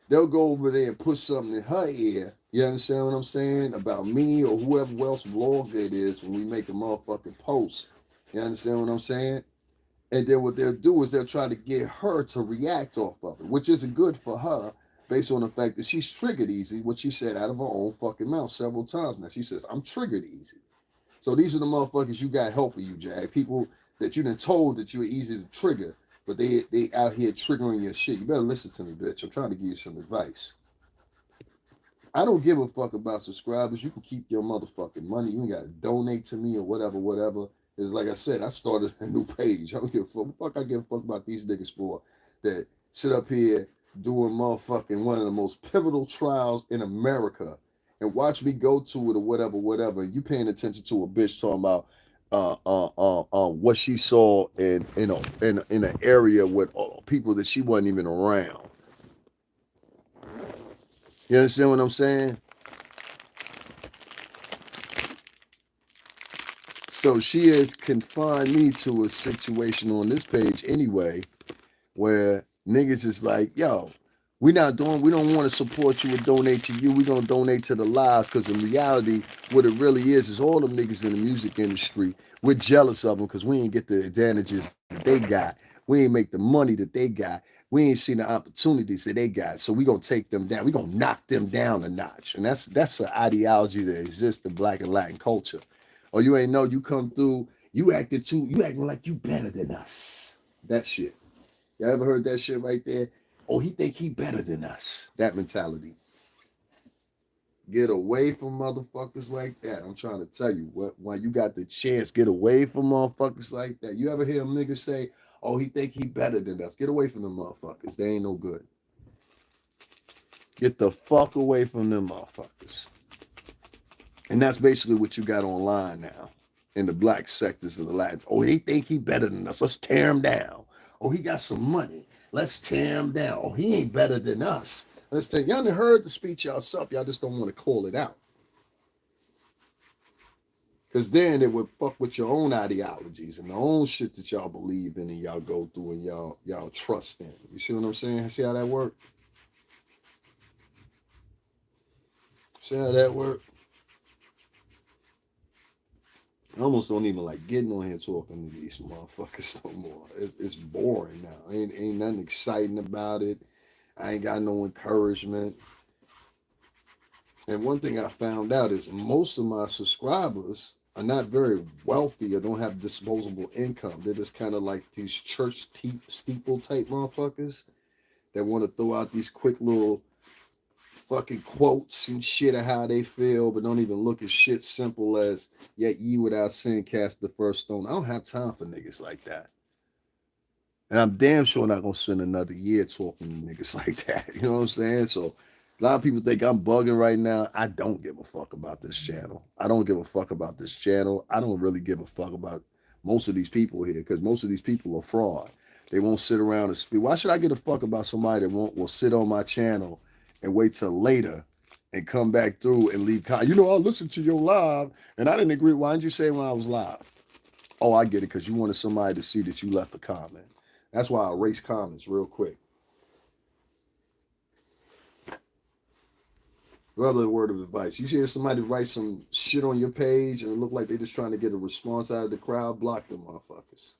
they'll go over there and put something in her ear, you understand what I'm saying, about me or whoever else vlogger it is when we make a motherfucking post. You understand what I'm saying? And then what they'll do is they'll try to get her to react off of it, which isn't good for her based on the fact that she's triggered easy, what she said out of her own fucking mouth several times now. She says, I'm triggered easy. So these are the motherfuckers you got helping you, Jag. People that you done told that you're easy to trigger, but they out here triggering your shit. You better listen to me, bitch. I'm trying to give you some advice. I don't give a fuck about subscribers. You can keep your motherfucking money. You ain't got to donate to me or whatever. It's like I said, I started a new page. I don't give a fuck. What the fuck I give a fuck about these niggas for that sit up here doing motherfucking one of the most pivotal trials in America and watch me go to it or whatever. You paying attention to a bitch talking about what she saw in an area with people that she wasn't even around. You understand what I'm saying? So she has confined me to a situation on this page anyway, where niggas is like, yo, we don't want to support you and donate to you. We gonna donate to the lies, because in reality, what it really is all them niggas in the music industry, we're jealous of them because we ain't get the advantages that they got. We ain't make the money that they got. We ain't seen the opportunities that they got. So we gonna take them down. We gonna knock them down a notch. And that's an ideology that exists in Black and Latin culture. Or you ain't know, you come through, you acting like you better than us. That shit. Y'all ever heard that shit right there? Oh, he think he better than us. That mentality. Get away from motherfuckers like that. I'm trying to tell you, when you got the chance, get away from motherfuckers like that. You ever hear a nigga say, oh, he think he better than us? Get away from them motherfuckers. They ain't no good. Get the fuck away from them motherfuckers. And that's basically what you got online now in the black sectors of the Latins. Oh, he think he better than us. Let's tear him down. Oh, he got some money. Let's tear him down. Oh, he ain't better than us. Let's take. Y'all done heard the speech yourself. Y'all just don't want to call it out. Because then it would fuck with your own ideologies and the own shit that y'all believe in and y'all go through and y'all trust in. You see what I'm saying? See how that work? See how that work? I almost don't even like getting on here talking to these motherfuckers no more. It's boring now. Ain't nothing exciting about it. I ain't got no encouragement. And one thing I found out is most of my subscribers are not very wealthy or don't have disposable income. They're just kind of like these church steeple type motherfuckers that want to throw out these quick little fucking quotes and shit of how they feel, but don't even look at shit simple as, yet ye without sin cast the first stone. I don't have time for niggas like that. And I'm damn sure not gonna spend another year talking to niggas like that. You know what I'm saying? So a lot of people think I'm bugging right now. I don't give a fuck about this channel. I don't give a fuck about this channel. I don't really give a fuck about most of these people here because most of these people are fraud. They won't sit around and speak. Why should I give a fuck about somebody that will sit on my channel and wait till later and come back through and leave? You know, I'll listen to your live and I didn't agree. Why didn't you say when I was live? Oh, I get it, because you wanted somebody to see that you left a comment. That's why I erase comments real quick. Another word of advice. You hear somebody write some shit on your page and it look like they just trying to get a response out of the crowd, block them motherfuckers.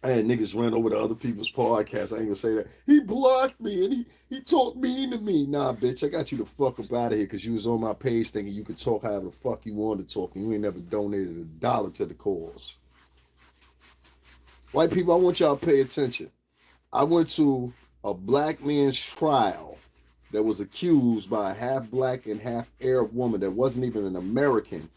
I had niggas run over to other people's podcasts. I ain't gonna say that. He blocked me and he talked mean to me. Nah, bitch, I got you the fuck up out of here because you was on my page thinking you could talk however the fuck you wanted to talk and you ain't never donated $1 to the cause. White people, I want y'all to pay attention. I went to a black man's trial that was accused by a half black and half Arab woman that wasn't even an American.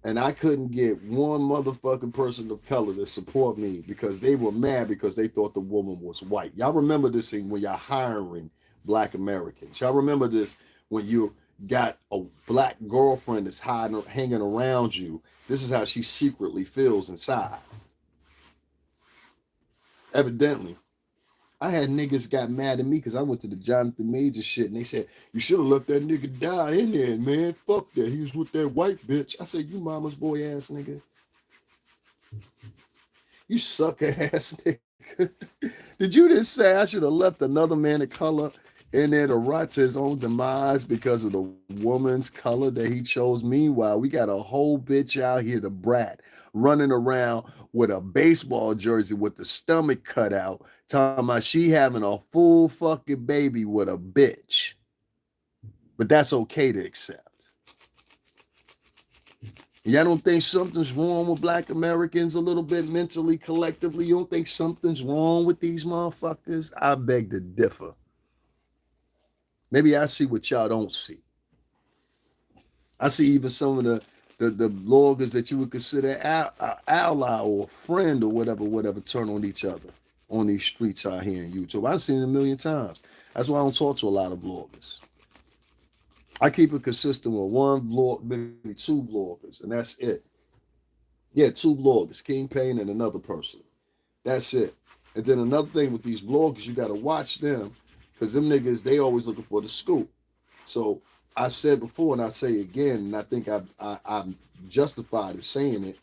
And I couldn't get one motherfucking person of color to support me because they were mad because they thought the woman was white. Y'all remember this thing when y'all hiring black Americans. Y'all remember this when you got a black girlfriend that's hanging around you. This is how she secretly feels inside. Evidently, I had niggas got mad at me because I went to the Jonathan Major shit and they said, you should have let that nigga die in there, man. Fuck that. He was with that white bitch. I said, you mama's boy ass nigga. You sucker ass nigga. Did you just say I should have left another man of color in there to rot to his own demise because of the woman's color that he chose? Meanwhile, we got a whole bitch out here, the brat, running around with a baseball jersey with the stomach cut out, talking about she having a full fucking baby with a bitch. But that's okay to accept. Y'all don't think something's wrong with black Americans a little bit mentally, collectively? You don't think something's wrong with these motherfuckers? I beg to differ. Maybe I see what y'all don't see. I see even some of the bloggers that you would consider ally or friend or whatever, turn on each other on these streets out here in YouTube. I've seen it a million times. That's why I don't talk to a lot of bloggers. I keep it consistent with one vlog, maybe two vloggers, and that's it. Yeah, two vloggers, King Payne and another person. That's it. And then another thing with these vloggers, you got to watch them because them niggas, they always looking for the scoop. So I said before, and I say again, and I think I'm justified in saying it.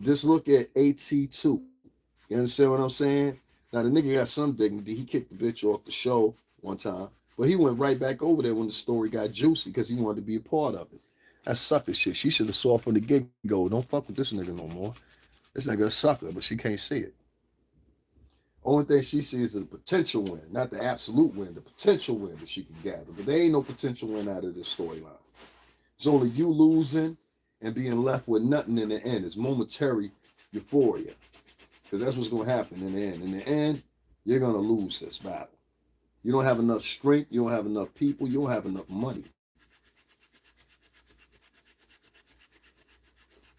Just look at AT2. You understand what I'm saying? Now, the nigga got some dignity. He kicked the bitch off the show one time. But he went right back over there when the story got juicy because he wanted to be a part of it. That's sucker shit. She should have saw from the get-go. Don't fuck with this nigga no more. This nigga a sucker, but she can't see it. Only thing she sees is the potential win, not the absolute win, the potential win that she can gather. But there ain't no potential win out of this storyline. It's only you losing and being left with nothing in the end. It's momentary euphoria. Because that's what's going to happen in the end. In the end, you're going to lose this battle. You don't have enough strength. You don't have enough people. You don't have enough money.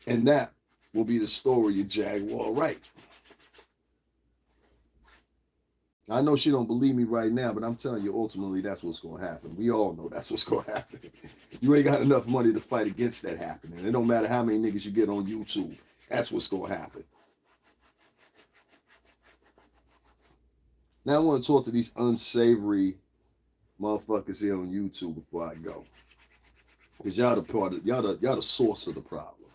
And that will be the story of Jaguar Wright. I know she don't believe me right now, but I'm telling you, ultimately, that's what's going to happen. We all know that's what's going to happen. You ain't got enough money to fight against that happening. It don't matter how many niggas you get on YouTube. That's what's going to happen. Now I want to talk to these unsavory motherfuckers here on YouTube before I go. Because y'all the source of the problem.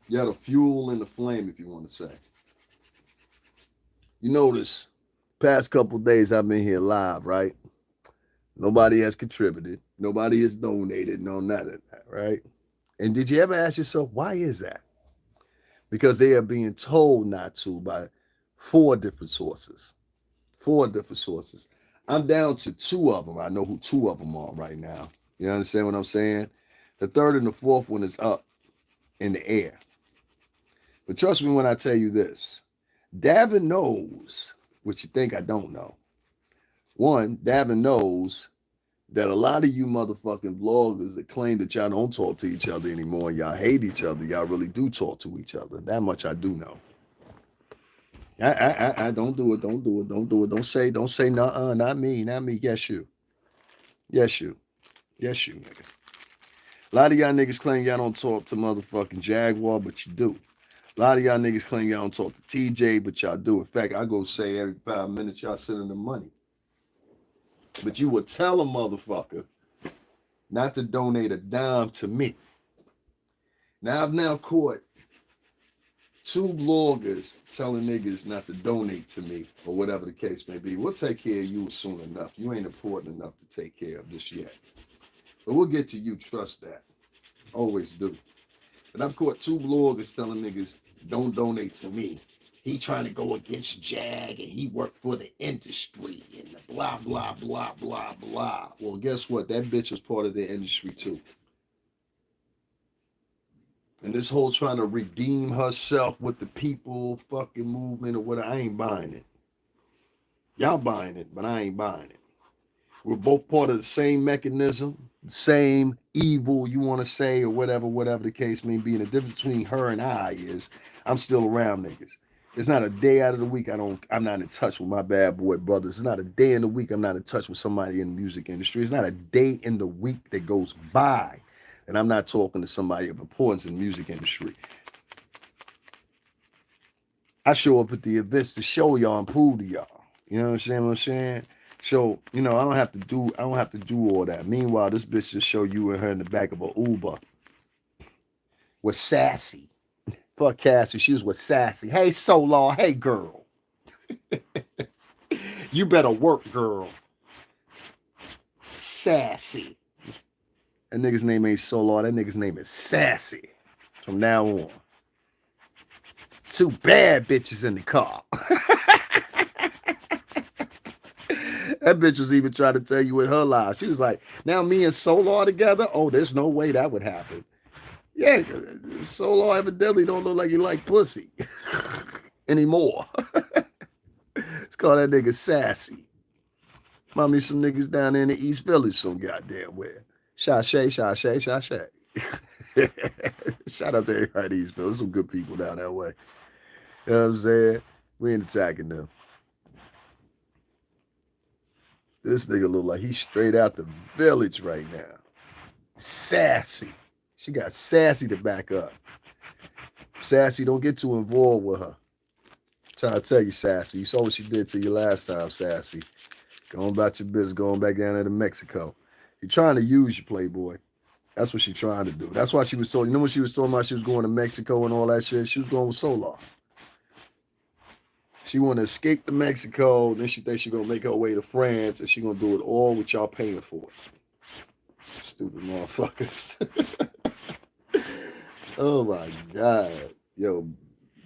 Y'all the fuel and the flame, if you want to say. You notice, past couple days I've been here live, right? Nobody has contributed. Nobody has donated, no none of that, right? And did you ever ask yourself, why is that? Because they are being told not to by four different sources. Four different sources. I'm down to two of them. I know who two of them are right now. You understand what I'm saying? The third and the fourth one is up in the air. But trust me when I tell you this. Davin knows what you think I don't know. One, Davin knows that a lot of you motherfucking bloggers that claim that y'all don't talk to each other anymore and y'all hate each other, y'all really do talk to each other. That much I do know. I don't do it, don't do it, don't do it. Don't say, nah, not me, not me. Yes, you. Yes, you. Yes, you, nigga. A lot of y'all niggas claim y'all don't talk to motherfucking Jaguar, but you do. A lot of y'all niggas claim y'all don't talk to TJ, but y'all do. In fact, I go say every 5 minutes y'all sending them money. But you would tell a motherfucker not to donate a dime to me. Now I've now caught two bloggers telling niggas not to donate to me or whatever the case may be. We'll take care of you soon enough. You ain't important enough to take care of this yet. But we'll get to you, trust that. Always do. But I've caught two bloggers telling niggas, don't donate to me. He trying to go against Jag and he worked for the industry and the blah, blah, blah, blah, blah. Well, guess what? That bitch was part of the industry too. And this whole trying to redeem herself with the people fucking movement or whatever, I ain't buying it. Y'all buying it, but I ain't buying it. We're both part of the same mechanism, same evil you want to say or whatever the case may be. And the difference between her and I is I'm still around niggas. It's not a day out of the week I'm not in touch with my bad boy brothers. It's not a day in the week I'm not in touch with somebody in the music industry. It's not a day in the week that goes by and I'm not talking to somebody of importance in the music industry. I show up at the events to show y'all and prove to y'all. You know what I'm saying? So, I don't have to do all that. Meanwhile, this bitch just show you and her in the back of an Uber with Sassy. Fuck Cassie, she was with Sassy. Hey, Solar, hey, girl. You better work, girl. Sassy. That nigga's name ain't Solar, that nigga's name is Sassy. From now on. Two bad bitches in the car. That bitch was even trying to tell you in her life. She was like, now me and Solar together? Oh, there's no way that would happen. Yeah, Solar evidently don't look like you like pussy anymore. Let's call that nigga Sassy. Mommy, some niggas down there in the East Village some goddamn where. Sashay. Shout out to everybody in East Village. Some good people down that way. You know what I'm saying? We ain't attacking them. This nigga look like he's straight out the village right now. Sassy. She got Sassy to back up. Sassy, don't get too involved with her. I'm trying to tell you, Sassy. You saw what she did to you last time, Sassy. Going about your business, going back down there to Mexico. You're trying to use you, Playboy. That's what she's trying to do. That's why she was told. You know when she was talking about she was going to Mexico and all that shit? She was going with Solar. She want to escape to Mexico. Then she thinks she's going to make her way to France and she's going to do it all with y'all paying for it. Stupid motherfuckers. Oh my God. Yo,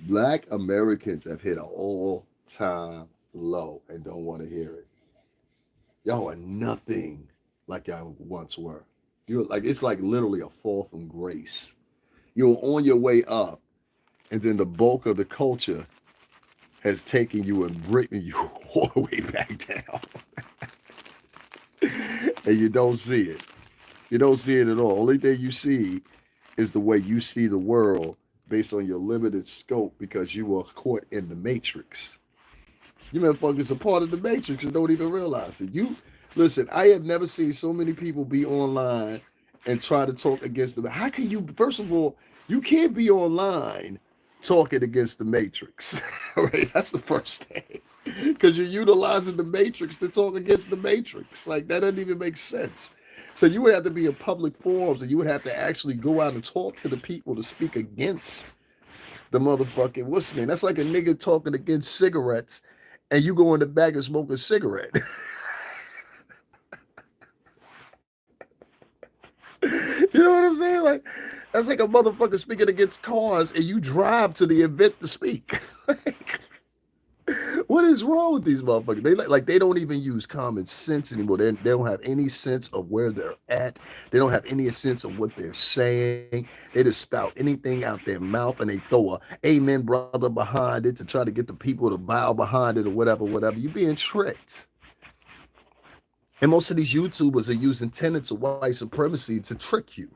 Black Americans have hit an all-time low and don't want to hear it. Y'all are nothing like y'all once were. You're like, it's like literally a fall from grace. You're on your way up, and then the bulk of the culture has taken you and bringing you all the way back down. And you don't see it. You don't see it at all. Only thing you see is the way you see the world based on your limited scope because you were caught in the matrix. You motherfuckers are part of the matrix and don't even realize it. Listen, I have never seen so many people be online and try to talk against them. How can you, first of all, you can't be online talking against the matrix. Right? That's the first thing. Because you're utilizing the matrix to talk against the matrix. Like, that doesn't even make sense. So you would have to be in public forums and you would have to actually go out and talk to the people to speak against the motherfucking, what's the name? That's like a nigga talking against cigarettes and you go in the back and smoke a cigarette. I'm saying? Like, that's like a motherfucker speaking against cars and you drive to the event to speak. What is wrong with these motherfuckers? They like they don't even use common sense anymore. They don't have any sense of where they're at. They don't have any sense of what they're saying. They just spout anything out their mouth and they throw a amen brother behind it to try to get the people to bow behind it or whatever, whatever. You're being tricked. And most of these YouTubers are using tenets of white supremacy to trick you.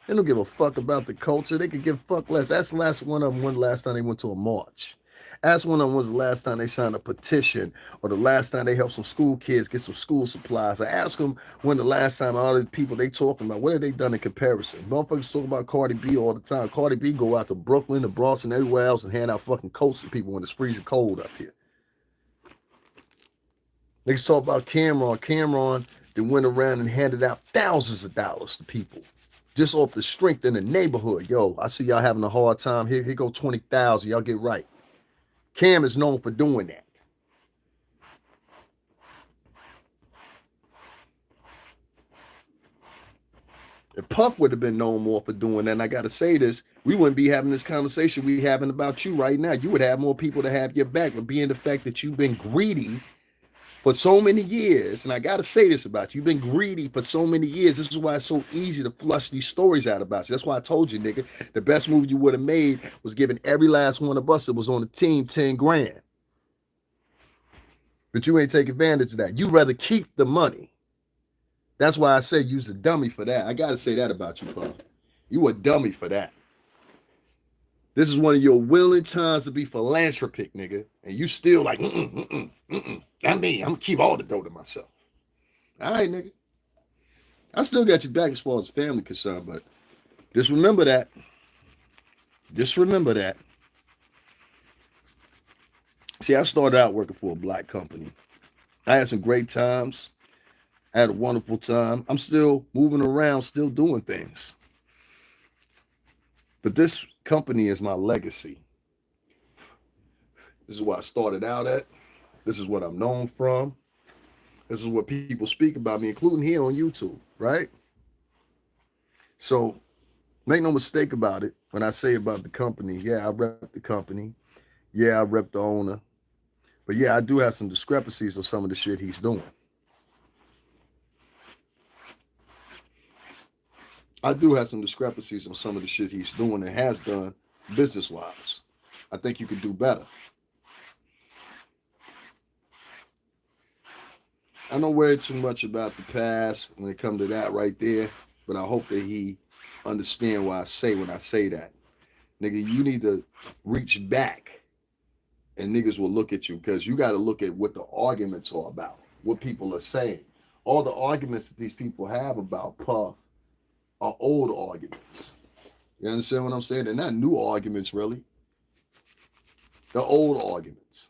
They don't give a fuck about the culture. They could give fuck less. That's the last one of them. When the last time they went to a march? Ask one of them was the last time they signed a petition or the last time they helped some school kids get some school supplies. I ask them when the last time all the people they talking about, what have they done in comparison? Motherfuckers talk about Cardi B all the time. Cardi B go out to Brooklyn, to Bronx, and everywhere else and hand out fucking coats to people when it's freezing cold up here. Niggas talk about Cameron. Cameron that went around and handed out thousands of dollars to people. Just off the strength in the neighborhood. Yo, I see y'all having a hard time. Here go 20,000. Y'all get right. Cam is known for doing that. If Puff would have been known more for doing that, and I got to say this, we wouldn't be having this conversation we having about you right now. You would have more people to have your back, but being the fact that you've been greedy for so many years, and I got to say this about you, you've been greedy for so many years. This is why it's so easy to flush these stories out about you. That's why I told you, nigga, the best movie you would have made was giving every last one of us that was on the team 10 grand. But you ain't take advantage of that. You rather keep the money. That's why I say you's a dummy for that. I got to say that about you, Puff. You a dummy for that. This is one of your willing times to be philanthropic, nigga. And you still like, Not me. I'm going to keep all the dough to myself. All right, nigga. I still got your back as far as family concerned, but just remember that. Just remember that. See, I started out working for a black company. I had some great times. I had a wonderful time. I'm still moving around, still doing things. But this company is my legacy. This is what I started out at. This is what I'm known from. This is what people speak about me, including here on YouTube, right? So make no mistake about it. When I say about the company, yeah, I rep the company. Yeah, I rep the owner. But yeah, I do have some discrepancies of some of the shit he's doing. I do have some discrepancies on some of the shit he's doing and has done business-wise. I think you could do better. I don't worry too much about the past when it comes to that right there, but I hope that he understand why I say when I say that. Nigga, you need to reach back and niggas will look at you because you got to look at what the arguments are about, what people are saying. All the arguments that these people have about Puff are old arguments. You understand what I'm saying? They're not new arguments, really. They're old arguments.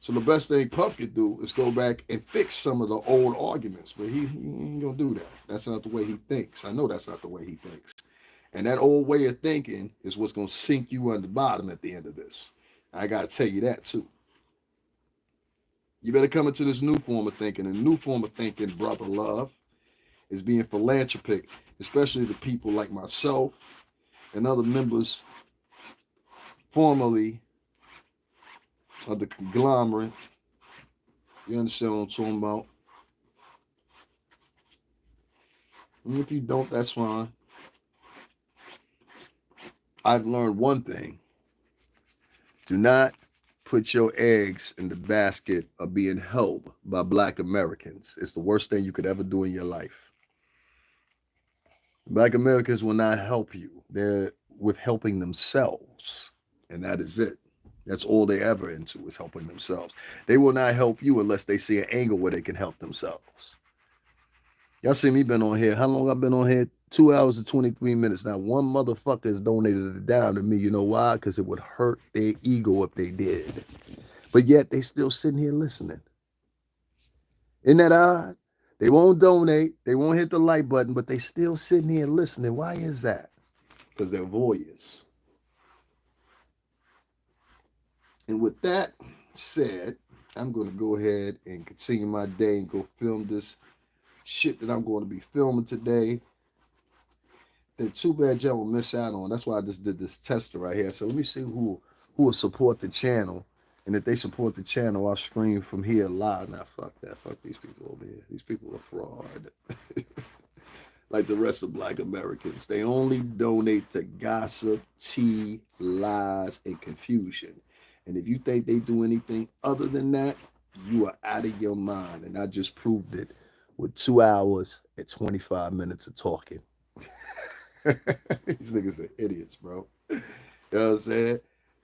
So the best thing Puff could do is go back and fix some of the old arguments, but he ain't gonna do that. That's not the way he thinks. I know that's not the way he thinks. And that old way of thinking is what's gonna sink you on the bottom at the end of this. I gotta tell you that too. You better come into this new form of thinking. And new form of thinking, brother love, is being philanthropic, especially to people like myself and other members formerly of the conglomerate. You understand what I'm talking about? And if you don't, that's fine. I've learned one thing. Do not put your eggs in the basket of being held by black Americans. It's the worst thing you could ever do in your life. Black Americans will not help you. They're with helping themselves. And that is it. That's all they ever into is helping themselves. They will not help you unless they see an angle where they can help themselves. Y'all see me been on here. How long I've been on here? 2 hours and 23 minutes. Now, one motherfucker has donated a dime to me. You know why? Because it would hurt their ego if they did. But yet, they still sitting here listening. Isn't that odd? They won't donate. They won't hit the like button, but they still sitting here listening. Why is that? Because they're voyeurs. And with that said, I'm going to go ahead and continue my day and go film this shit that I'm going to be filming today. that too bad y'all will miss out on. That's why I just did this tester right here. So let me see who will support the channel. And if they support the channel, I'll stream from here live. Now fuck that. Fuck these people over here. These people are fraud. Like the rest of black Americans. They only donate to gossip, tea, lies, and confusion. And if you think they do anything other than that, you are out of your mind. And I just proved it with 2 hours and 25 minutes of talking. These niggas are idiots, bro. You know what I'm saying?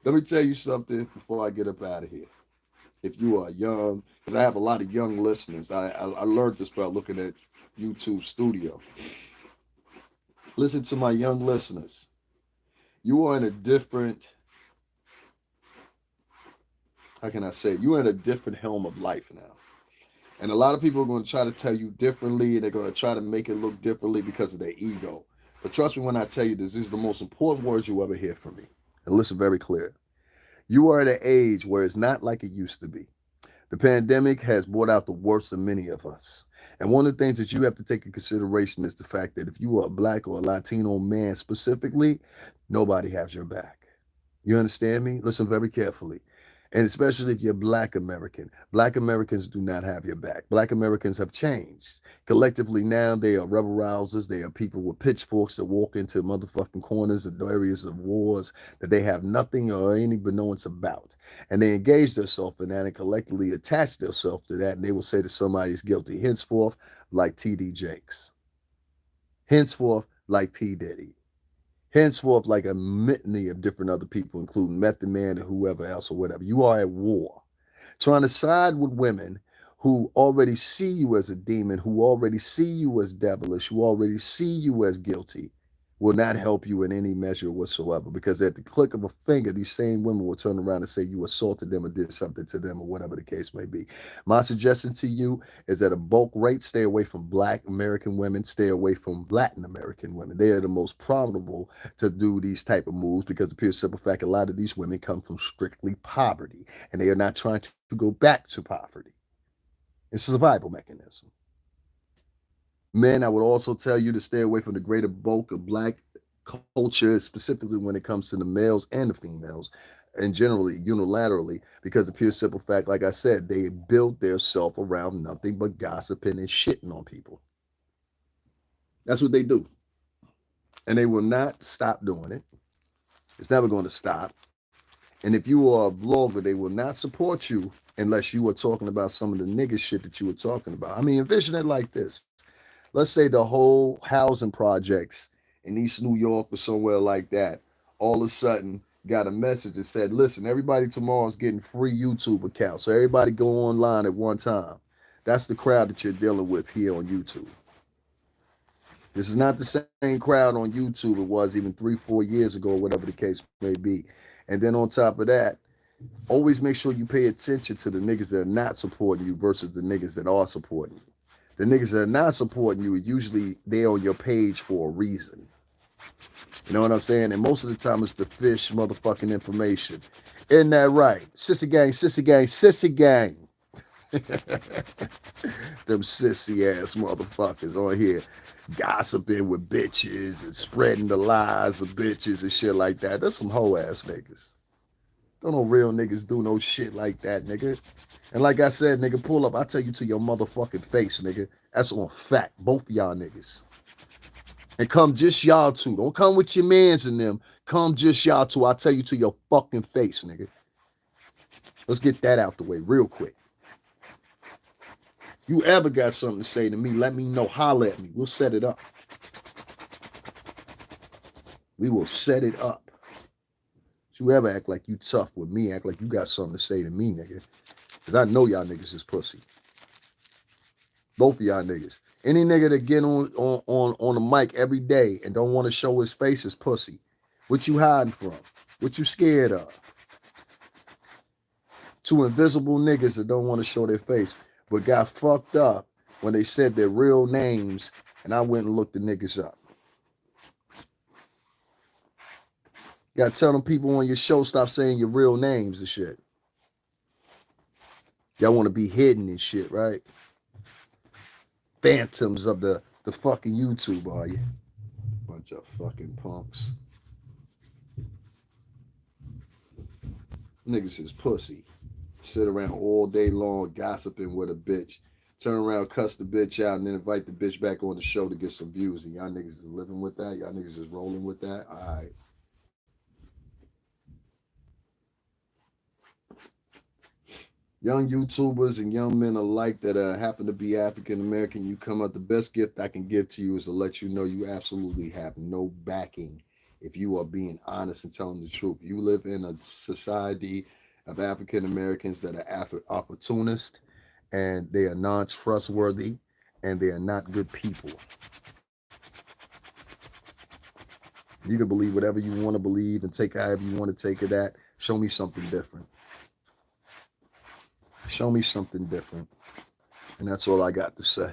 Let me tell you something before I get up out of here. If you are young, because I have a lot of young listeners, I learned this by looking at YouTube Studio. Listen to my young listeners. You are in a different, how can I say it? You are in a different helm of life now. And a lot of people are going to try to tell you differently, and they're going to try to make it look differently because of their ego. But trust me when I tell you this, these are the most important words you ever hear from me. And listen very clear. You are at an age where it's not like it used to be. The pandemic has brought out the worst of many of us. And one of the things that you have to take in consideration is the fact that if you are a black or a Latino man specifically, nobody has your back. You understand me? Listen very carefully. And especially if you're black American. Black Americans do not have your back. Black Americans have changed. Collectively now, they are rebel rousers. They are people with pitchforks that walk into motherfucking corners and areas of wars that they have nothing or any benevolence about. And they engage themselves in that and collectively attach themselves to that. And they will say that somebody is guilty. Henceforth, like T.D. Jakes. Henceforth, like P. Diddy. Henceforth, like a litany of different other people, including Method Man and whoever else or whatever. You are at war. Trying to side with women who already see you as a demon, who already see you as devilish, who already see you as guilty, will not help you in any measure whatsoever. Because at the click of a finger, these same women will turn around and say you assaulted them or did something to them or whatever the case may be. My suggestion to you is at a bulk rate, stay away from black American women, stay away from Latin American women. They are the most profitable to do these type of moves because the pure simple fact, a lot of these women come from strictly poverty and they are not trying to go back to poverty. It's a survival mechanism. Men, I would also tell you to stay away from the greater bulk of black culture, specifically when it comes to the males and the females, and generally unilaterally, because the pure simple fact, like I said, they build their self around nothing but gossiping and shitting on people. That's what they do. And they will not stop doing it. It's never going to stop. And if you are a vlogger, they will not support you unless you are talking about some of the nigga shit that you were talking about. I mean, envision it like this. Let's say the whole housing projects in East New York or somewhere like that, all of a sudden got a message that said, listen, everybody tomorrow's getting free YouTube accounts. So everybody go online at one time. That's the crowd that you're dealing with here on YouTube. This is not the same crowd on YouTube it was even 3-4 years ago, or whatever the case may be. And then on top of that, always make sure you pay attention to the niggas that are not supporting you versus the niggas that are supporting you. The niggas that are not supporting you are usually there on your page for a reason. You know what I'm saying? And most of the time it's the fish motherfucking information. Isn't that right? Sissy gang, sissy gang, sissy gang. Them sissy ass motherfuckers on here gossiping with bitches and spreading the lies of bitches and shit like that. That's some hoe ass niggas. Don't no real niggas do no shit like that, nigga. And like I said, nigga, pull up. I tell you to your motherfucking face, nigga. That's on fact. Both of y'all niggas. And come just y'all two. Don't come with your mans and them. Come just y'all two. I tell you to your fucking face, nigga. Let's get that out the way real quick. You ever got something to say to me, let me know. Holler at me. We'll set it up. We will set it up. You ever act like you tough with me, act like you got something to say to me, nigga. Because I know y'all niggas is pussy. Both of y'all niggas. Any nigga that get on the mic every day and don't want to show his face is pussy. What you hiding from? What you scared of? Two invisible niggas that don't want to show their face, but got fucked up when they said their real names, and I went and looked the niggas up. You gotta tell them people on your show stop saying your real names and shit. Y'all want to be hidden and shit, right? Phantoms of the fucking YouTube, are you? Bunch of fucking punks. Niggas is pussy. Sit around all day long gossiping with a bitch. Turn around, cuss the bitch out, and then invite the bitch back on the show to get some views. And y'all niggas is living with that. Y'all niggas is rolling with that. All right. Young YouTubers and young men alike that happen to be African American, you come out. The best gift I can give to you is to let you know you absolutely have no backing if you are being honest and telling the truth. You live in a society of African Americans that are opportunists, and they are non-trustworthy, and they are not good people. You can believe whatever you want to believe and take however you want to take it at. Show me something different. Show me something different. And that's all I got to say.